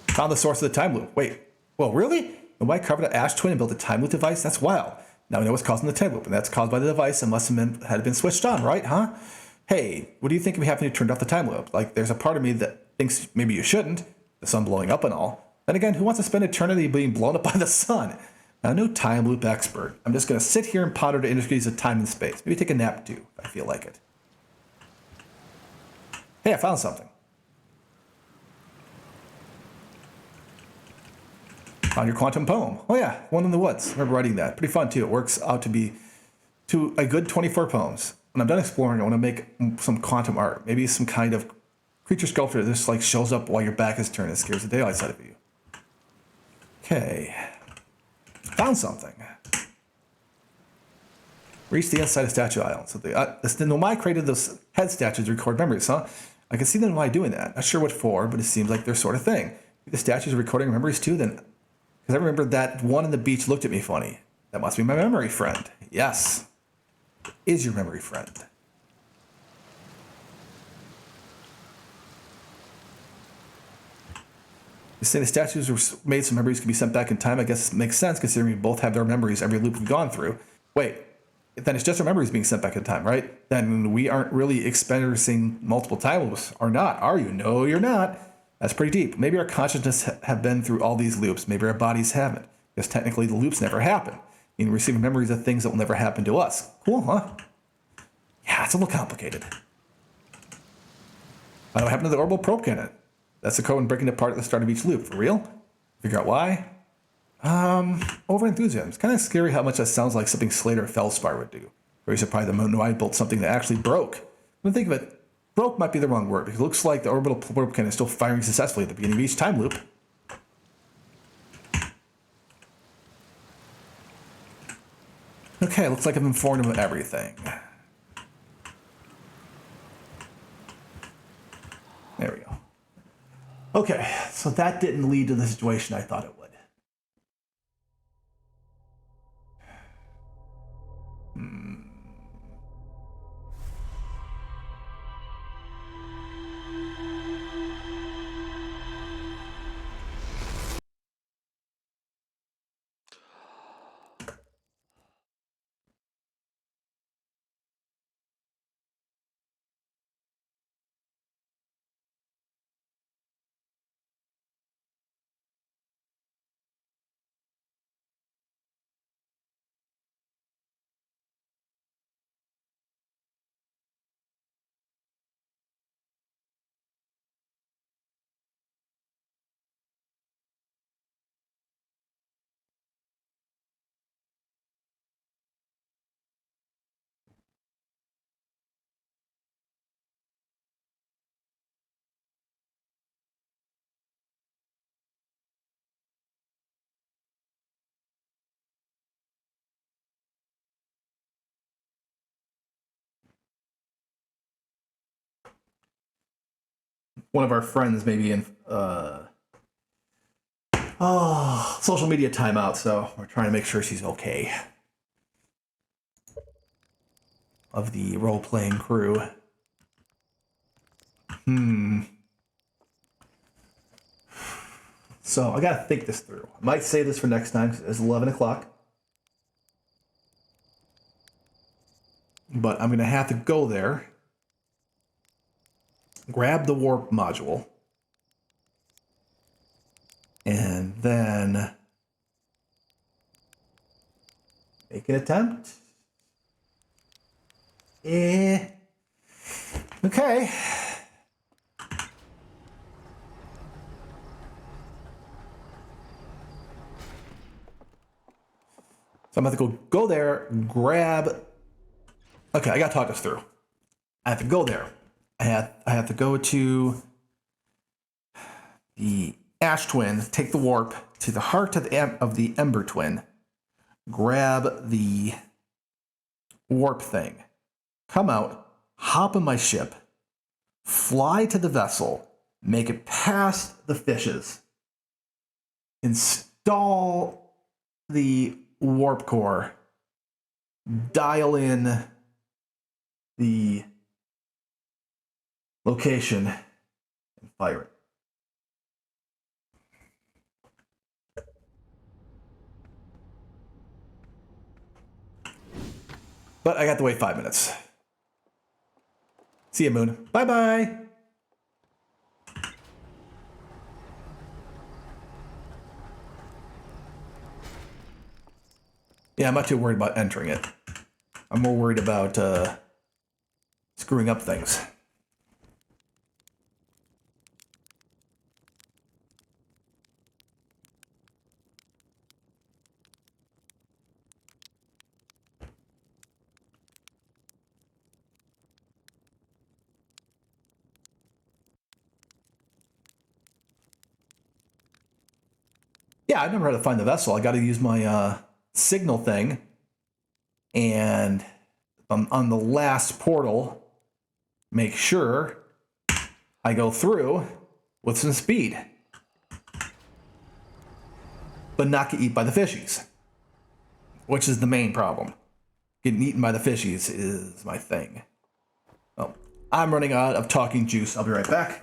Found the source of the time loop. Wait, well, really? And why carved an ash twin and built a time loop device? That's wild. Now we know what's causing the time loop, and that's caused by the device and must have been switched on, right? Huh? Hey, what do you think if we happen to turn off the time loop? Like, there's a part of me that thinks maybe you shouldn't, the sun blowing up and all. Then again, who wants to spend eternity being blown up by the sun? Now, no time loop expert. I'm just going to sit here and ponder the intricacies of time and space. Maybe take a nap too, if I feel like it. Hey, I found something. Found your quantum poem. Oh yeah, One in the Woods. I remember writing that. Pretty fun too. It works out to be a good 24 poems. When I'm done exploring, I want to make some quantum art. Maybe some kind of creature sculpture that just like shows up while your back is turned and scares the daylight out of you. Okay. Found something. Reach the inside of Statue Island. So the Nomai created those head statues to record memories, huh? I can see the Nomai doing that. Not sure what for, but it seems like their sort of thing. The statues are recording memories too, then. Because I remember that one on the beach looked at me funny. That must be my memory friend. Yes. It is your memory friend. You say the statues were made so memories can be sent back in time. I guess it makes sense considering we both have their memories every loop we've gone through. Wait, then it's just our memories being sent back in time, right? Then we aren't really experiencing multiple time loops, or not, are you? No, you're not. That's pretty deep. Maybe our consciousness have been through all these loops. Maybe our bodies haven't. Because technically the loops never happen. Meaning we're receiving memories of things that will never happen to us. Cool, huh? Yeah, it's a little complicated. What happened to the orbital probe cannon? That's the code when breaking apart at the start of each loop. For real? Figure out why? Over enthusiasm. It's kind of scary how much that sounds like something Slater or Feldspar would do. Very surprised that Monoid built something that actually broke. When think of it, broke might be the wrong word, because it looks like the orbital probe cannon is still firing successfully at the beginning of each time loop. Okay, looks like I've informed him of everything. There we go. Okay, so that didn't lead to the situation I thought it would. one of our friends may be in social media timeout, so we're trying to make sure she's okay. Of the role-playing crew. So I gotta think this through. I might save this for next time because it's 11 o'clock. But I'm gonna have to go there, grab the warp module, and then make an attempt. Okay. So I'm going to go there, grab. Okay, I got to talk this through. I have to go there. I have to go to the Ash Twin, take the warp to the heart of the Ember Twin, grab the warp thing, come out, hop on my ship, fly to the vessel, make it past the fishes, install the warp core, dial in the location, and fire it. But I got to wait 5 minutes. See you, Moon. Bye-bye. Yeah, I'm not too worried about entering it. I'm more worried about screwing up things. Yeah, I never had to find the vessel. I got to use my signal thing. And on the last portal, make sure I go through with some speed. But not get eaten by the fishies. Which is the main problem. Getting eaten by the fishies is my thing. Well, I'm running out of talking juice. I'll be right back.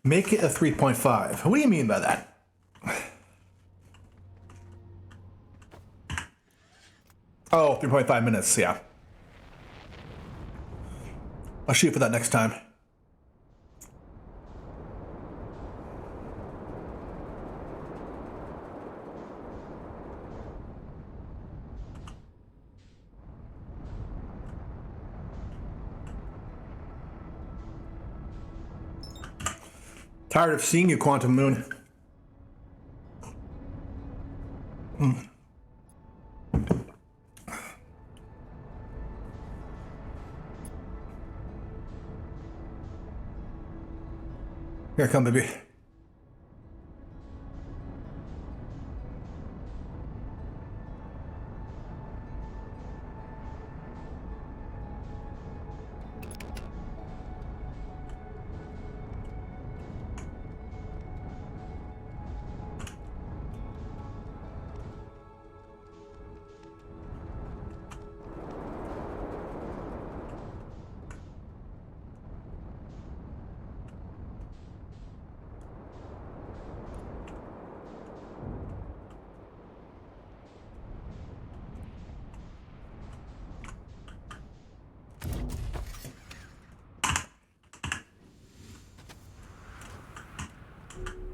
Make it a 3.5. What do you mean by that? Oh, 3.5 minutes, yeah. I'll shoot for that next time. Tired of seeing you, Quantum Moon. Here I come, baby.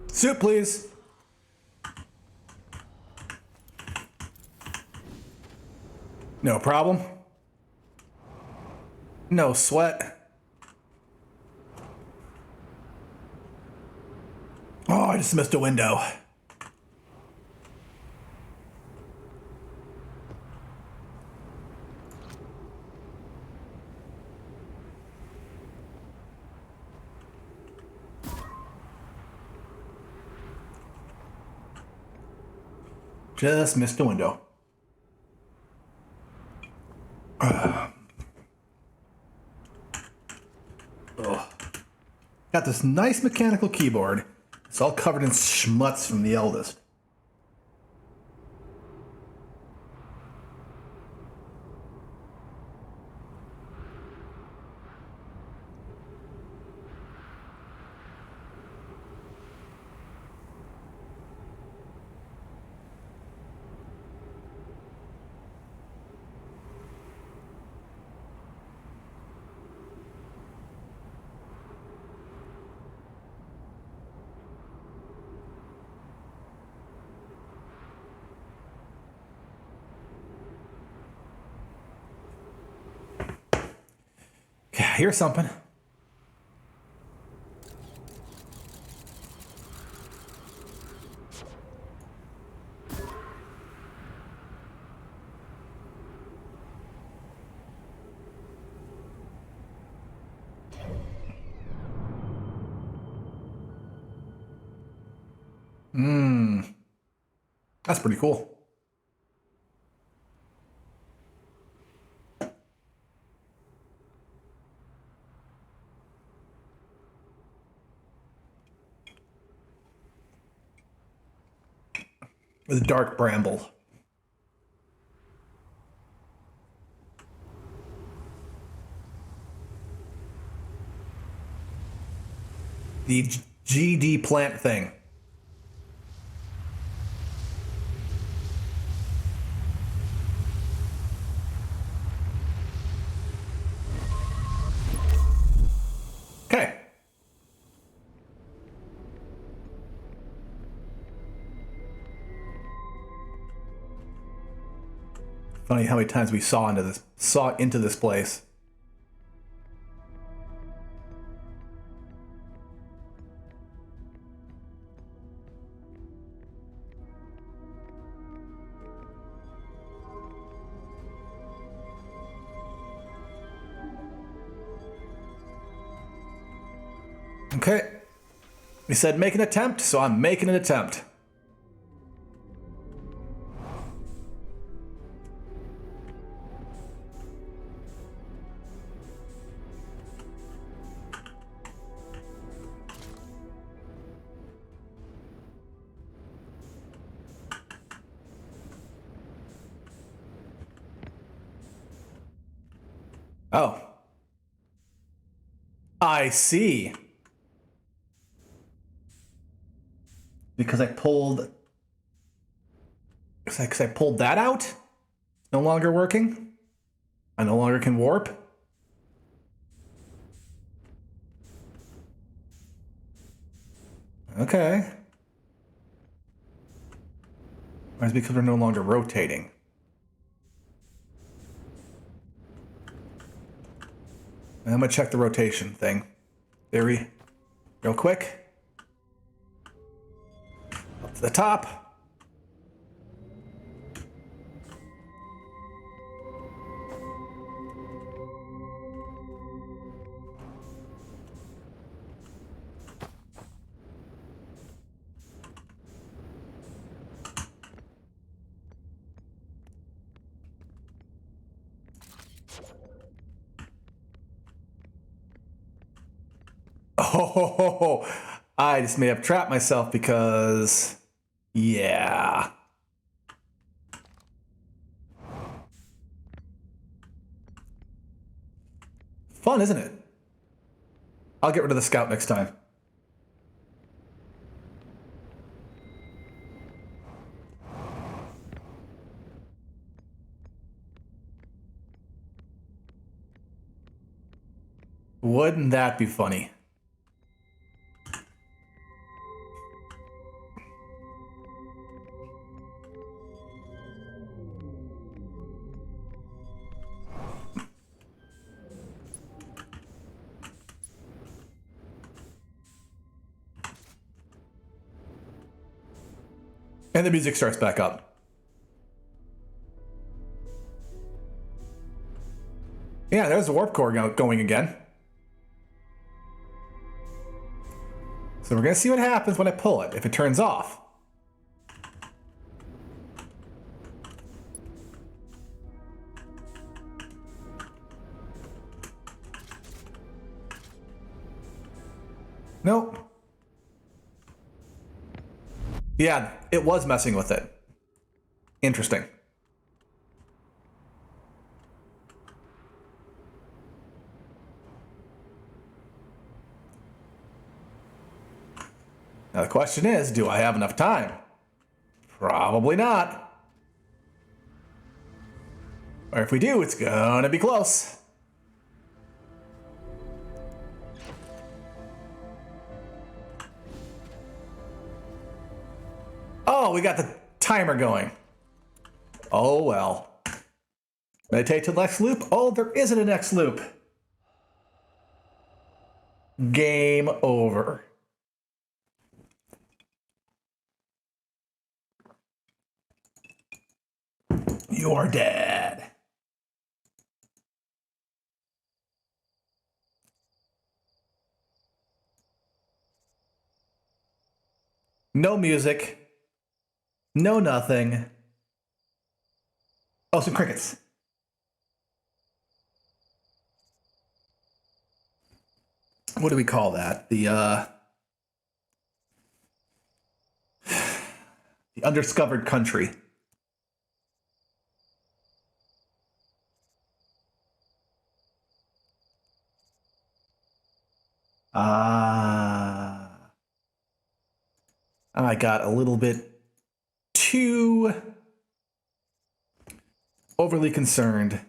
Soup, please. No problem. No sweat. Oh, I just missed a window. Just missed a window. Got this nice mechanical keyboard. It's all covered in schmutz from the eldest. Yeah, here's something. That's pretty cool. With dark bramble. The GD plant thing. Okay. Funny how many times we saw into this place. Okay. We said make an attempt, so I'm making an attempt. Oh. I see. Because I pulled... Because I pulled that out? No longer working? I no longer can warp? Okay. Or is it because we're no longer rotating? I'm gonna check the rotation thing. Theory. Real quick. Up to the top. Oh, I just may have trapped myself because, yeah. Fun, isn't it? I'll get rid of the scout next time. Wouldn't that be funny? And the music starts back up. Yeah, there's the warp core going again. So we're gonna see what happens when I pull it, if it turns off. Nope. Yeah, it was messing with it. Interesting. Now the question is, do I have enough time? Probably not. Or if we do, it's gonna be close. Oh, we got the timer going. Oh well. Meditate to the next loop. Oh, there isn't a next loop. Game over. You're dead. No music. No nothing. Oh, some crickets. What do we call that? The undiscovered country. I got a little bit too overly concerned.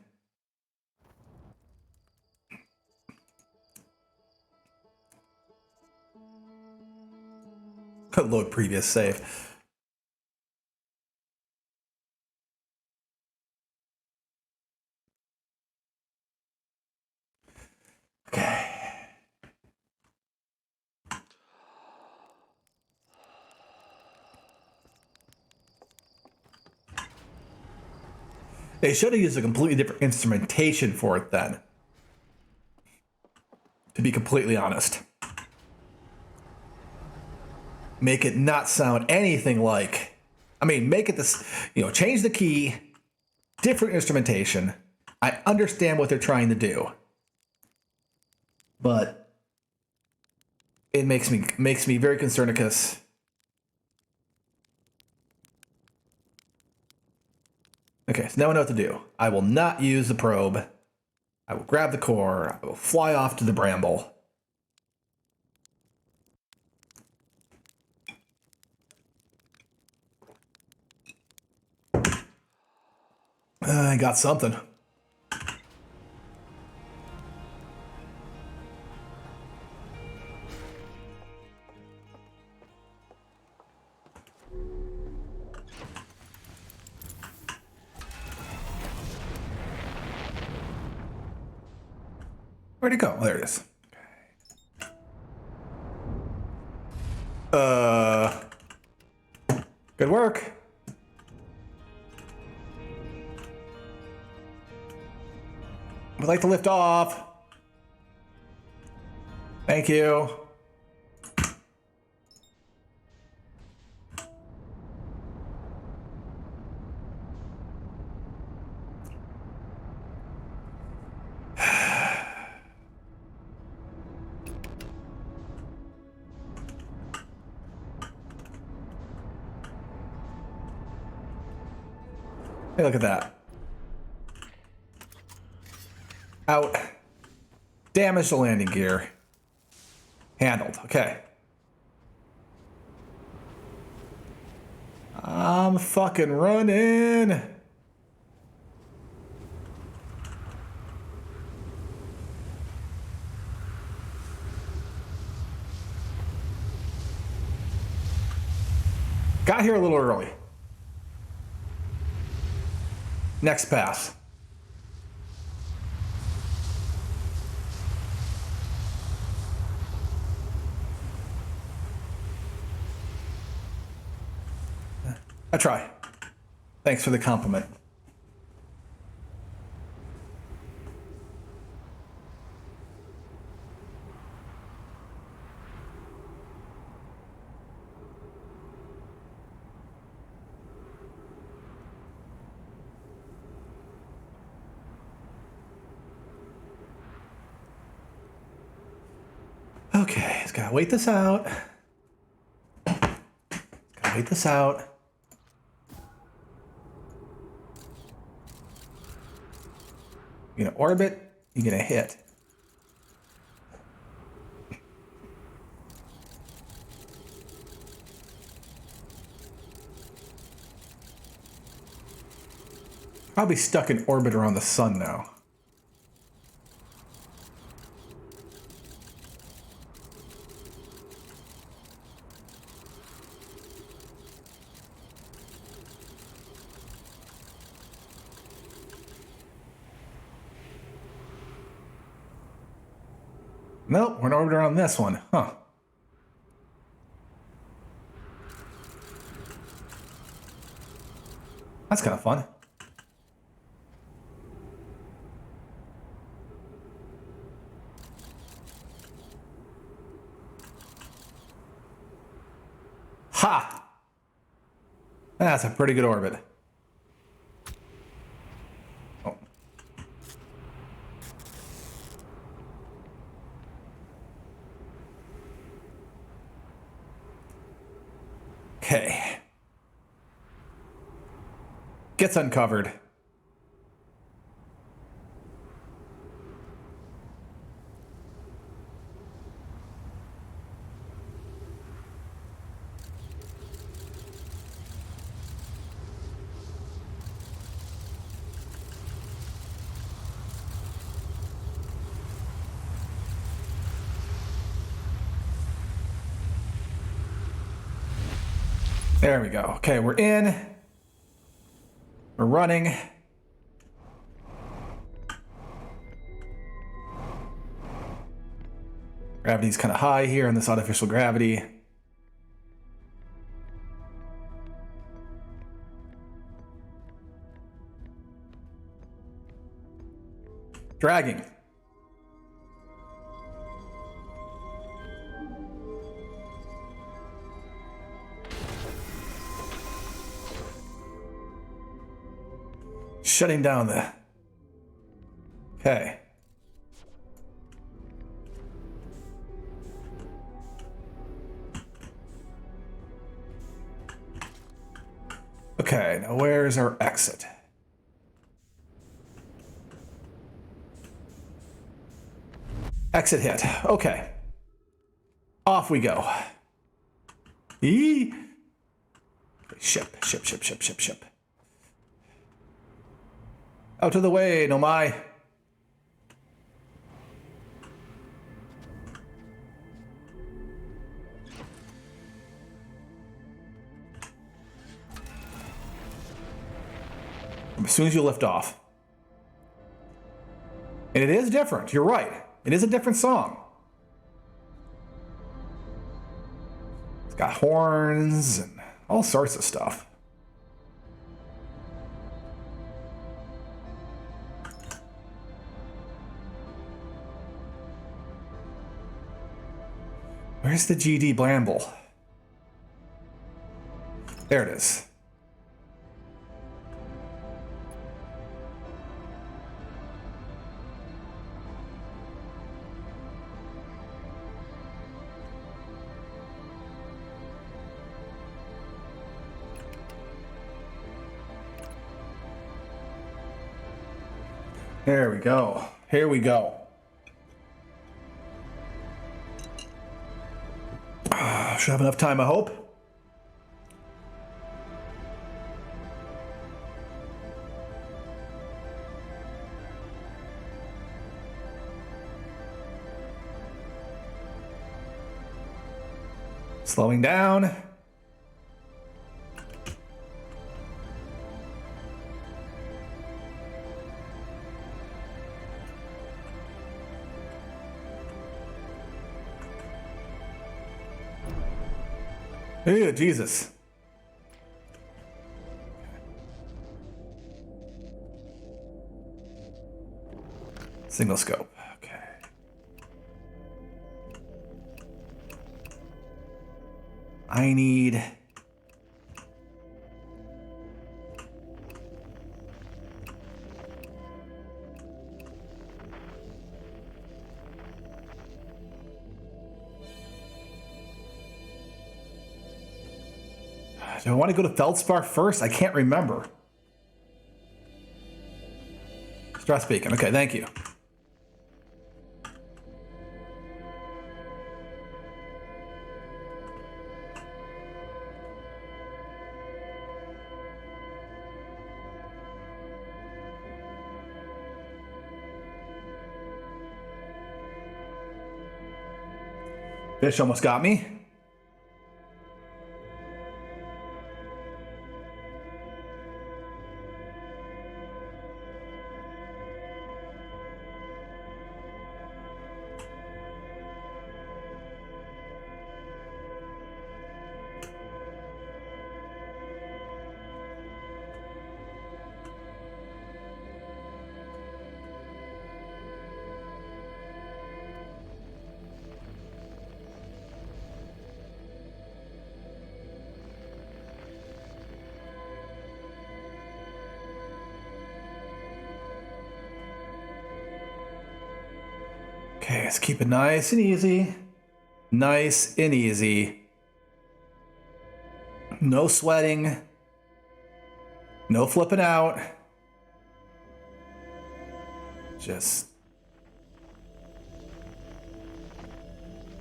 Load previous save. Okay. They should have used a completely different instrumentation for it then. To be completely honest. Make it not sound anything like... I mean, make it this... change the key. Different instrumentation. I understand what they're trying to do. But... it makes me very concerned because... Okay, so now I know what to do. I will not use the probe. I will grab the core. I will fly off to the bramble. I got something. Where'd it go? There it is. Good work. Would like to lift off. Thank you. Hey, look at that. Out. Damage the landing gear. Handled. Okay. I'm fucking running. Got here a little early. Next pass. I try. Thanks for the compliment. Okay, just gotta wait this out. Gotta wait this out. You're gonna orbit, you're gonna hit. Probably stuck in orbit around the sun now. Nope, we're in orbit around this one. Huh. That's kind of fun. Ha! That's a pretty good orbit. Oh. Okay. Gets uncovered. There we go. Okay, we're in. We're running. Gravity's kind of high here in this artificial gravity. Dragging. Shutting down the... Okay. Okay, now where's our exit? Exit hit. Okay. Off we go. Eee. Ship. Out of the way, no my. As soon as you lift off. And it is different, you're right. It is a different song. It's got horns and all sorts of stuff. Where's the GD Bramble? There it is. There we go. Here we go. Should have enough time, I hope. Slowing down. Ew, Jesus. Single scope. Okay. I need... Do I want to go to Feldspar first? I can't remember. Stress beacon. Okay, thank you. Fish almost got me. Okay, let's keep it nice and easy. Nice and easy. No sweating. No flipping out. Just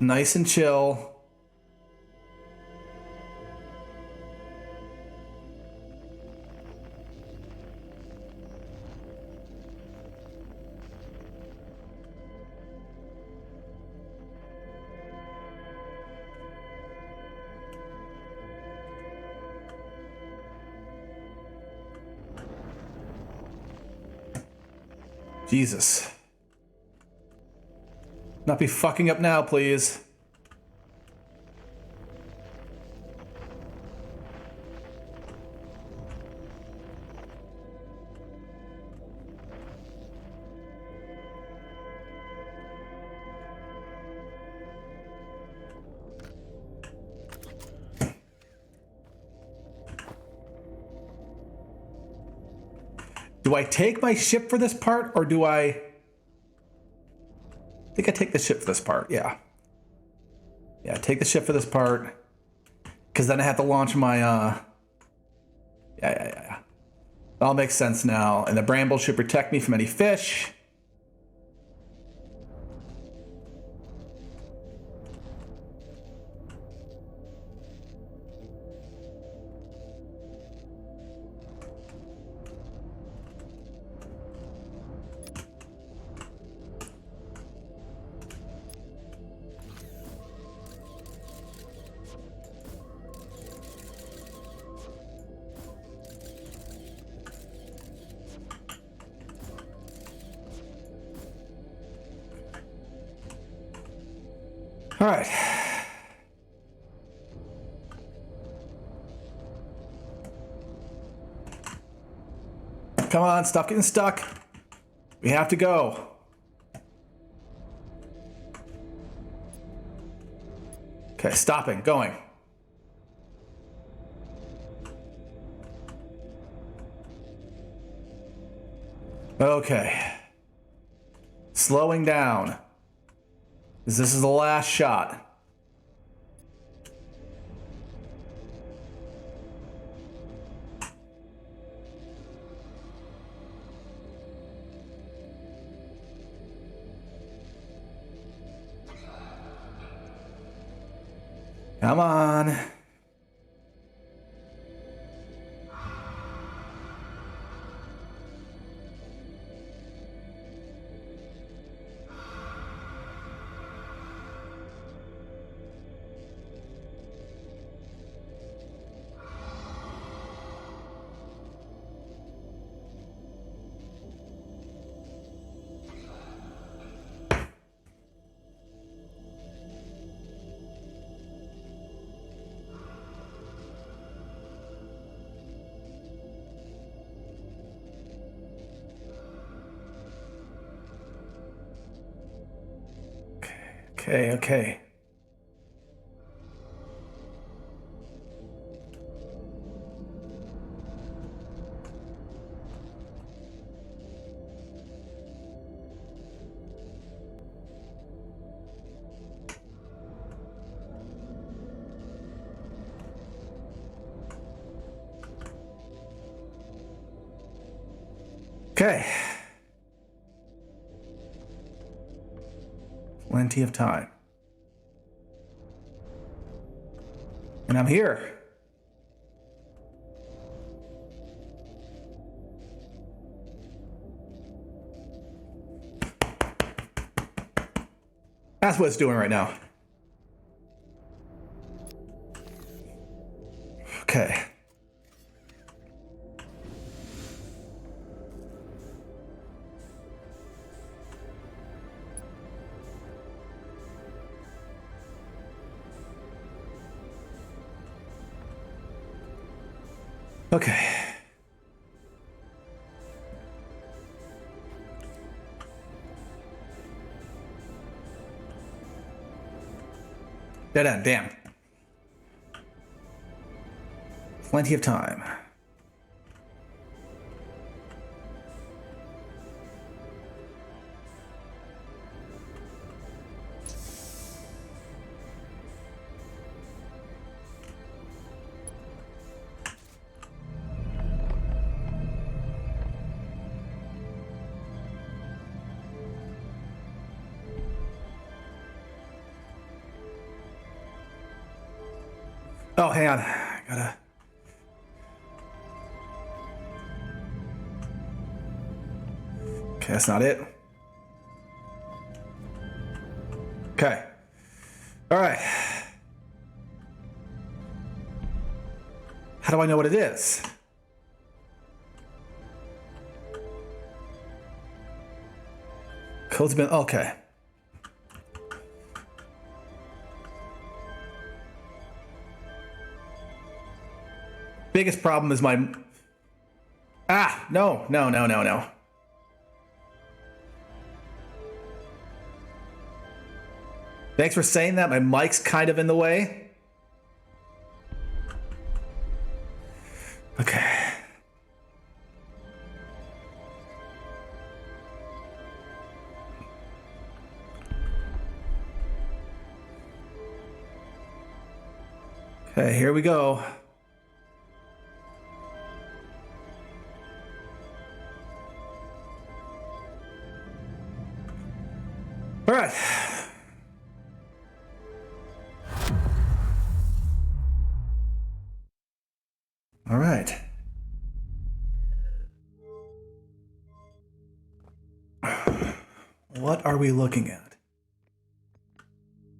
nice and chill. Jesus. Not be fucking up now, please. Do I take my ship for this part, or do I think I take the ship for this part? Yeah. Yeah, take the ship for this part. Because then I have to launch my, Yeah. All makes sense now. And the bramble should protect me from any fish. All right. Come on, stop getting stuck. We have to go. Okay, stopping, going. Okay. Slowing down. This is the last shot. Come on. Okay. Okay. Plenty of time. And I'm here. That's what it's doing right now. Okay. Okay. Dead end, damn. Plenty of time. Oh, hang on. I gotta... Okay, that's not it. Okay. All right. How do I know what it is? Code's been... Okay. Biggest problem is my... Ah, no. Thanks for saying that. My mic's kind of in the way. Okay. Okay, here we go. All right. All right. What are we looking at?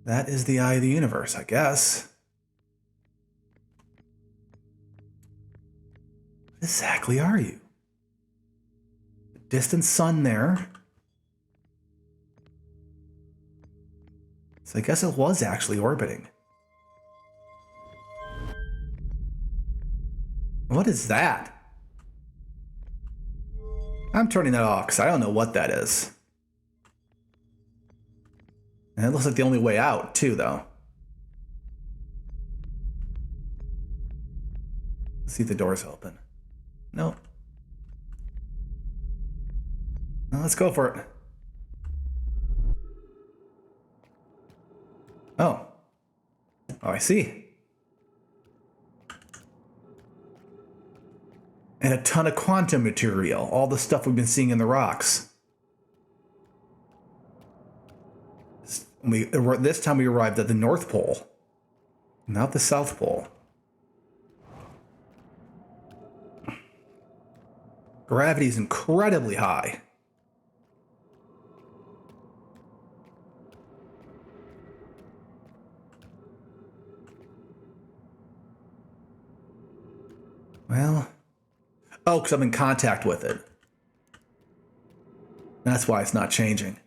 That is the eye of the universe, I guess. What exactly are you? The distant sun there. So I guess it was actually orbiting. What is that? I'm turning that off because I don't know what that is. And it looks like the only way out, too, though. Let's see if the door's open. Nope. Well, let's go for it. Oh. Oh, I see. And a ton of quantum material. All the stuff we've been seeing in the rocks. This time we arrived at the North Pole, not the South Pole. Gravity is incredibly high. Well, oh, because I'm in contact with it. That's why it's not changing.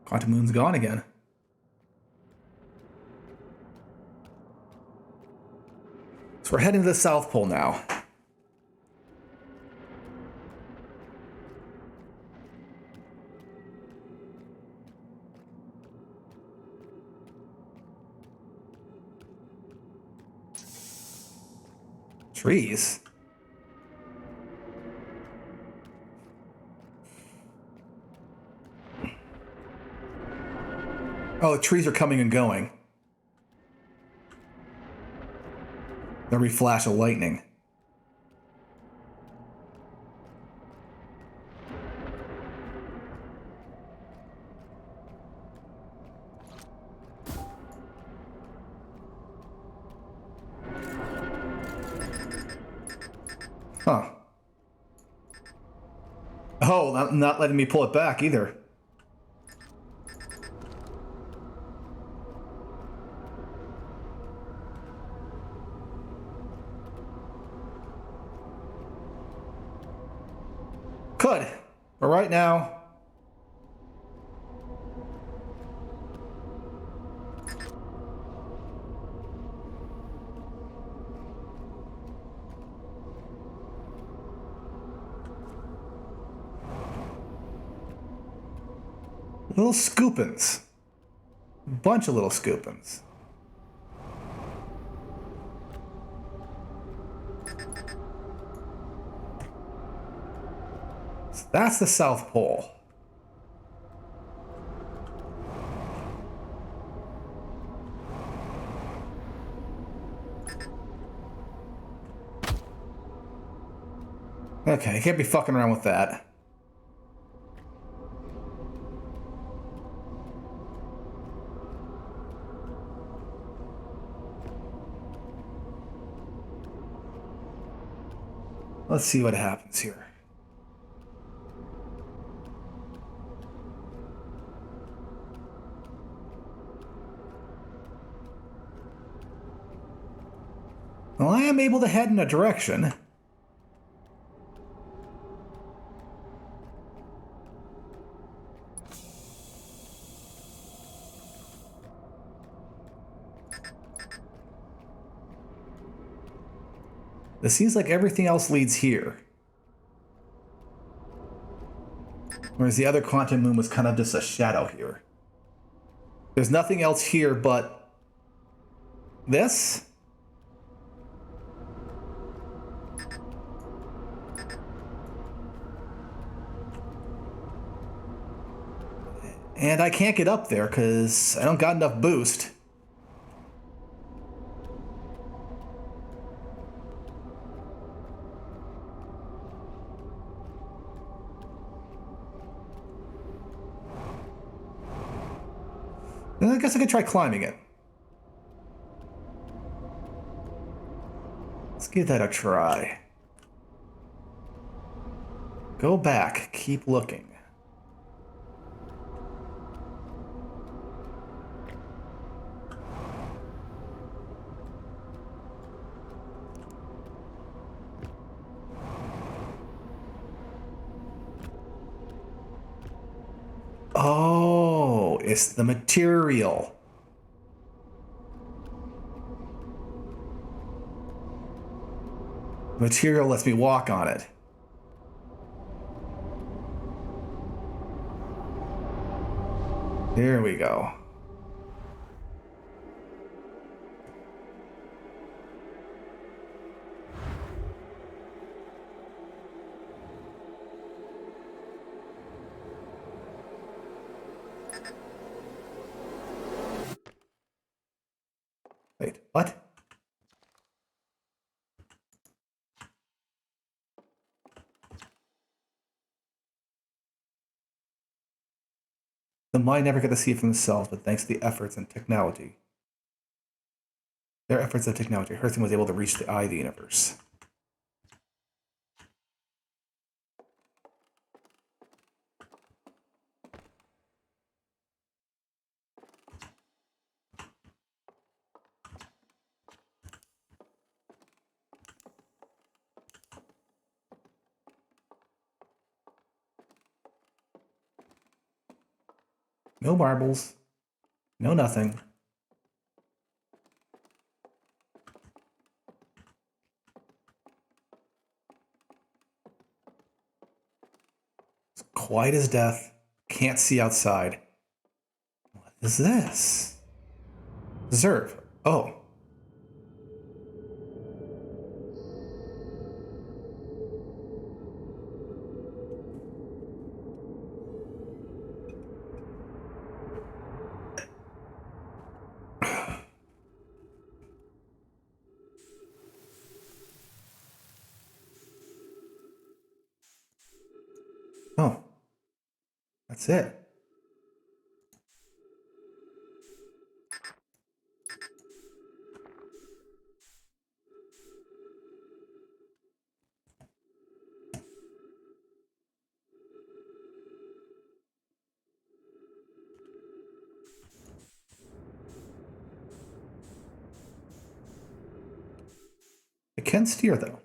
Quantum Moon's gone again. So we're heading to the South Pole now. Trees? Oh, the trees are coming and going. Every flash of lightning. Huh. Oh, not letting me pull it back either. Could. But right now... Little scoopins. Bunch of little scoopins. So that's the South Pole. Okay, I can't be fucking around with that. Let's see what happens here. Well, I am able to head in a direction. It seems like everything else leads here. Whereas the other quantum moon was kind of just a shadow here. There's nothing else here but this. And I can't get up there because I don't got enough boost. I guess I could try climbing it. Let's give that a try. Go back. Keep looking. Oh, it's the material. Material lets me walk on it. There we go. Wait, what? The mind never got to see it for themselves, but thanks to the efforts and technology. Their efforts and technology, Herzen was able to reach the eye of the universe. No marbles. No nothing. It's quiet as death. Can't see outside. What is this? Deserve. Oh. Oh. That's it. It can steer, though.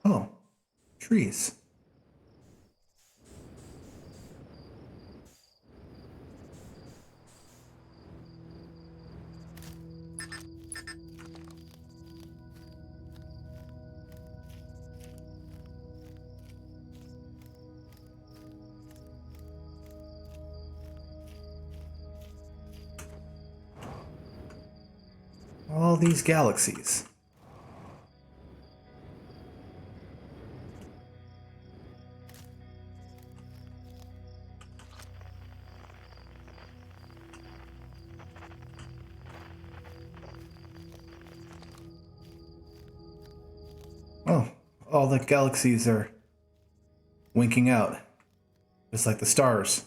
Oh. Trees. All these galaxies. Oh, all the galaxies are winking out, just like the stars.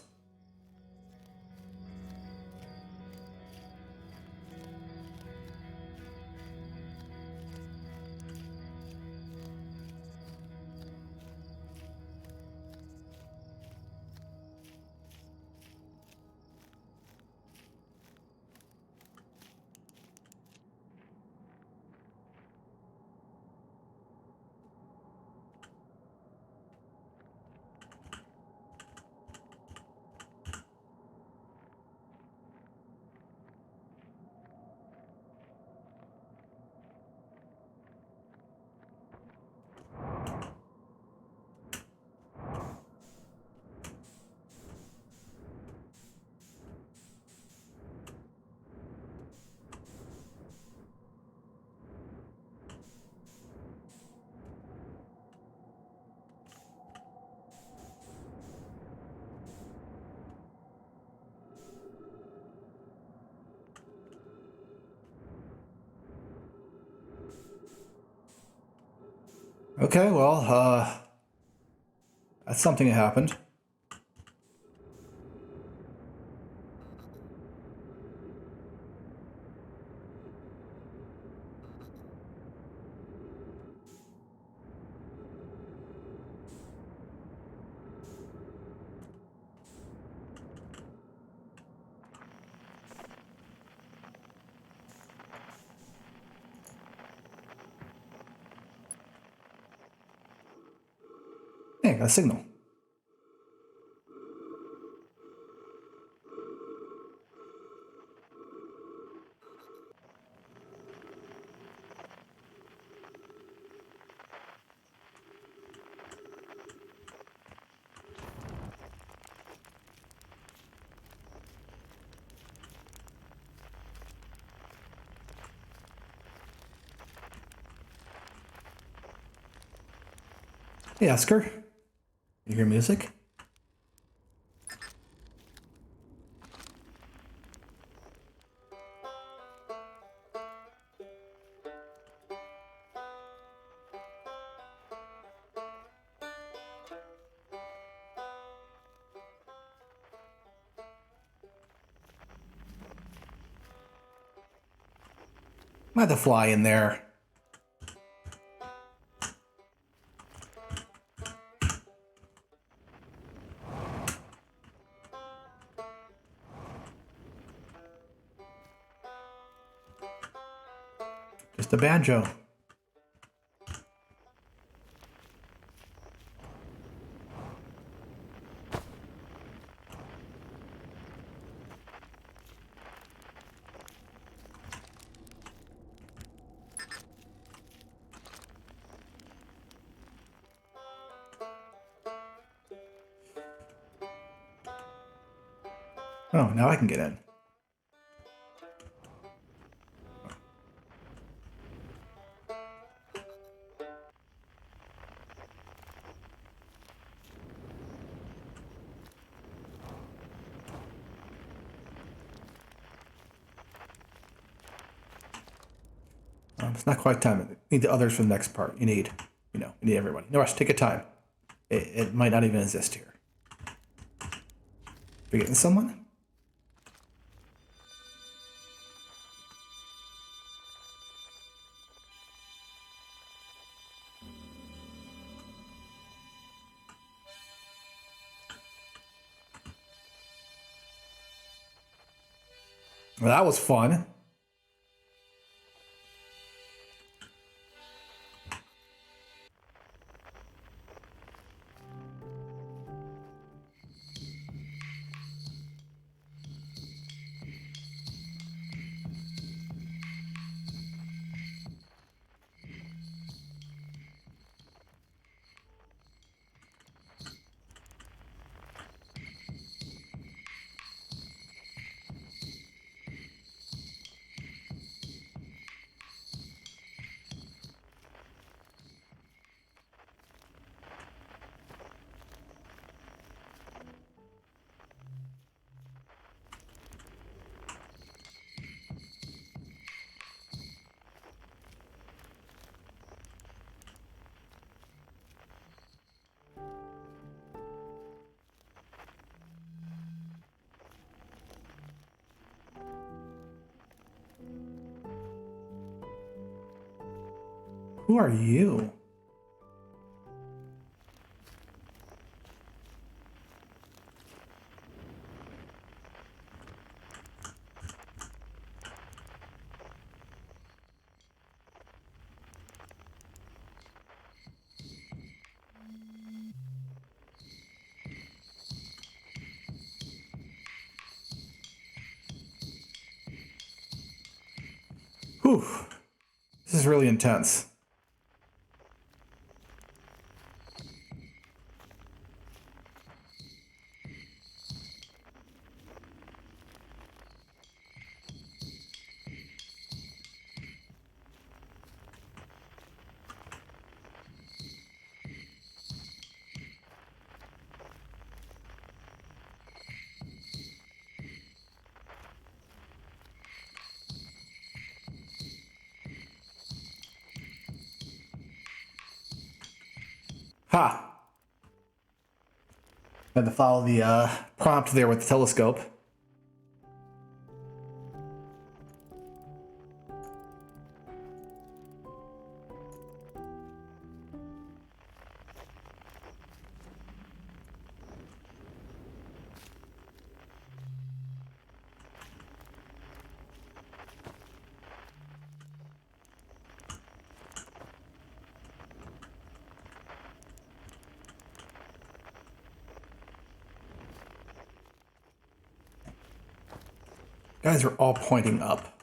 Okay, well, that's something that happened. got a signal. Hey, Oscar. You hear music? I had to fly in there. Just a banjo. Oh, now I can get in. It's not quite time. You need the others for the next part. You need everybody. No rush. Take your time. It might not even exist here. Forgetting someone? Well, that was fun. Who are you? Whew. This is really intense. Ha! Had to follow the prompt there with the telescope. Guys are all pointing up.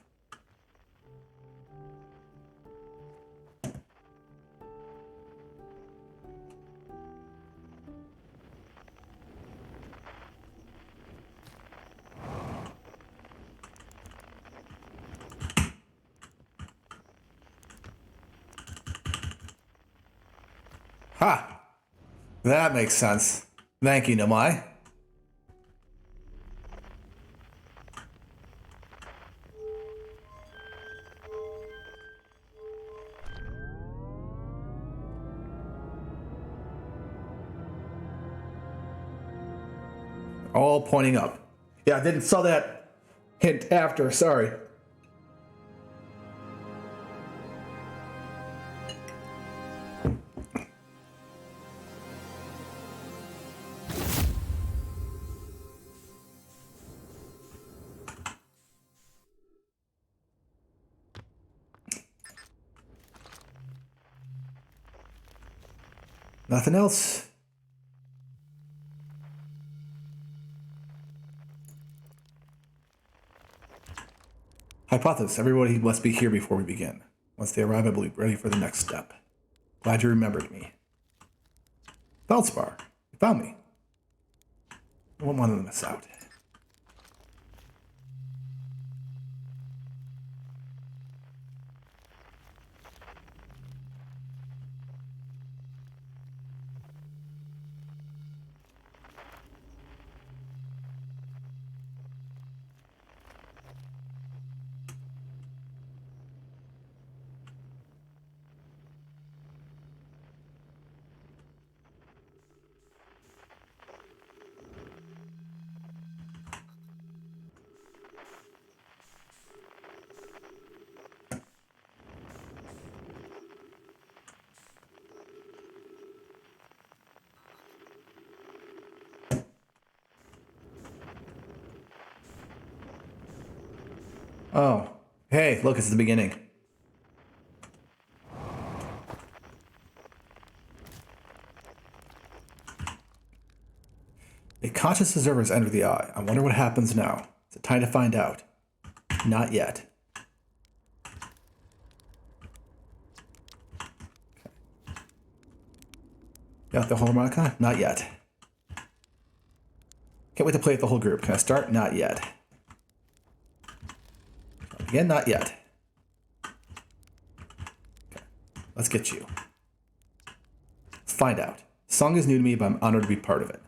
Ha! That makes sense. Thank you, Nomai. All pointing up. Yeah, I didn't saw that hint after, sorry. Nothing else. Hypothesis. Everybody must be here before we begin. Once they arrive, I will be ready for the next step. Glad you remembered me. Feldspar. You found me. I won't want to miss out. Oh. Hey, look, it's the beginning. A conscious observer has entered the eye. I wonder what happens now. Is it time to find out? Not yet. Got the whole harmonica? Not yet. Can't wait to play with the whole group. Can I start? Not yet. Again, not yet. Okay. Let's get you. Let's find out. The song is new to me, but I'm honored to be part of it.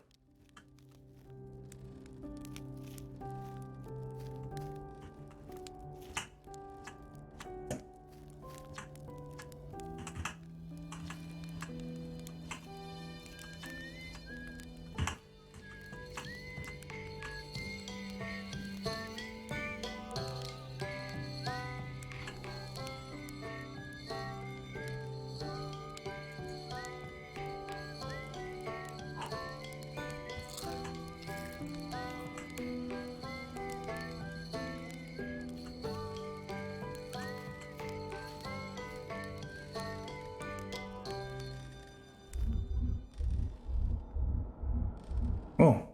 Oh.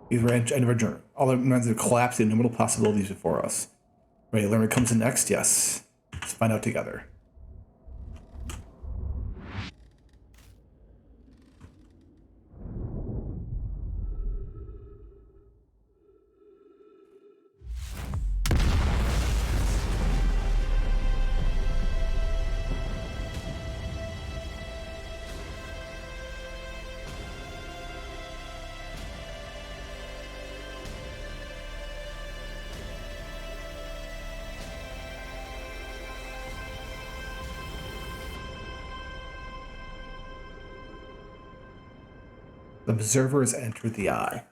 We've reached end of our journey. All the minds are collapsing, no middle possibilities before us. Ready to learn what comes in next? Yes. Let's find out together. The observer has entered the eye.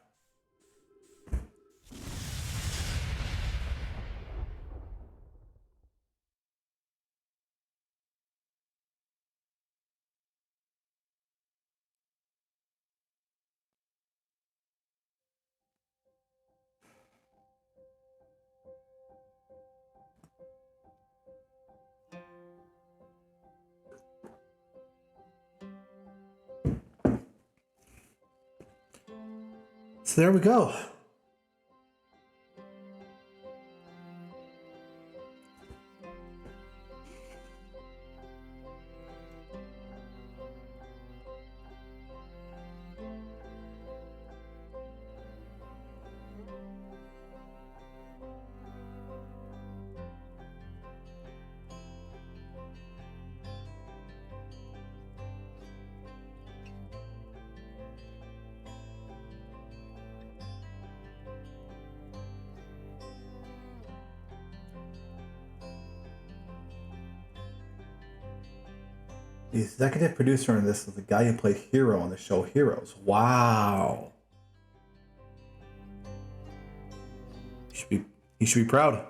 So there we go. The executive producer on this is the guy who played Hero on the show Heroes. Wow. He should be proud.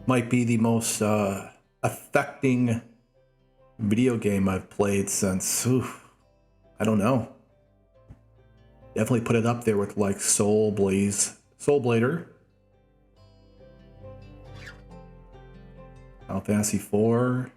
Might be the most affecting video game I've played since, I don't know. Definitely put it up there with like Soul Blader, Final Fantasy IV.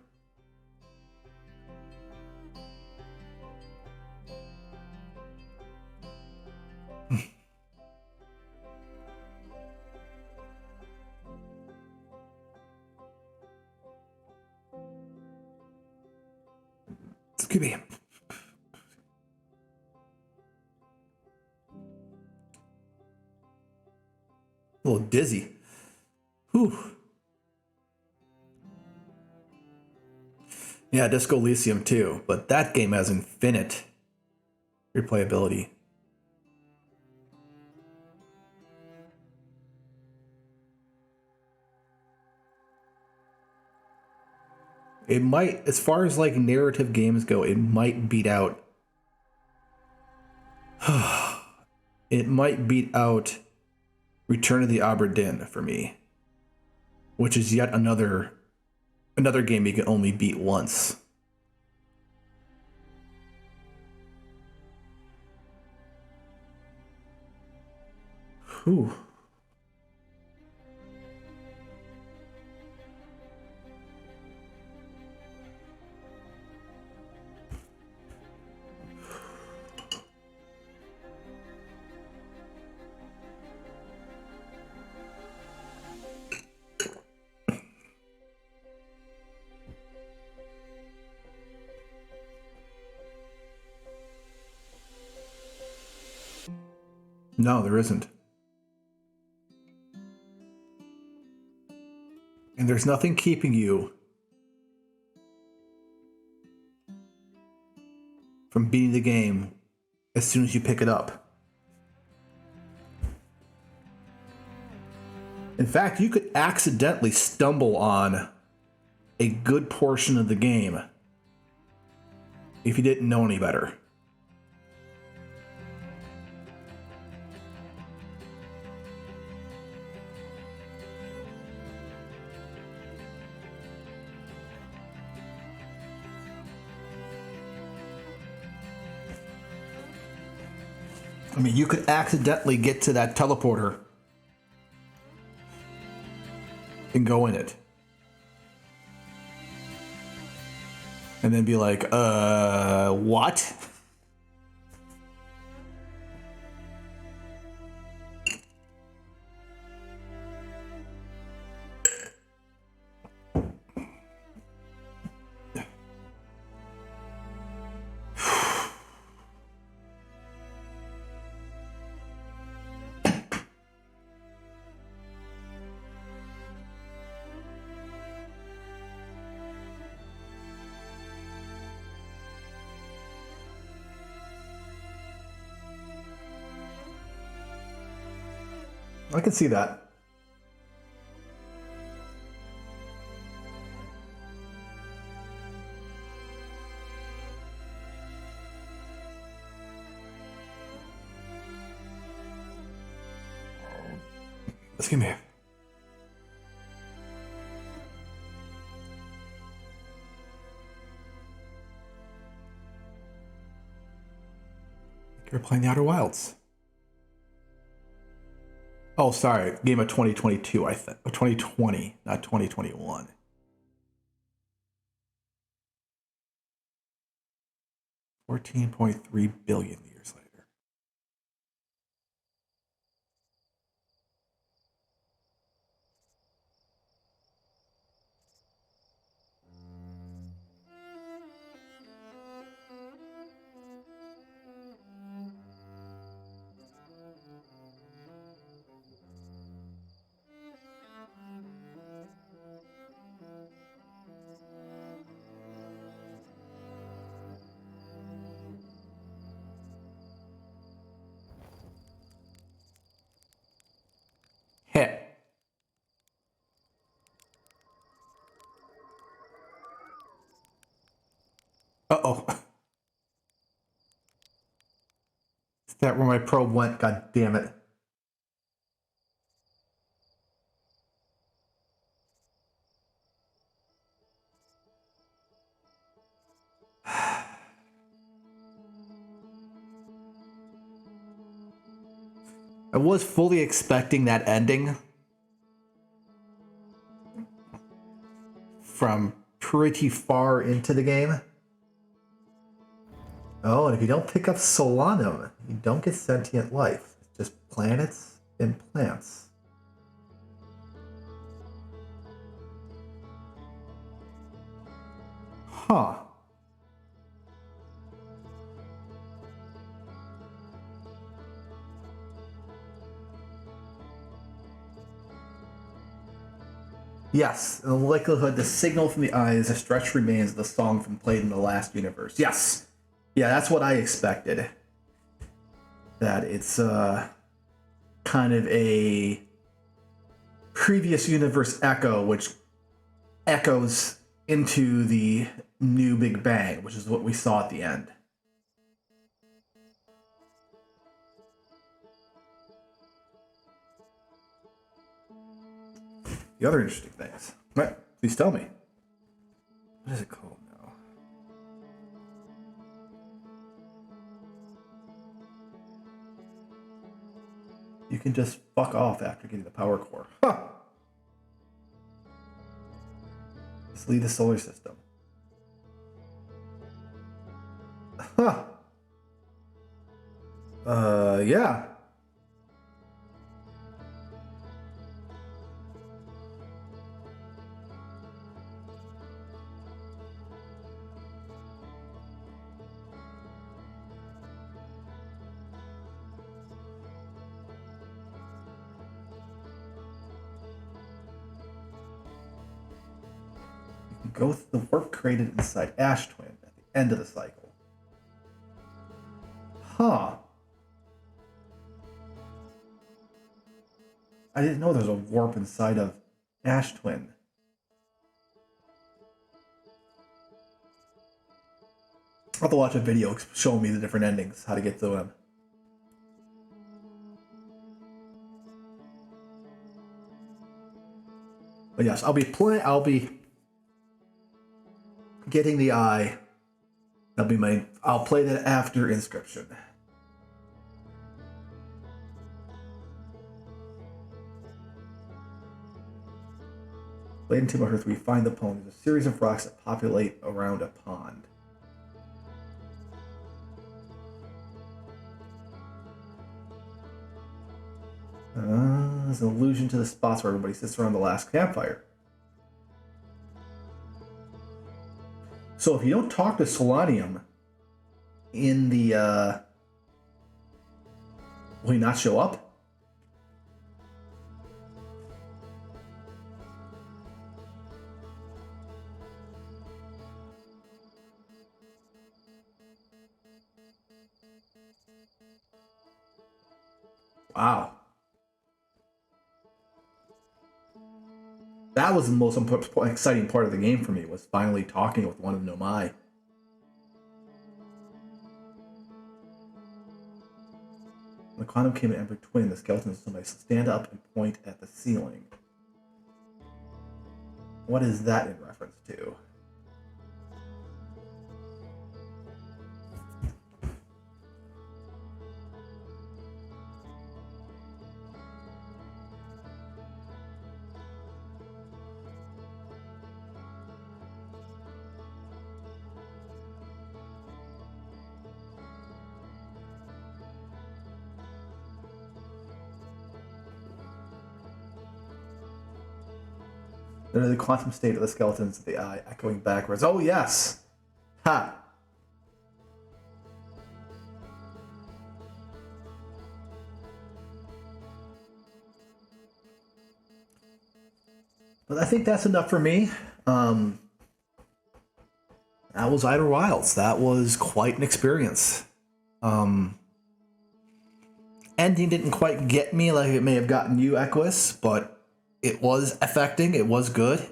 Excuse me. A little dizzy. Whew. Yeah, Disco Elysium too, but that game has infinite replayability. It might, as far as like narrative games go, it might beat out. It might beat out Return of the Obra Dinn for me, which is yet another game you can only beat once. Whew. No, there isn't. And there's nothing keeping you from beating the game as soon as you pick it up. In fact, you could accidentally stumble on a good portion of the game if you didn't know any better. I mean, you could accidentally get to that teleporter and go in it. And then be like, what? I can see that. Let's come here. You're playing the Outer Wilds. Oh, sorry. Game of 2022, I think. 2020, not 2021. 14.3 billion years later. Heh. Uh-oh. Is that where my probe went? God damn it. I was fully expecting that ending from pretty far into the game. Oh, and if you don't pick up Solanum, you don't get sentient life. It's just planets and plants. Huh. Yes, in the likelihood, the signal from the eye is a stretch remains of the song from played in the last universe. Yes. Yeah, that's what I expected. That it's kind of a previous universe echo, which echoes into the new Big Bang, which is what we saw at the end. The other interesting things. Right, please tell me. What is it called now? You can just fuck off after getting the power core. Huh. Just leave the solar system. Huh. Yeah. Go through the warp created inside Ash Twin at the end of the cycle. Huh. I didn't know there was a warp inside of Ash Twin. I'll have to watch a video showing me the different endings, how to get to them. But yes, I'll be getting the eye. That'll be my. I'll play that after Inscription. Late in Tomb of Earth, we find the poem. There's a series of rocks that populate around a pond. There's an allusion to the spots where everybody sits around the last campfire. So if you don't talk to Solanium in the, will he not show up? Wow. That was the most exciting part of the game for me, was finally talking with one of Nomai. When the quantum came to Ember Twin, the skeleton of somebody stand up and point at the ceiling. What is that in reference to? They're the quantum state of the skeletons of the eye, echoing backwards. Oh, yes! Ha! But I think that's enough for me. That was Outer Wilds. That was quite an experience. Ending didn't quite get me like it may have gotten you, Equus, but it was affecting. It was good.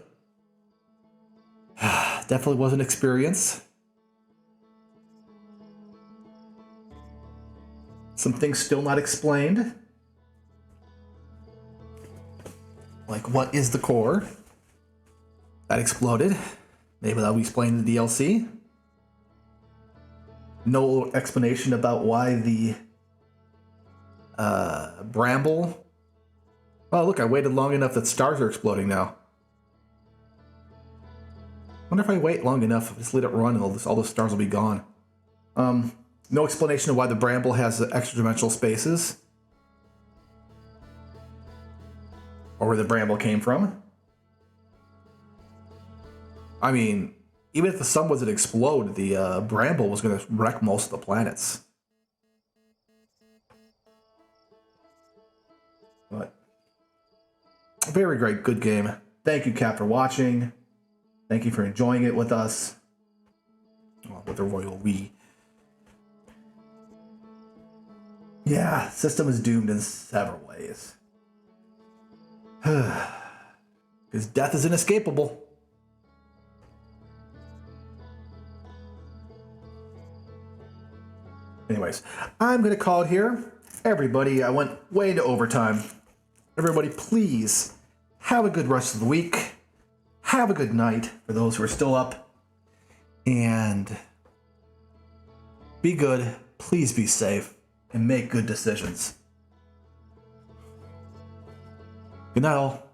Definitely was an experience. Some things still not explained. Like, what is the core? That exploded. Maybe that'll be explained in the DLC. No explanation about why the bramble. Oh, look, I waited long enough that stars are exploding now. Wonder if I wait long enough, just let it run, and all the stars will be gone. No explanation of why the bramble has the extra-dimensional spaces. Or where the bramble came from. I mean, even if the sun wasn't explode, the bramble was going to wreck most of the planets. But a very great, good game. Thank you, Cap, for watching. Thank you for enjoying it with us. Well, with the royal we. Yeah, system is doomed in several ways. Because death is inescapable. Anyways, I'm going to call it here. Everybody, I went way into overtime. Everybody, please have a good rest of the week. Have a good night for those who are still up. And be good. Please be safe and make good decisions. Good night, all.